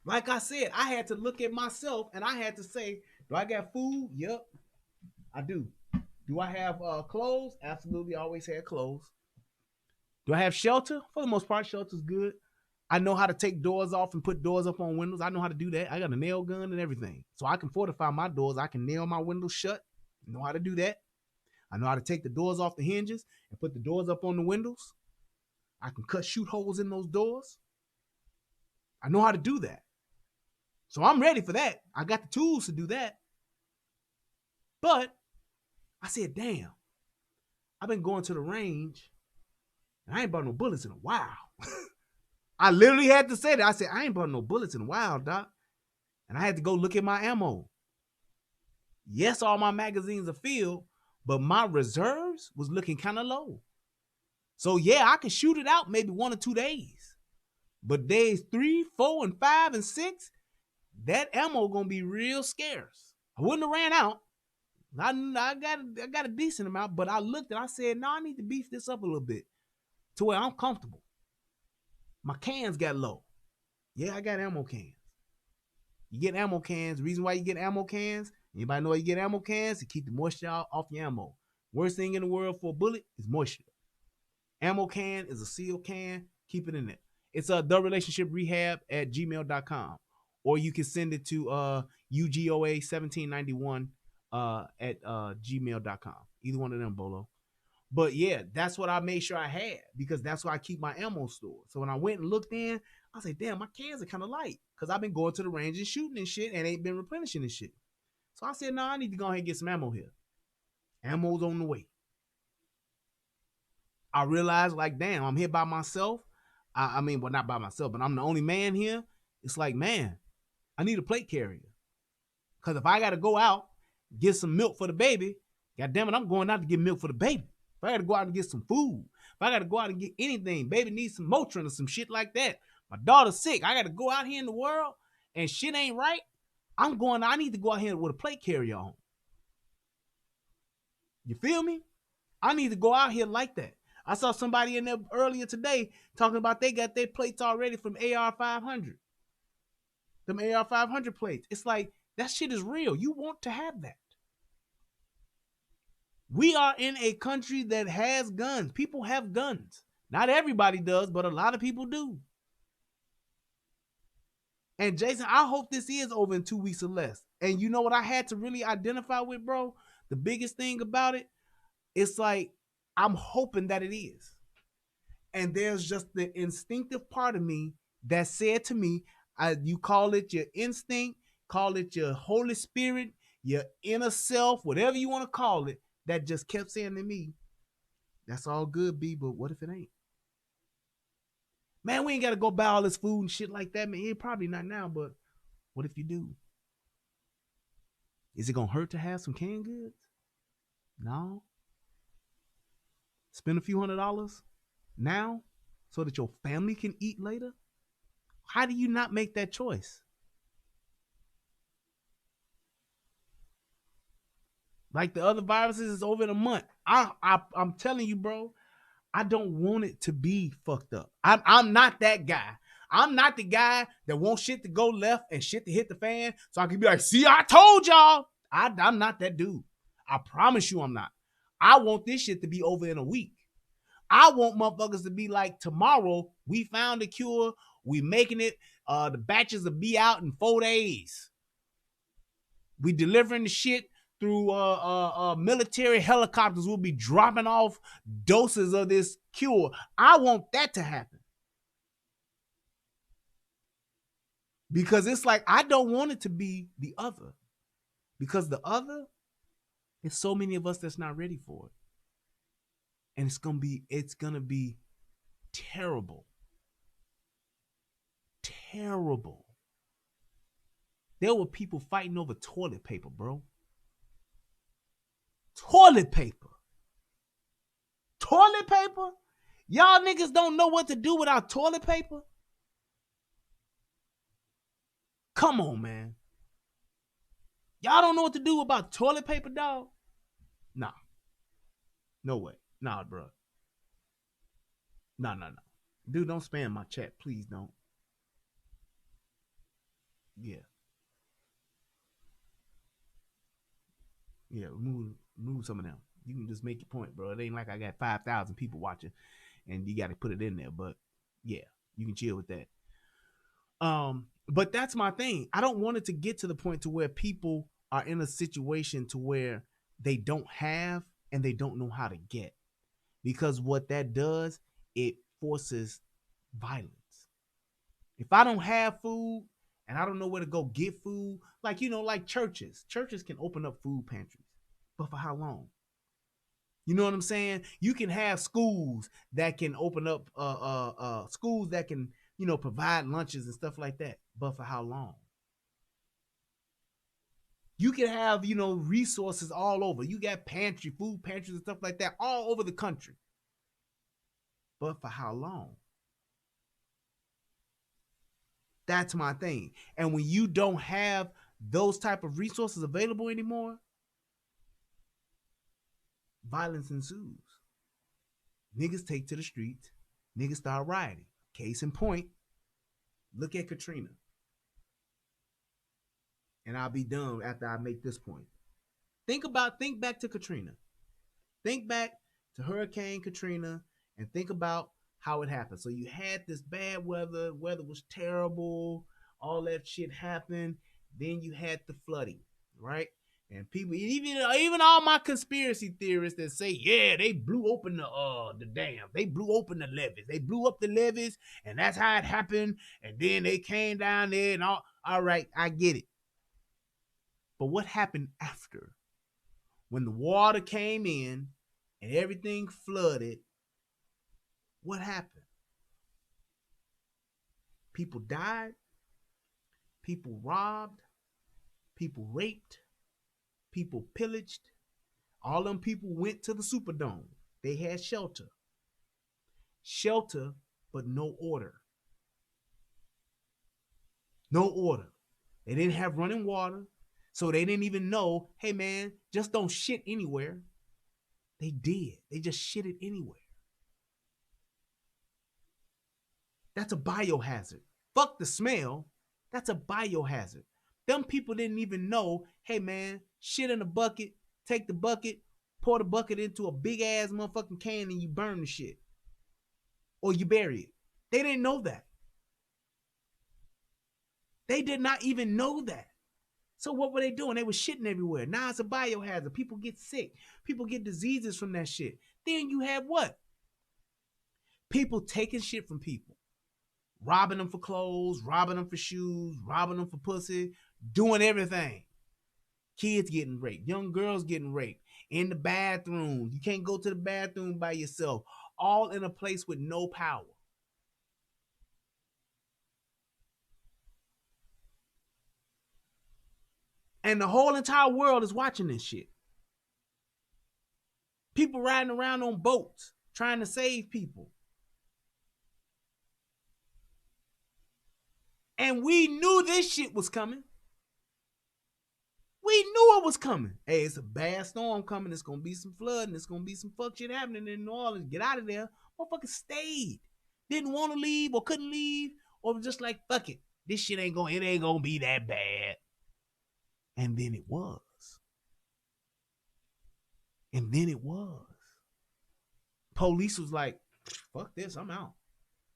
Like I said, I had to look at myself and I had to say, do I got food? Yep, I do. Do I have clothes? Absolutely, always had clothes. Do I have shelter? For the most part, shelter's good. I know how to take doors off and put doors up on windows. I know how to do that. I got a nail gun and everything. So I can fortify my doors. I can nail my windows shut. I know how to do that. I know how to take the doors off the hinges and put the doors up on the windows. I can shoot holes in those doors. I know how to do that. So I'm ready for that. I got the tools to do that. But I said, damn, I've been going to the range and I ain't bought no bullets in a while. I literally had to say that. I said, I ain't bought no bullets in a while, doc. And I had to go look at my ammo. Yes, all my magazines are filled, but my reserves was looking kind of low. So yeah, I can shoot it out maybe 1 or 2 days. But days 3, 4, and 5, and 6, that ammo gonna be real scarce. I wouldn't have ran out. I got a decent amount, but I looked and I said, no, I need to beef this up a little bit to where I'm comfortable. My cans got low. Yeah, I got ammo cans. You get ammo cans. The reason why you get ammo cans, anybody know why you get ammo cans? To keep the moisture off your ammo. Worst thing in the world for a bullet is moisture. Ammo can is a sealed can. Keep it in there. It's a therelationshiprehab@gmail.com. Or you can send it to UGOA1791 at gmail.com. Either one of them, Bolo. But yeah, that's what I made sure I had because that's where I keep my ammo stored. So when I went and looked in, I said, damn, my cans are kind of light because I've been going to the range and shooting and shit and ain't been replenishing and shit. So I said, no, I need to go ahead and get some ammo here. Ammo's on the way. I realized, like, damn, I'm here by myself. I mean, well, not by myself, but I'm the only man here. It's like, man, I need a plate carrier. Because if I got to go out, get some milk for the baby, God damn it, I'm going out to get milk for the baby. If I got to go out and get some food, if I got to go out and get anything, baby needs some Motrin or some shit like that. My daughter's sick. I got to go out here in the world and shit ain't right. I need to go out here with a plate carrier on. You feel me? I need to go out here like that. I saw somebody in there earlier today talking about they got their plates already from AR-500. Them AR-500 plates. It's like, that shit is real. You want to have that. We are in a country that has guns. People have guns. Not everybody does, but a lot of people do. And Jason, I hope this is over in 2 weeks or less. And you know what I had to really identify with, bro? The biggest thing about it, it's like, I'm hoping that it is. And there's just the instinctive part of me that said to me, you call it your instinct, call it your Holy Spirit, your inner self, whatever you want to call it, that just kept saying to me, that's all good, B, but what if it ain't? Man, we ain't got to go buy all this food and shit like that, man. Yeah, probably not now, but what if you do? Is it going to hurt to have some canned goods? No. Spend a few $100s now so that your family can eat later? How do you not make that choice? Like the other viruses is over in a month. I'm telling you, bro, I don't want it to be fucked up. I'm not that guy. I'm not the guy that wants shit to go left and shit to hit the fan so I can be like, see, I told y'all. I'm not that dude. I promise you I'm not. I want this shit to be over in a week. I want motherfuckers to be like, tomorrow, we found a cure. We making it. The batches will be out in 4 days. We delivering the shit through military helicopters. We'll be dropping off doses of this cure. I want that to happen. Because it's like, I don't want it to be the other. Because the other, there's so many of us that's not ready for it. And it's gonna be terrible. Terrible. There were people fighting over toilet paper, bro. Toilet paper. Toilet paper? Y'all niggas don't know what to do without toilet paper? Come on, man. Y'all don't know what to do about toilet paper, dog? Nah. No way. Nah, bro. Nah. Dude, don't spam my chat. Please don't. Yeah. Yeah, remove some of them. You can just make your point, bro. It ain't like I got 5,000 people watching and you got to put it in there. But yeah, you can chill with that. But that's my thing. I don't want it to get to the point to where people are in a situation to where they don't have and they don't know how to get. Because what that does, it forces violence. If I don't have food and I don't know where to go get food, like, like churches. Churches can open up food pantries. But for how long? You know what I'm saying? You can have schools that can open up schools that can, provide lunches and stuff like that. But for how long? You can have, resources all over. You got food pantries and stuff like that all over the country. But for how long? That's my thing. And when you don't have those type of resources available anymore, violence ensues. Niggas take to the streets. Niggas start rioting. Case in point, look at Katrina. And I'll be done after I make this point. Think back to Katrina. Think back to Hurricane Katrina and think about how it happened. So you had this bad weather was terrible, all that shit happened. Then you had the flooding, right? And people, even all my conspiracy theorists that say, yeah, they blew open the dam, they blew open the levees, they blew up the levees, and that's how it happened. And then they came down there and all right, I get it. But what happened after? When the water came in and everything flooded, what happened? People died, people robbed, people raped, people pillaged. All them people went to the Superdome. They had shelter. Shelter, but no order. No order. They didn't have running water, so they didn't even know, hey man, just don't shit anywhere. They did. They just shit it anywhere. That's a biohazard. Fuck the smell. That's a biohazard. Them people didn't even know, hey man, shit in a bucket, take the bucket, pour the bucket into a big ass motherfucking can and you burn the shit. Or you bury it. They didn't know that. They did not even know that. So what were they doing? They were shitting everywhere. Now it's a biohazard. People get sick. People get diseases from that shit. Then you have what? People taking shit from people. Robbing them for clothes, robbing them for shoes, robbing them for pussy, doing everything. Kids getting raped, young girls getting raped, in the bathroom. You can't go to the bathroom by yourself. All in a place with no power. And the whole entire world is watching this shit. People riding around on boats trying to save people. And we knew this shit was coming. We knew it was coming. Hey, it's a bad storm coming. It's going to be some flooding. It's going to be some fuck shit happening in New Orleans. Get out of there. Motherfuckers stayed. Didn't want to leave or couldn't leave. Or just like, fuck it. This shit ain't going to be that bad. And then it was. And then it was. Police was like, fuck this. I'm out.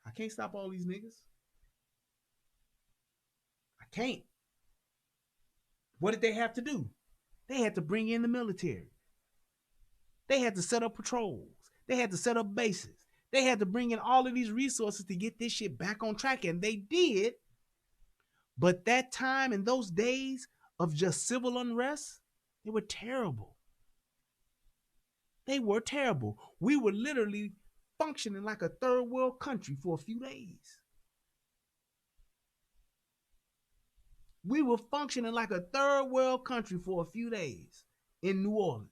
I can't stop all these niggas. I can't. What did they have to do? They had to bring in the military. They had to set up patrols. They had to set up bases. They had to bring in all of these resources to get this shit back on track. And they did. But that time and those days of just civil unrest, they were terrible. They were terrible. We were literally functioning like a third world country for a few days. We were functioning like a third world country for a few days in New Orleans.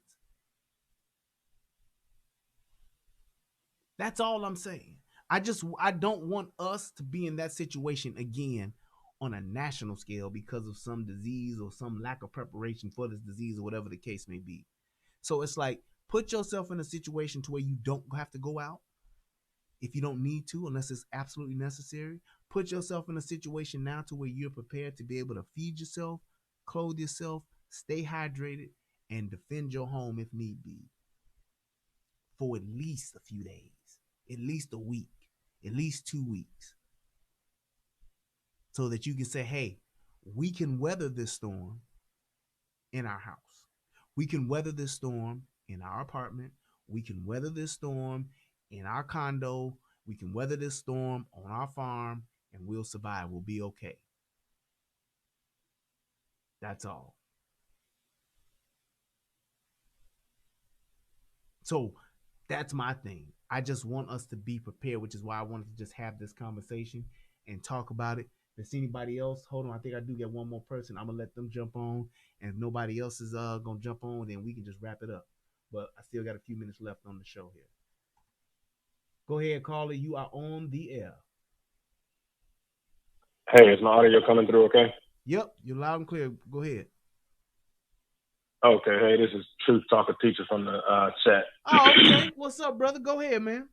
That's all I'm saying. I don't want us to be in that situation again on a national scale because of some disease or some lack of preparation for this disease or whatever the case may be. So it's like, put yourself in a situation to where you don't have to go out if you don't need to, unless it's absolutely necessary. Put yourself in a situation now to where you're prepared to be able to feed yourself, clothe yourself, stay hydrated, and defend your home if need be for at least a few days, at least a week, at least 2 weeks, so that you can say, hey, we can weather this storm in our house. We can weather this storm in our apartment. We can weather this storm in our condo. We can weather this storm on our farm, and we'll survive. We'll be okay. That's all. So that's my thing. I just want us to be prepared, which is why I wanted to just have this conversation and talk about it. If there's anybody else, hold on. I think I do get one more person. I'm gonna let them jump on, and if nobody else is gonna jump on, then we can just wrap it up. But I still got a few minutes left on the show here. Go ahead, caller. You are on the air. Hey, is my audio coming through okay? Yep, you're loud and clear. Go ahead. Okay, hey, this is Truth Talker Teacher from the chat. Oh, okay. What's up, brother? Go ahead, man.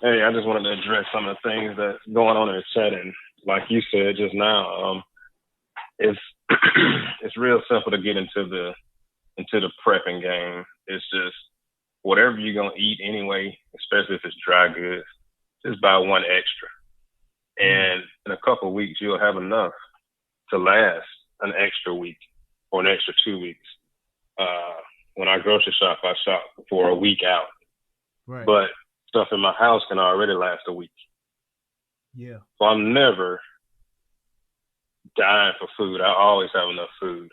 Hey, I just wanted to address some of the things that's going on in the chat, and like you said just now, it's it's real simple to get into the prepping game. It's just whatever you're gonna eat anyway, especially if it's dry goods, just buy one extra, and in a couple of weeks you'll have enough to last an extra week or an extra 2 weeks. When I grocery shop, I shop for a week out, Right. but stuff in my house can already last a week. Yeah. So I'm never dying for food. I always have enough food.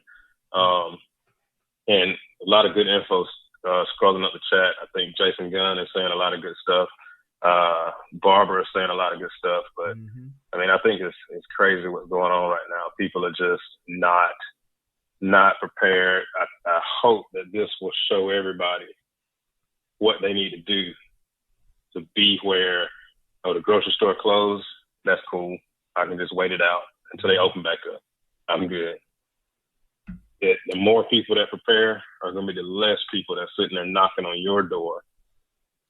And a lot of good info scrolling up the chat. I think Jason Gunn is saying a lot of good stuff. Barbara is saying a lot of good stuff. But I mean, I think it's crazy what's going on right now. People are just not prepared. I hope that this will show everybody what they need to do to be where, the grocery store closed. That's cool. I can just wait it out until they open back up. I'm good. The more people that prepare are going to be the less people that's sitting there knocking on your door,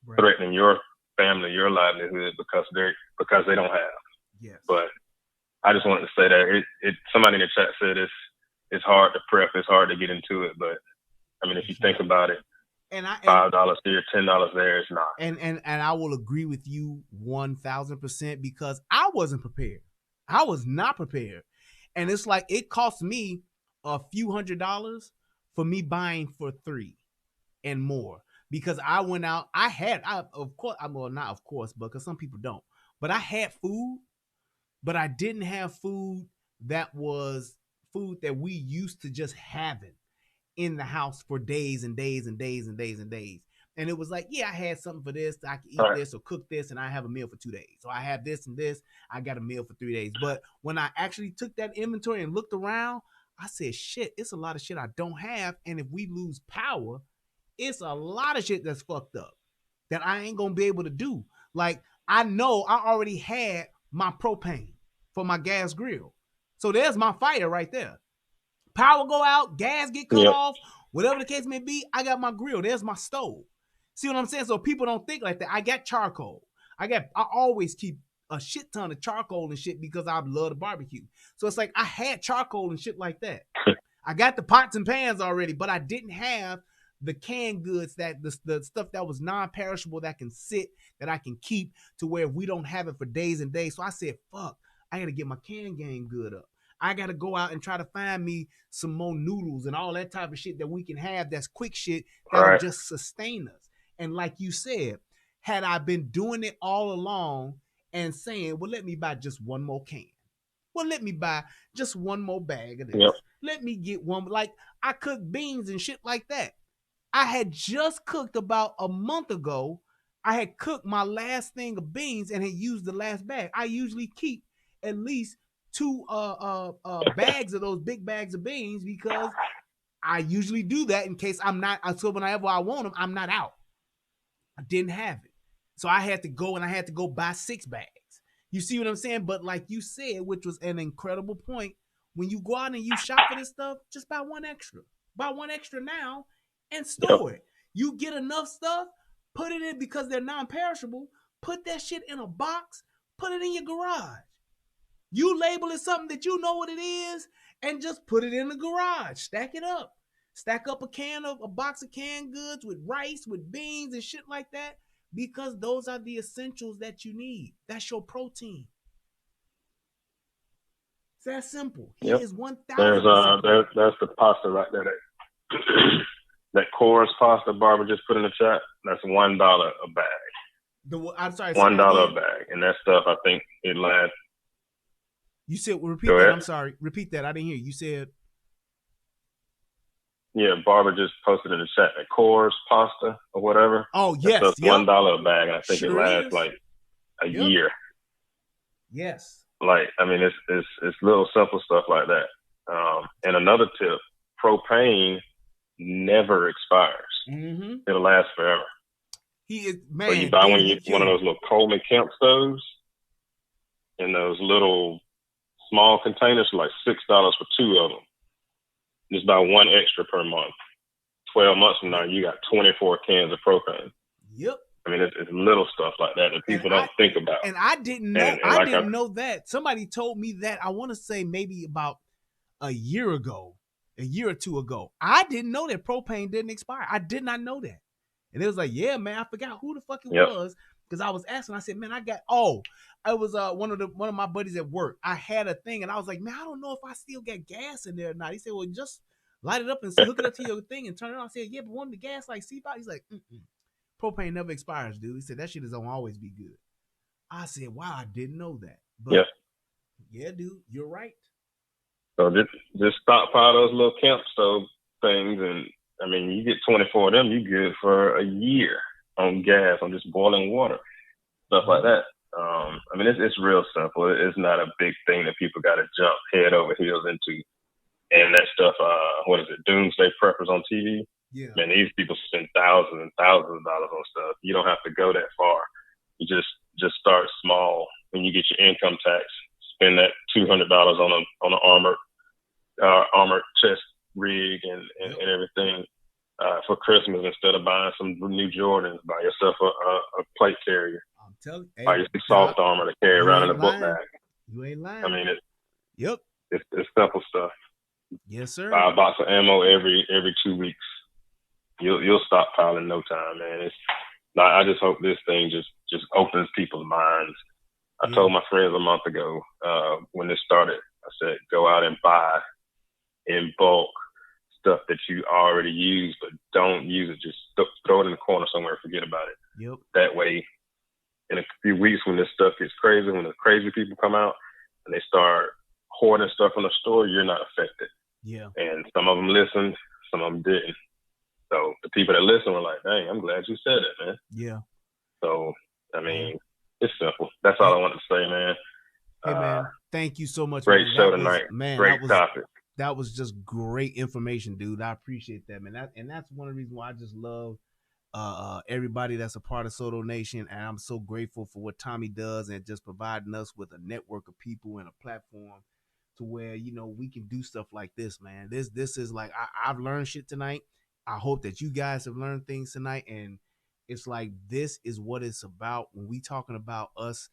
right, threatening your family, your livelihood because they don't have. Yes. But I just wanted to say that somebody in the chat said it's hard to prep, it's hard to get into it, but I mean, if you think about it, $5 here, $10 there, it's not. And I will agree with you 1,000% because I wasn't prepared. I was not prepared, and it's like it cost me a few $100s for me buying for 3 and more because I went out. Not of course, but because some people don't. But I had food, but I didn't have food that was food that we used to just having in the house for days and days and days and days and days. And it was like, yeah, I had something for this. I can eat this or cook this, and I have a meal for 2 days. So I have this and this. I got a meal for 3 days. But when I actually took that inventory and looked around, I said, shit, it's a lot of shit I don't have. And if we lose power, it's a lot of shit that's fucked up that I ain't going to be able to do. Like, I know I already had my propane for my gas grill. So there's my fire right there. Power go out, gas get cut off, whatever the case may be, I got my grill. There's my stove. See what I'm saying? So people don't think like that. I got charcoal. I always keep a shit ton of charcoal and shit because I love the barbecue. So it's like I had charcoal and shit like that. I got the pots and pans already, but I didn't have the canned goods, that the stuff that was non-perishable that can sit, that I can keep to where we don't have it for days and days. So I said, fuck, I got to get my canned game good up. I got to go out and try to find me some more noodles and all that type of shit that we can have that's quick shit that'll just sustain us. And like you said, had I been doing it all along and saying, well, let me buy just one more can. Well, let me buy just one more bag of this. Yep. Let me get one. Like, I cook beans and shit like that. I had just cooked about a month ago. I had cooked my last thing of beans and had used the last bag. I usually keep at least 2 bags of those big bags of beans because I usually do that in case I'm not, so whenever I want them, I'm not out. I didn't have it. So I had to go buy 6 bags. You see what I'm saying? But like you said, which was an incredible point, when you go out and you shop for this stuff, just buy one extra. Buy one extra now and store it. You get enough stuff, put it in because they're non-perishable, put that shit in a box, put it in your garage. You label it something that you know what it is and just put it in the garage. Stack it up. Stack up a box of canned goods with rice, with beans and shit like that, because those are the essentials that you need. That's your protein. It's that simple. He is 1,000%. That's the pasta right there. That chorus pasta Barbara just put in the chat. That's $1 a bag. I'm sorry. $1 a bag, and that stuff I think it lasts. You said repeat that. I'm sorry. Repeat that. I didn't hear you. You said Barbara just posted in the chat that Coors pasta or whatever. Oh yes, that's $1 a bag, and I think sure it lasts like a year. Yes. Like, I mean, it's little simple stuff like that. And another tip: propane never expires. Mm-hmm. It'll last forever. He is, man. So you buy one of those little Coleman camp stoves, in those little small containers for like $6 for 2 of them. Just buy one extra per month. 12 months from now, you got 24 cans of propane. Yep. I mean, it's little stuff like that people don't think about. And I didn't know. And I didn't know that. Somebody told me that. I want to say maybe about a year or two ago. I didn't know that propane didn't expire. I did not know that. And it was like, yeah, man, I forgot who the fuck it was, because I was asking. I said, man, it was one of my buddies at work. I had a thing, and I was like, man, I don't know if I still got gas in there or not. He said, well, just light it up and hook it up to your thing and turn it on. I said, yeah, but won't the gas like seep out? He's like, propane never expires, dude. He said that shit is gonna always be good. I said, wow, I didn't know that. But yeah, dude, you're right. So just stockpile those little camp stove things, and I mean, you get 24 of them, you good for a year on gas, on just boiling water, stuff like that. I mean, it's real simple. It's not a big thing that people got to jump head over heels into. And that stuff, what is it, doomsday preppers on TV? Yeah. Man, these people spend thousands and thousands of dollars on stuff. You don't have to go that far. You just start small. When you get your income tax, spend that $200 on an armored chest rig and everything for Christmas, instead of buying some new Jordans. Buy yourself a plate carrier. I'm telling you, buy yourself soft armor to carry around in a book bag. You ain't lying. I mean, it's simple stuff. Yes, sir. Buy a box of ammo every 2 weeks. You'll stockpile in no time, man. I just hope this thing just opens people's minds. I told my friends a month ago when this started, I said, go out and buy in bulk stuff that you already use, but don't use it. Just throw it in the corner somewhere, forget about it. Yep. That way, in a few weeks, when this stuff gets crazy, when the crazy people come out and they start hoarding stuff in the store, you're not affected. Yeah. And some of them listened, some of them didn't. So the people that listen were like, dang, I'm glad you said it, man. Yeah. So, I mean, it's simple. That's all I wanted to say, man. Hey, man, thank you so much. Great show tonight. Man, great topic. That was just great information, dude. I appreciate that, man. That's one of the reasons why I just love everybody that's a part of Soto Nation, and I'm so grateful for what Tommy does and just providing us with a network of people and a platform to where, we can do stuff like this, man. This is like, I've learned shit tonight. I hope that you guys have learned things tonight, and it's like, this is what it's about when we talking about us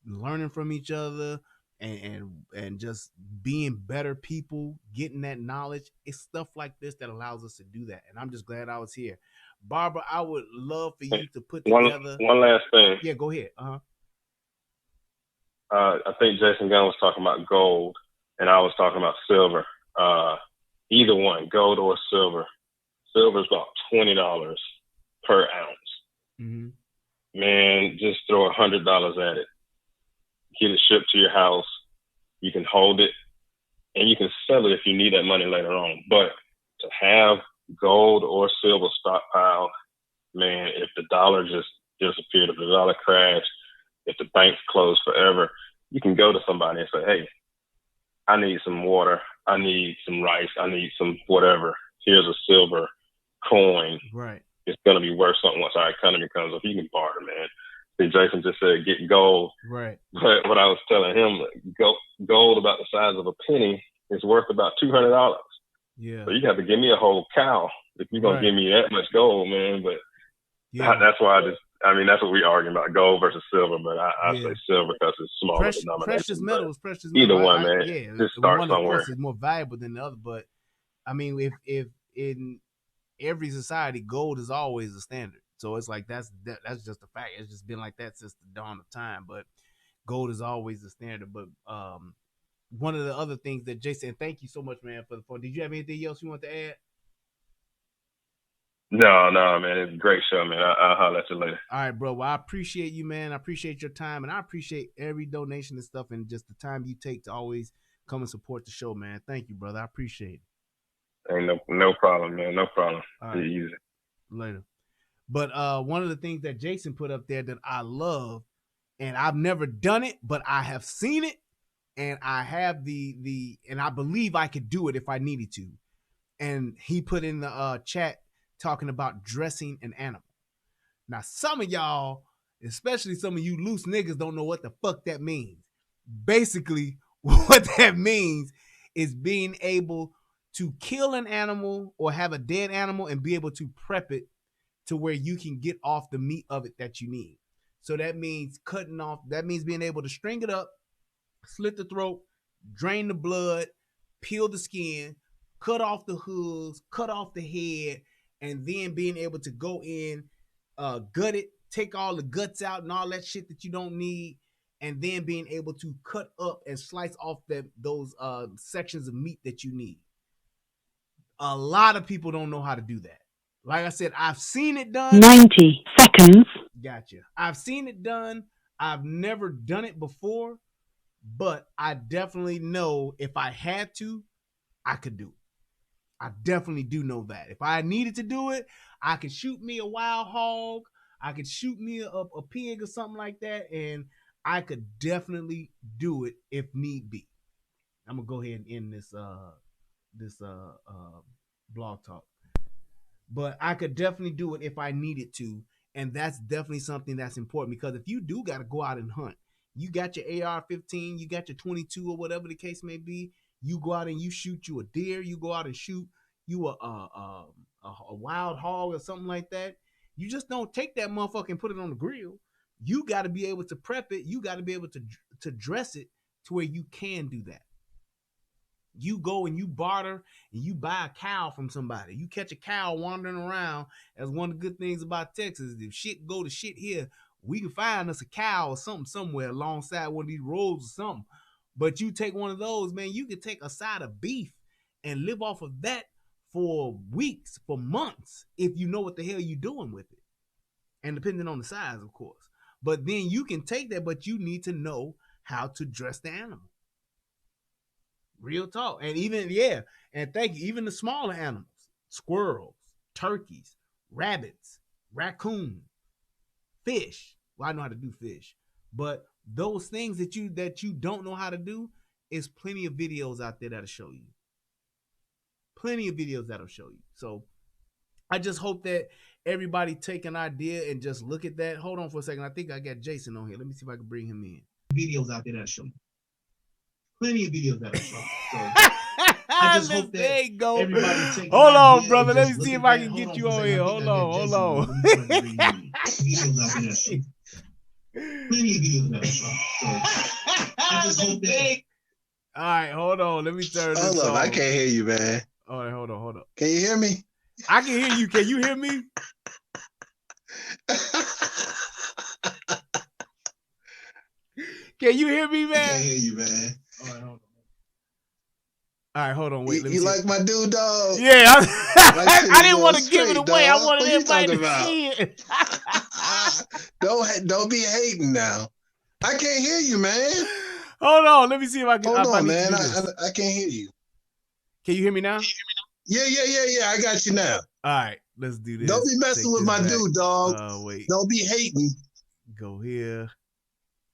learning from each other and just being better people, getting that knowledge. It's stuff like this that allows us to do that, and I'm just glad I was here. Barbara, I would love for you to put together one last thing. Yeah, go ahead. I think Jason Gunn was talking about gold, and I was talking about silver. Either one, gold or silver. Silver is about $20 per ounce. Mm-hmm. Man, just throw $100 at it. Get it shipped to your house. You can hold it, and you can sell it if you need that money later on. But to have gold or silver stockpiled, man, if the dollar just disappeared, if the dollar crashed, if the banks closed forever, you can go to somebody and say, hey, I need some water. I need some rice. I need some whatever. Here's a silver coin. Right. It's going to be worth something once our economy comes up. You can barter, man. See, Jason just said get gold. Right. But what I was telling him, gold about the size of a penny is worth about $200. Yeah. So you have to give me a whole cow if you're going to give me that much gold, man. But that's why that's what we arguing about, gold versus silver. But I say silver because it's smaller denomination. Precious metals. Either one, man. Just start one, somewhere. Of course, is more valuable than the other. But I mean, if in every society, gold is always the standard. So it's like that's just a fact. It's just been like that since the dawn of time. But gold is always the standard. But one of the other things that Jason, thank you so much, man, for the phone. Did you have anything else you want to add? No, man. It's a great show, man. I'll holler at you later. All right, bro. Well, I appreciate you, man. I appreciate your time, and I appreciate every donation and stuff, and just the time you take to always come and support the show, man. Thank you, brother. I appreciate it. Ain't no problem, man. No problem. All Be right. easy. Later. But one of the things that Jason put up there that I love, and I've never done it, but I have seen it, and I have and I believe I could do it if I needed to. And he put in the chat talking about dressing an animal. Now, some of y'all, especially some of you loose niggas, don't know what the fuck that means. Basically, what that means is being able to kill an animal or have a dead animal and be able to prep it to where you can get off the meat of it that you need. So that means cutting off, that means being able to string it up, slit the throat, drain the blood, peel the skin, cut off the hooves, cut off the head, and then being able to go in, gut it, take all the guts out and all that shit that you don't need, and then being able to cut up and slice off those sections of meat that you need. A lot of people don't know how to do that. Like I said, I've seen it done. 90 seconds. Gotcha. I've seen it done. I've never done it before, but I definitely know if I had to, I could do it. I definitely do know that. If I needed to do it, I could shoot me a wild hog. I could shoot me a pig or something like that, and I could definitely do it if need be. I'm gonna go ahead and end this blog talk. But I could definitely do it if I needed to, and that's definitely something that's important, because if you do got to go out and hunt, you got your AR-15, you got your 22 or whatever the case may be, you go out and you shoot you a deer, you go out and shoot you a wild hog or something like that. You just don't take that motherfucker and put it on the grill. You got to be able to prep it. You got to be able to dress it to where you can do that. You go and you barter and you buy a cow from somebody. You catch a cow wandering around. As one of the good things about Texas, if shit go to shit here, we can find us a cow or something somewhere alongside one of these roads or something. But you take one of those, man, you can take a side of beef and live off of that for weeks, for months, if you know what the hell you're doing with it. And depending on the size, of course. But then you can take that, but you need to know how to dress the animal. Real talk. And even, and thank you, even the smaller animals, squirrels, turkeys, rabbits, raccoon, fish. Well, I know how to do fish. But those things that you don't know how to do, is plenty of videos out there that'll show you. Plenty of videos that'll show you. So I just hope that everybody take an idea and just look at that. Hold on for a second. I think I got Jason on here. Let me see if I can bring him in. Videos out there that'll show you. Plenty of videos that'll show you. So I just hope that everybody take hold on, brother. Let me see if I can get you on here. Hold on. Plenty of videos that'll show you. So I just hope that. All right, hold on. Let me turn this on. I can't hear you, man. All right, hold on. Can you hear me? I can hear you. Can you hear me? Can you hear me, man? I can't hear you, man. All right, hold on. Wait. You like my dude, dog? Yeah, I didn't want to give it away. Dog. I wanted everybody to see it. Don't be hating now. I can't hear you, man. Hold on. Let me see if I can. Hold on, man. I can't hear you. Can you hear me now? Yeah. I got you now. All right, let's do this. Don't be messing with my dude, dog. Wait. Don't be hating. Go here.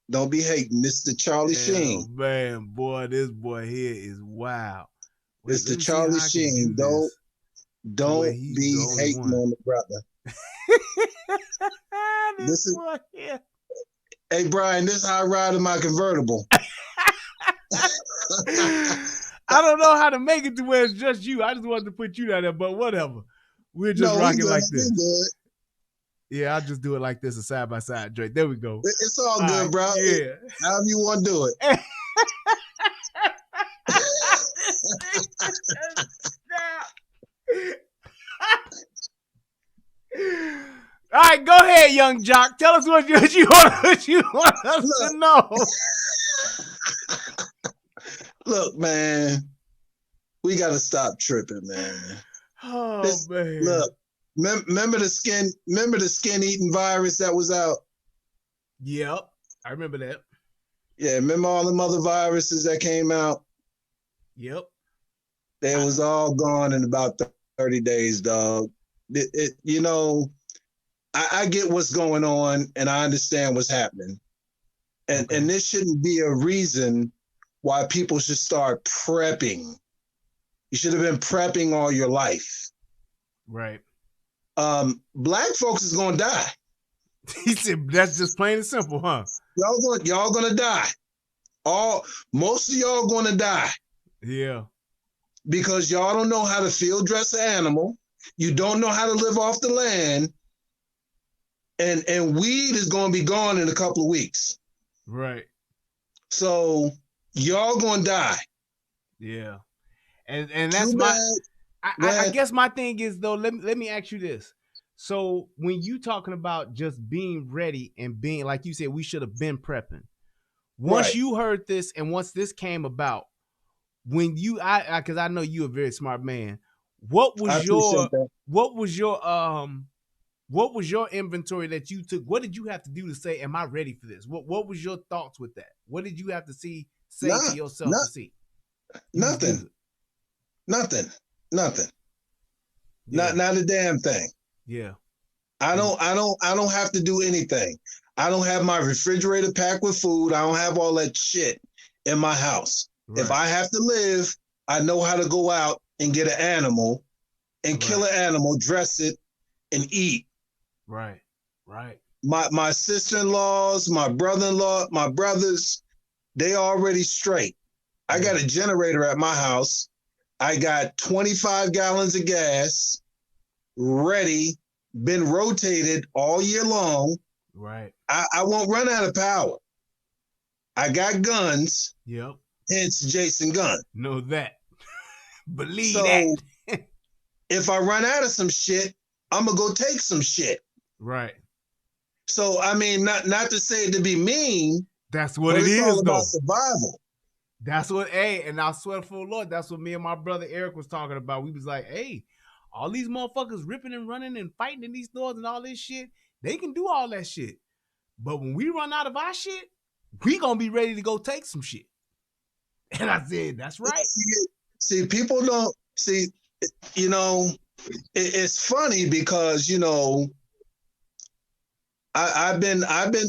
Don't be hating, Mr. Charlie Sheen. Oh man, boy, this boy here is wild. Mr. Charlie Sheen, don't be hating on the brother. this boy here. Hey Brian, this is how I ride in my convertible. I don't know how to make it to where it's just you. I just wanted to put you down there, but whatever. We're just rocking like this. Yeah, I'll just do it like this, a side by side, Drake. There we go. It's all good, bro. Yeah. However you want to do it. All right, go ahead, young jock. Tell us what you want us to know. Look, man, we gotta stop tripping, man. Oh man! Look, remember the skin eating virus that was out? Yep, I remember that. Yeah, remember all the other viruses that came out? Yep. They was all gone in about 30 days, dog. You know, I get what's going on and I understand what's happening. And this shouldn't be a reason why people should start prepping. You should have been prepping all your life. Right. Black folks is gonna die. He said that's just plain and simple, huh? Y'all gonna die. Most of y'all gonna die. Yeah. Because y'all don't know how to field dress an animal. You don't know how to live off the land. And weed is gonna be gone in a couple of weeks. Right. So y'all gonna die. Yeah. And that's my I guess my thing is though, let me ask you this. So when you talking about just being ready and being like you said, we should have been prepping. Once you heard this and once this came about, when you because I know you're a very smart man, what was your inventory that you took? What did you have to do to say, am I ready for this? What was your thoughts with that? What did you have to say to yourself to see? Nothing. Yeah. Not a damn thing. Yeah. I don't have to do anything. I don't have my refrigerator packed with food. I don't have all that shit in my house. Right. If I have to live, I know how to go out and get an animal and kill an animal, dress it, and eat. Right. Right. My sister-in-laws, my brother-in-law, my brothers, they already straight. I got a generator at my house. I got 25 gallons of gas ready, been rotated all year long. Right. I won't run out of power. I got guns. Yep. Hence Jason Gunn. Know that. Believe that. If I run out of some shit, I'm gonna go take some shit. Right. So I mean, not to say it to be mean. That's what it is, all though. About survival. That's what, and I swear for the Lord, that's what me and my brother Eric was talking about. We was like, hey, all these motherfuckers ripping and running and fighting in these stores and all this shit, they can do all that shit. But when we run out of our shit, we gonna be ready to go take some shit. And I said, that's right. See, people don't see, you know, it's funny because, you know, I've been,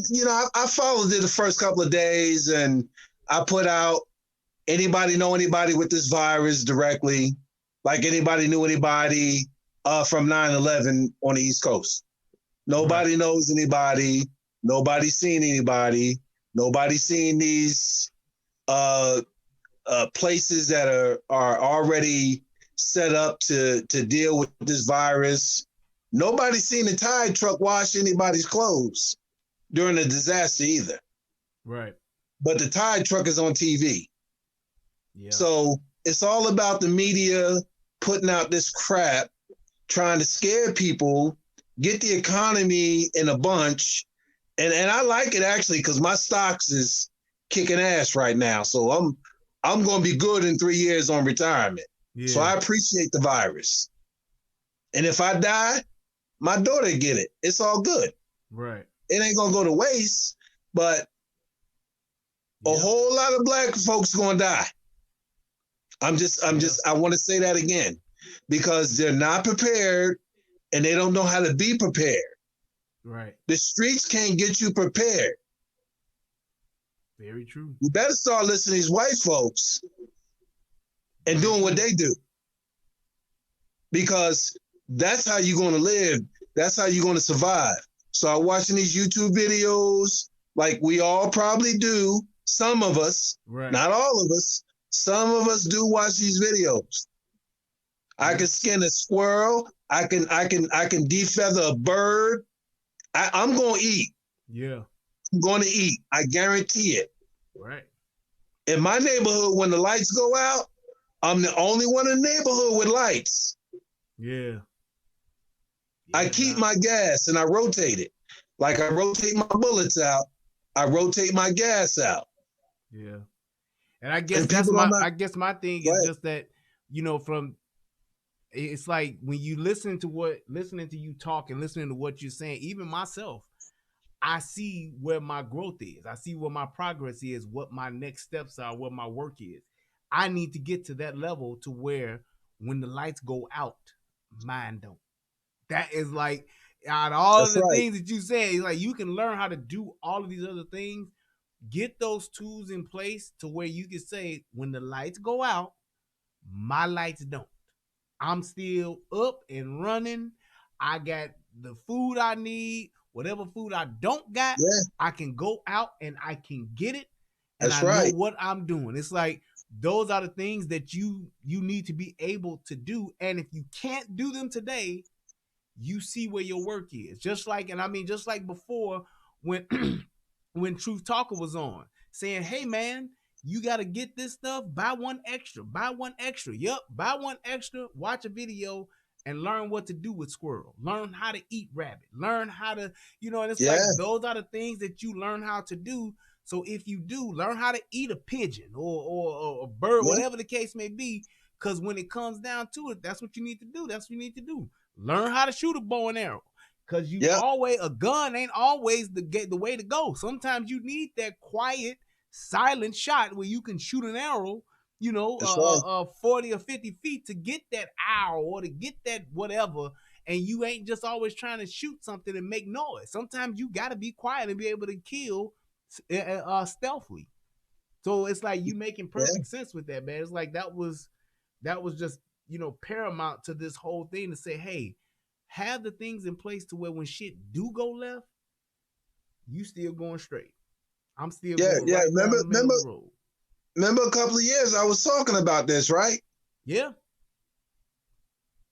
you know, I followed it the first couple of days and I put out, anybody know anybody with this virus directly? Like anybody knew anybody from 9/11 on the East Coast? Nobody knows anybody. Nobody's seen anybody. Nobody's seen these places that are already set up to deal with this virus. Nobody's seen a Tide truck wash anybody's clothes during the disaster either. Right. But the Tide truck is on TV. Yeah. So it's all about the media putting out this crap, trying to scare people, get the economy in a bunch. And I like it actually because my stocks is kicking ass right now. So I'm going to be good in 3 years on retirement. Yeah. So I appreciate the virus. And if I die, my daughter get it. It's all good. Right. It ain't going to go to waste, but a whole lot of black folks going to die. I want to say that again because they're not prepared and they don't know how to be prepared. Right. The streets can't get you prepared. Very true. You better start listening to these white folks and doing what they do. Because that's how you're going to live. That's how you're going to survive. Start watching these YouTube videos like we all probably do. Some of us, not all of us. Some of us do watch these videos. I can skin a squirrel. I can defeather a bird. I'm going to eat. Yeah. I'm going to eat. I guarantee it. Right. In my neighborhood, when the lights go out, I'm the only one in the neighborhood with lights. Yeah. I keep my gas and I rotate it. Like I rotate my bullets out, I rotate my gas out. Yeah. And I guess my thing is just that, you know, it's like when you listening to you talk and listening to what you're saying, even myself, I see where my growth is. I see where my progress is, what my next steps are, what my work is. I need to get to that level to where when the lights go out, mine don't. That is like out of all of the things that you said, like you can learn how to do all of these other things. Get those tools in place to where you can say, when the lights go out, my lights don't. I'm still up and running. I got the food I need. Whatever food I don't got, I can go out and I can get it. And I know what I'm doing. It's like those are the things that you need to be able to do. And if you can't do them today, you see where your work is. Just like before when when Truth Talker was on, saying, hey man, you got to get this stuff, buy one extra. Yep, buy one extra, watch a video, and learn what to do with squirrel. Learn how to eat rabbit. Learn how to, and it's like those are the things that you learn how to do. So if you do, learn how to eat a pigeon or a bird, whatever the case may be, because when it comes down to it, that's what you need to do. That's what you need to do. Learn how to shoot a bow and arrow. Because a gun ain't always the way to go. Sometimes you need that quiet, silent shot where you can shoot an arrow, 40 or 50 feet to get that owl or to get that whatever. And you ain't just always trying to shoot something and make noise. Sometimes you got to be quiet and be able to kill stealthily. So it's like you making perfect sense with that, man. It's like that was just, paramount to this whole thing to say, hey, have the things in place to where when shit do go left, you still going straight. I'm still going right down the middle of the road. Remember a couple of years I was talking about this, right? Yeah.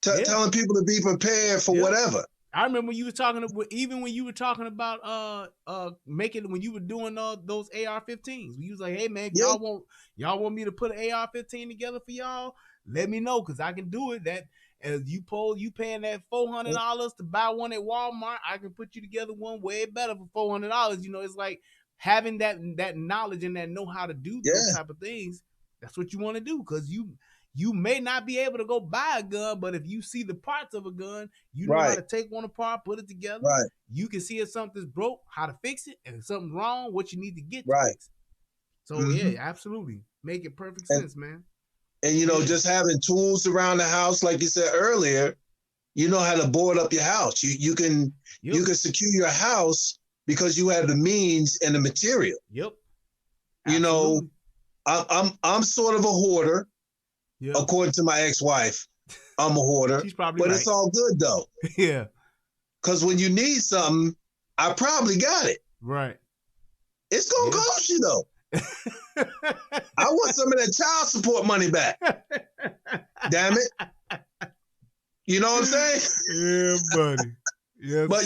Telling people to be prepared for whatever. I remember when you were talking, even when you were talking about when you were doing those AR-15s. You was like, hey man, if y'all want me to put an AR-15 together for y'all, let me know, because I can do it. That as you paying that $400 to buy one at Walmart, I can put you together one way better for $400. It's like having that knowledge and that know how to do those type of things. That's what you want to do, because you may not be able to go buy a gun, but if you see the parts of a gun, you know how to take one apart, put it together. Right. You can see if something's broke, how to fix it, and if something's wrong, what you need to get to fix it. So yeah, absolutely. Make it perfect sense, man. And just having tools around the house, like you said earlier, you know how to board up your house. You can secure your house because you have the means and the material. Yep. Absolutely. I'm sort of a hoarder. Yep. According to my ex-wife, I'm a hoarder. She's probably right. It's all good though. Yeah. Because when you need something, I probably got it. Right. It's gonna cost you though. I want some of that child support money back. Damn it. You know what I'm saying? Yeah, buddy. Yes, but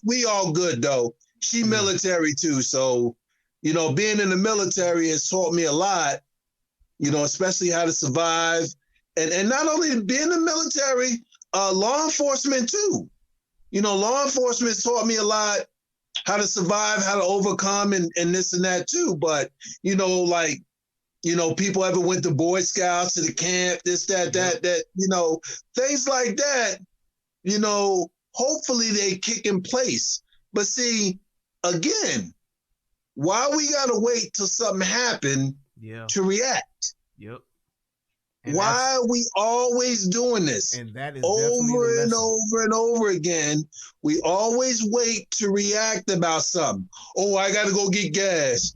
we all good though. She military too, so being in the military has taught me a lot. Especially how to survive, and not only being in the military, law enforcement too. Law enforcement taught me a lot how to survive, how to overcome, and this and that too. But people ever went to Boy Scouts, to the camp, this, that, things like that. Hopefully they kick in place. But see, again, why we gotta wait till something happen to react? Yep. Why are we always doing this? And that is over and over and over again. We always wait to react about something. Oh, I got to go get gas.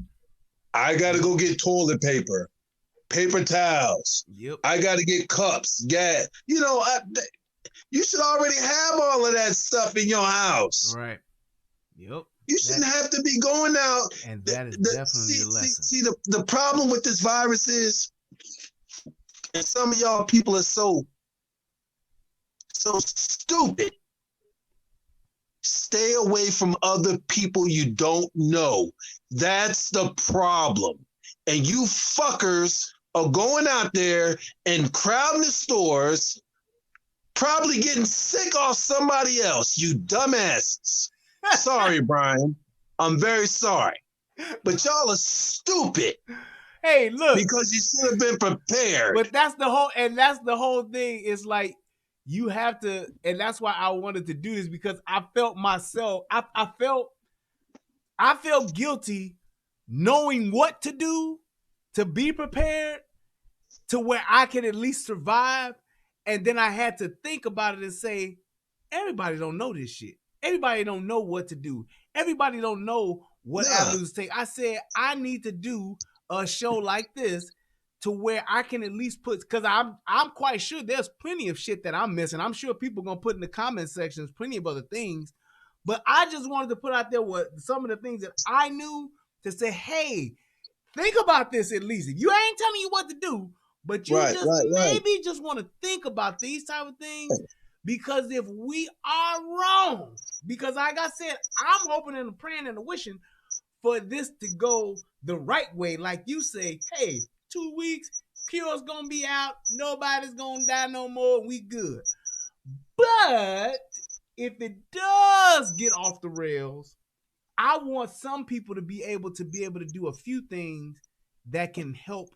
I got to go get toilet paper, paper towels. Yep. I got to get cups, gas. You should already have all of that stuff in your house. Right. Yep. You shouldn't have to be going out. And that is definitely a lesson. See, the problem with this virus is, and some of y'all people are so stupid. Stay away from other people you don't know. That's the problem. And you fuckers are going out there and crowding the stores, probably getting sick off somebody else, you dumbasses. Sorry, Brian. I'm very sorry. But y'all are stupid. Hey, look. Because you should have been prepared. But that's the whole thing. It's like you have to, and that's why I wanted to do this, because I felt myself, I felt guilty knowing what to do to be prepared to where I can at least survive. And then I had to think about it and say, everybody don't know this shit. Everybody don't know what to do. Everybody don't know what avenues to take. I said, I need to do a show like this to where I can at least put, because I'm quite sure there's plenty of shit that I'm missing. I'm sure people are going to put in the comment sections plenty of other things. But I just wanted to put out there what some of the things that I knew to say, hey, think about this at least. If you ain't telling you what to do, but you maybe just want to think about these type of things. Because if we are wrong, because like I said, I'm hoping and praying and wishing for this to go the right way. Like you say, hey, 2 weeks, cure's gonna be out, nobody's gonna die no more, we good. But if it does get off the rails, I want some people to be able to do a few things that can help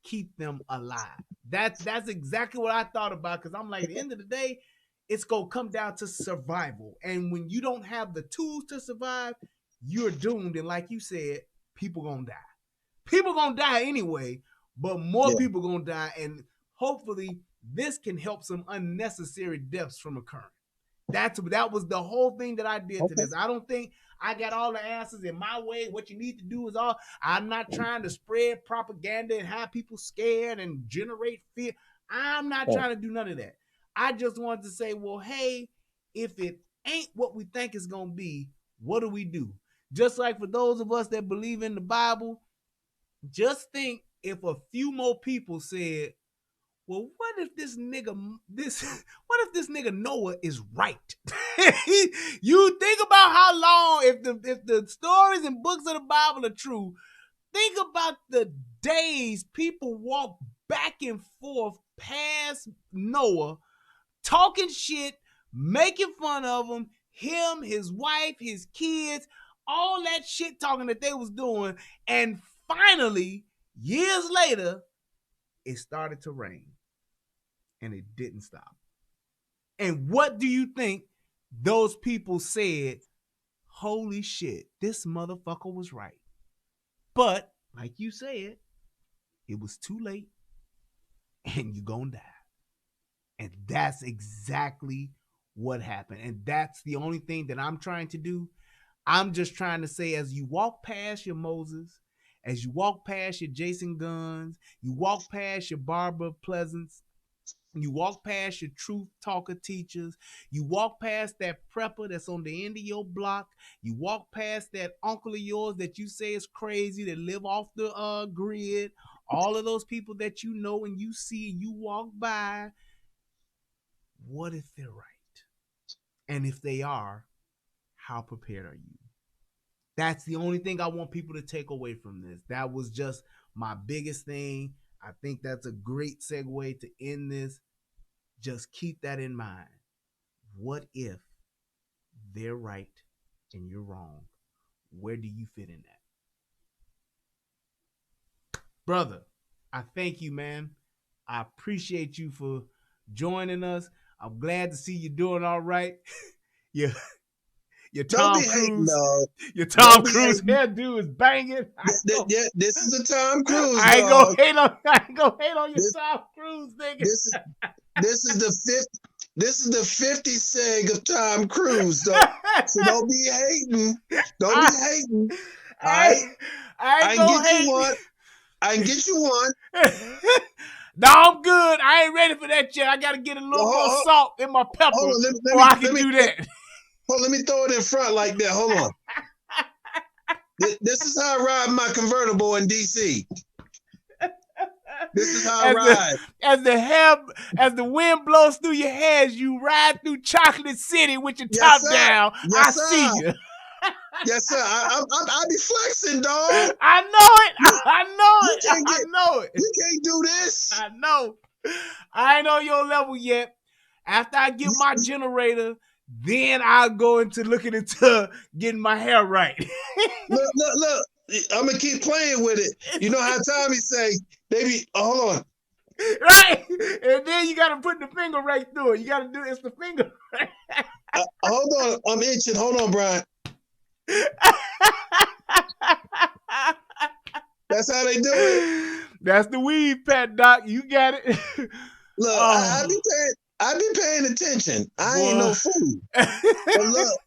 keep them alive. That's exactly what I thought about, because I'm like, at the end of the day, it's going to come down to survival. And when you don't have the tools to survive, you're doomed. And like you said, people going to die. People going to die anyway, but more people going to die. And hopefully this can help some unnecessary deaths from occurring. That was the whole thing that I did to this. I don't think I got all the answers in my way. What you need to do is all. I'm not trying to spread propaganda and have people scared and generate fear. I'm not trying to do none of that. I just wanted to say, well, hey, if it ain't what we think it's going to be, what do we do? Just like for those of us that believe in the Bible, just think if a few more people said, well, what if this nigga Noah is right? You think about how long, if the stories and books of the Bible are true, think about the days people walk back and forth past Noah, talking shit, making fun of him, his wife, his kids, all that shit talking that they was doing. And finally, years later, it started to rain. And it didn't stop. And what do you think those people said? Holy shit, this motherfucker was right. But, like you said, it was too late. And you're gonna die. And that's exactly what happened. And that's the only thing that I'm trying to do. I'm just trying to say, as you walk past your Moses, as you walk past your Jason Guns, you walk past your Barbara Pleasance, you walk past your truth talker teachers, you walk past that prepper that's on the end of your block, you walk past that uncle of yours that you say is crazy, that live off the grid, all of those people that you know and you see and you walk by. What if they're right? And if they are, how prepared are you? That's the only thing I want people to take away from this. That was just my biggest thing. I think that's a great segue to end this. Just keep that in mind. What if they're right and you're wrong? Where do you fit in that? Brother, I thank you, man. I appreciate you for joining us. I'm glad to see you doing all right. Your Tom Cruise, your Tom Cruise hairdo is banging. This is the Tom Cruise. I ain't gonna hate on your Tom Cruise, nigga. This is the 50 seg of Tom Cruise. So don't be hating. Don't be hating. I can get you one. No, I'm good. I ain't ready for that yet. I got to get a little more salt in my pepper before I can do that. Let me throw it in front like that. Hold on. This is how I ride my convertible in D.C. This is how I ride. As the wind blows through your hair, as you ride through Chocolate City with your top down. I see you. Yes, sir. I be flexing, dog. I know it. I know it. We can't do this. I know. I ain't on your level yet. After I get my generator, then I'll go into looking into getting my hair right. Look. I'm going to keep playing with it. You know how Tommy say, baby, hold on. Right. And then you got to put the finger right through it. You got to do it's the finger. Hold on. I'm itching. Hold on, Brian. That's how they do it. That's the weed, Pat Doc. You got it. Look, I be paying attention. I ain't no fool. But look,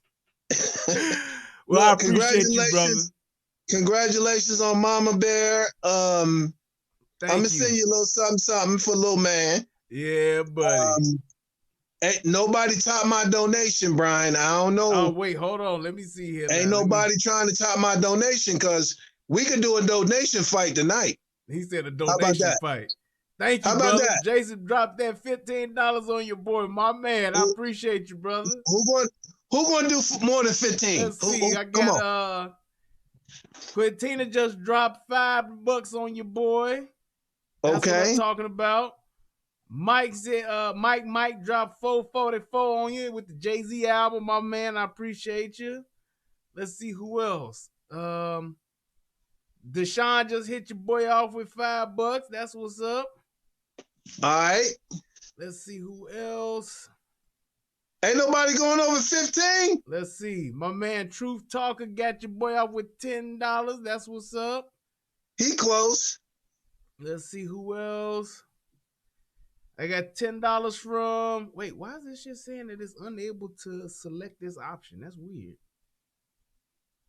well, I appreciate you, brother. Congratulations on Mama Bear. I'm gonna you. send you a little something for little man. Yeah, buddy. Ain't nobody topped my donation, Brian. I don't know. Oh, wait, hold on. Let me see here. Ain't nobody trying to top my donation because we could do a donation fight tonight. He said a donation fight. Thank you, brother. That? Jason dropped that $15 on your boy, my man. I appreciate you, brother. Who gonna do more than 15? Let's see. I got Quintina just dropped $5 on your boy. That's what I'm talking about. Mike said Mike dropped $4.44 on you with the Jay-Z album, my man. I appreciate you. Let's see who else. Deshaun just hit your boy off with $5. That's what's up. All right. Let's see who else. Ain't nobody going over 15? Let's see. My man Truth Talker got your boy off with $10. That's what's up. He close. Let's see who else. I got $10 from. Wait, why is this shit saying that it's unable to select this option? That's weird.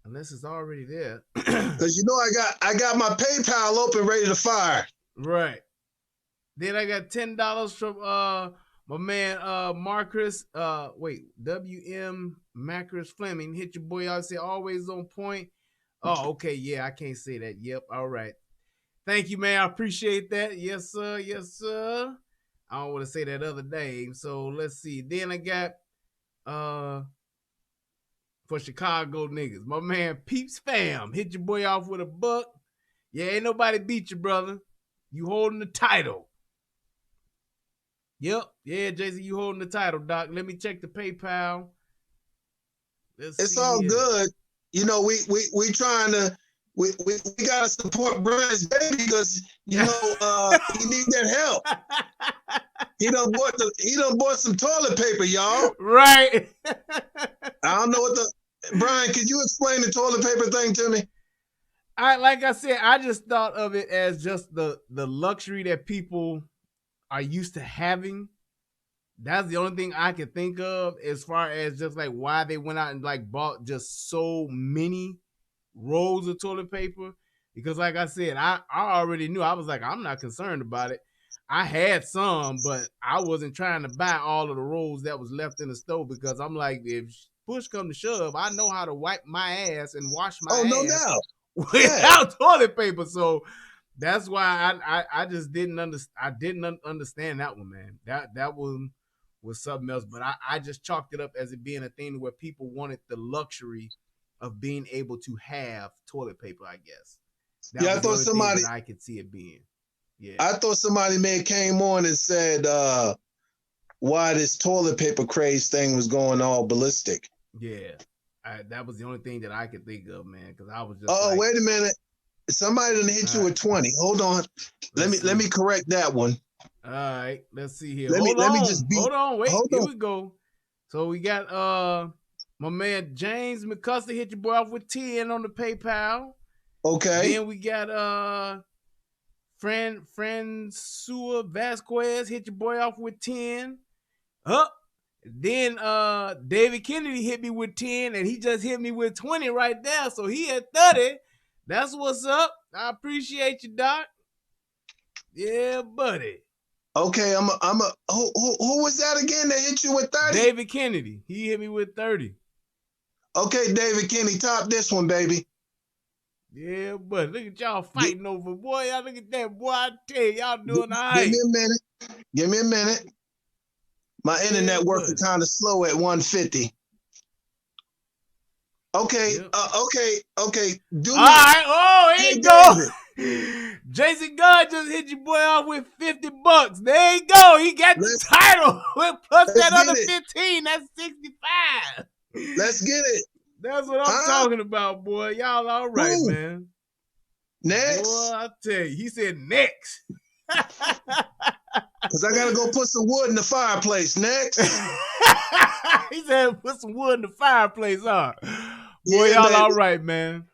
Unless it's already there. Because you know I got my PayPal open, ready to fire. Right. Then I got $10 from my man Marcus. WM Macris Fleming. Hit your boy out. Say always on point. Oh, okay. Yeah, I can't say that. Yep. All right. Thank you, man. I appreciate that. Yes, sir. Yes, sir. I don't want to say that other name. So let's see. Then I got for Chicago niggas, my man Peeps Fam. Hit your boy off with $1. Yeah, ain't nobody beat you, brother. You holding the title. Yep. Yeah, Jason, you holding the title, Doc. Let me check the PayPal. It's all good. You know, we trying to we gotta support Brian's baby because you know he need that help. He done bought some toilet paper, y'all. Right. I don't know what Brian, could you explain the toilet paper thing to me? Like I said, I just thought of it as just the luxury that people are used to having. That's the only thing I could think of as far as just like why they went out and like bought just so many rolls of toilet paper. Because like I said, I already knew. I was like, I'm not concerned about it. I had some, but I wasn't trying to buy all of the rolls that was left in the stove because I'm like, if push come to shove, I know how to wipe my ass and wash my ass no doubt. without toilet paper. So that's why I just didn't understand that one, man. That one was something else. But I just chalked it up as it being a thing where people wanted the luxury of being able to have toilet paper, I guess. I thought somebody I could see it being. Yeah. I thought somebody came on and said why this toilet paper craze thing was going all ballistic. Yeah. That was the only thing that I could think of, man, because I was just wait a minute. Somebody done hit you with 20. Hold on. Let me correct that one. All right. Let's see here. Hold on. Wait. Here we go. So we got my man James McCuster hit your boy off with 10 on the PayPal. Okay. Then we got Fransua Vasquez hit your boy off with 10. Then David Kennedy hit me with 10, and he just hit me with 20 right there. So he had 30. That's what's up. I appreciate you, Doc. Yeah, buddy. Okay, who was that again that hit you with 30? David Kennedy. He hit me with 30. Okay, David Kennedy, top this one, baby. Yeah, but look at y'all fighting over, boy. Y'all look at that, boy. I tell you, y'all doing all right. Give me a minute. My internet working kind of slow at 150. Okay, okay. All right. Oh, here you go. Jason Gunn just hit your boy off with $50. There you go. He got the title. Plus that other 15. That's 65. Let's get it. That's what I'm talking about, boy. Y'all all right, man. Next. Boy, I tell you. He said next. Because I got to go put some wood in the fireplace. Next. He said put some wood in the fireplace, huh? Boy, y'all baby. All right, man.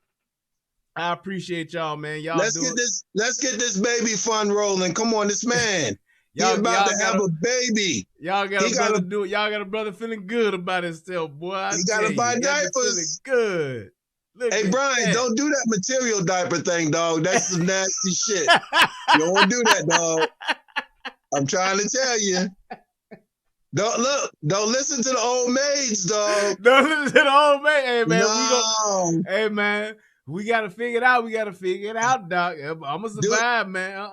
I appreciate y'all, man. Y'all Let's get this baby fun rolling. Come on, this man. He about to have a baby. Y'all got a brother feeling good about himself, boy. He got to buy diapers. Feeling good. Hey, Brian, don't do that material diaper thing, dog. That's some nasty shit. You don't want to do that, dog. I'm trying to tell you. Don't listen to the old maids, dog. Don't listen to the old maid. Hey, man. No. Hey, man. We got to figure it out. We got to figure it out, doc. I'm going to survive, man.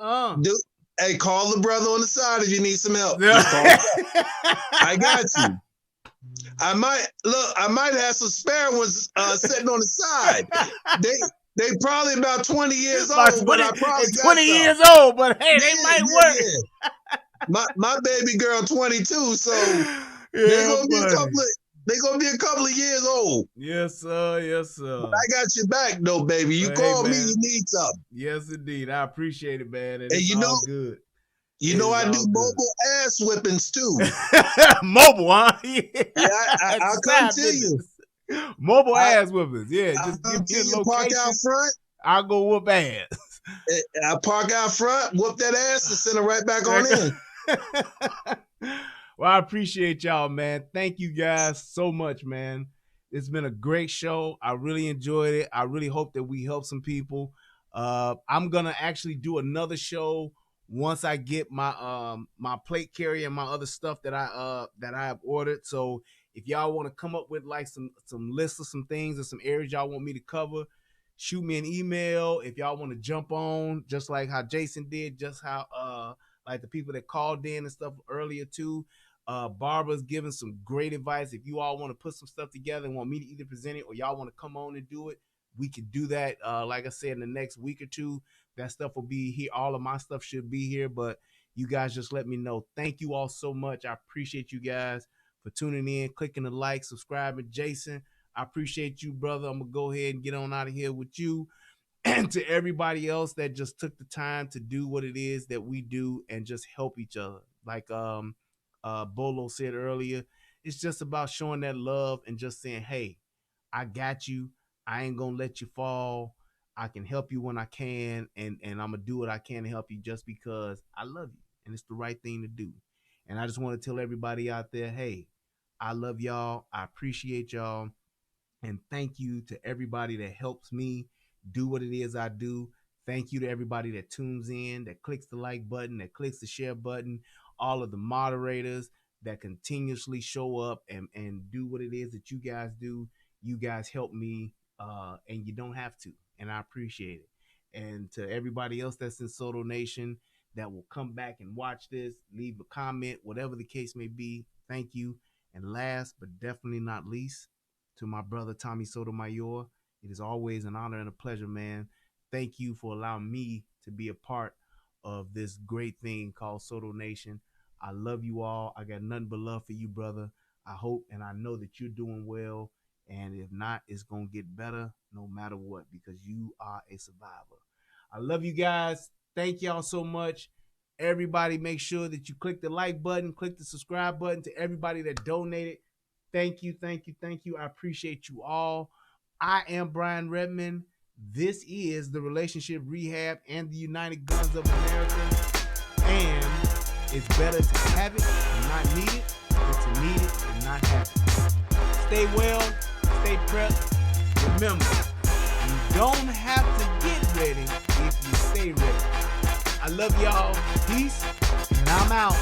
Hey, call the brother on the side if you need some help. I got you. I might have some spare ones sitting on the side. They probably about 20 years old, but I probably got 20 years old, but hey, they might work. Yeah. My baby girl 22, so they're gonna be a couple of years old. Yes, sir. Yes, sir. But I got your back though, baby. You call me, you need something. Yes, indeed. I appreciate it, man. And you know, good. You know, I do mobile ass whippings too. Mobile, huh? Yeah, I'll come to you. Mobile ass whippings. Yeah, just give me a location. Park out front. I'll go whoop ass. I park out front, whoop that ass, and send it right back on in. Well, I appreciate y'all, man. Thank you guys so much, man. It's been a great show. I really enjoyed it. I really hope that we help some people. I'm gonna actually do another show once I get my my plate carrier and my other stuff that I have ordered. So if y'all want to come up with like some lists of some things or some areas y'all want me to cover, shoot me an email. If y'all want to jump on, just like how Jason did, just how like the people that called in and stuff earlier too. Barbara's giving some great advice. If you all want to put some stuff together and want me to either present it or y'all want to come on and do it, we could do that. Like I said, in the next week or two, that stuff will be here. All of my stuff should be here, but you guys just let me know. Thank you all so much. I appreciate you guys for tuning in, clicking the like, subscribing. Jason, I appreciate you, brother. I'm going to go ahead and get on out of here with you. And to everybody else that just took the time to do what it is that we do and just help each other. Like Bolo said earlier, it's just about showing that love and just saying, hey, I got you. I ain't going to let you fall. I can help you when I can, and I'm going to do what I can to help you just because I love you, and it's the right thing to do. And I just want to tell everybody out there, hey, I love y'all. I appreciate y'all. And thank you to everybody that helps me do what it is I do. Thank you to everybody that tunes in, that clicks the like button, that clicks the share button, all of the moderators that continuously show up and do what it is that you guys do. You guys help me, and you don't have to. And I appreciate it. And to everybody else that's in Soto Nation that will come back and watch this, leave a comment, whatever the case may be, thank you. And last but definitely not least, to my brother Tommy Sotomayor, it is always an honor and a pleasure, man. Thank you for allowing me to be a part of this great thing called Soto Nation. I love you all. I got nothing but love for you, brother. I hope and I know that you're doing well. And if not, it's going to get better no matter what, because you are a survivor. I love you guys. Thank y'all so much. Everybody, make sure that you click the like button, click the subscribe button. To everybody that donated, thank you, thank you, thank you. I appreciate you all. I am Brian Redmond. This is the Relationship Rehab and the United Guns of America. And it's better to have it and not need it than to need it and not have it. Stay well, stay prepped. Remember, you don't have to get ready if you stay ready. I love y'all. Peace. And I'm out.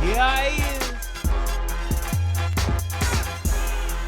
Here I is.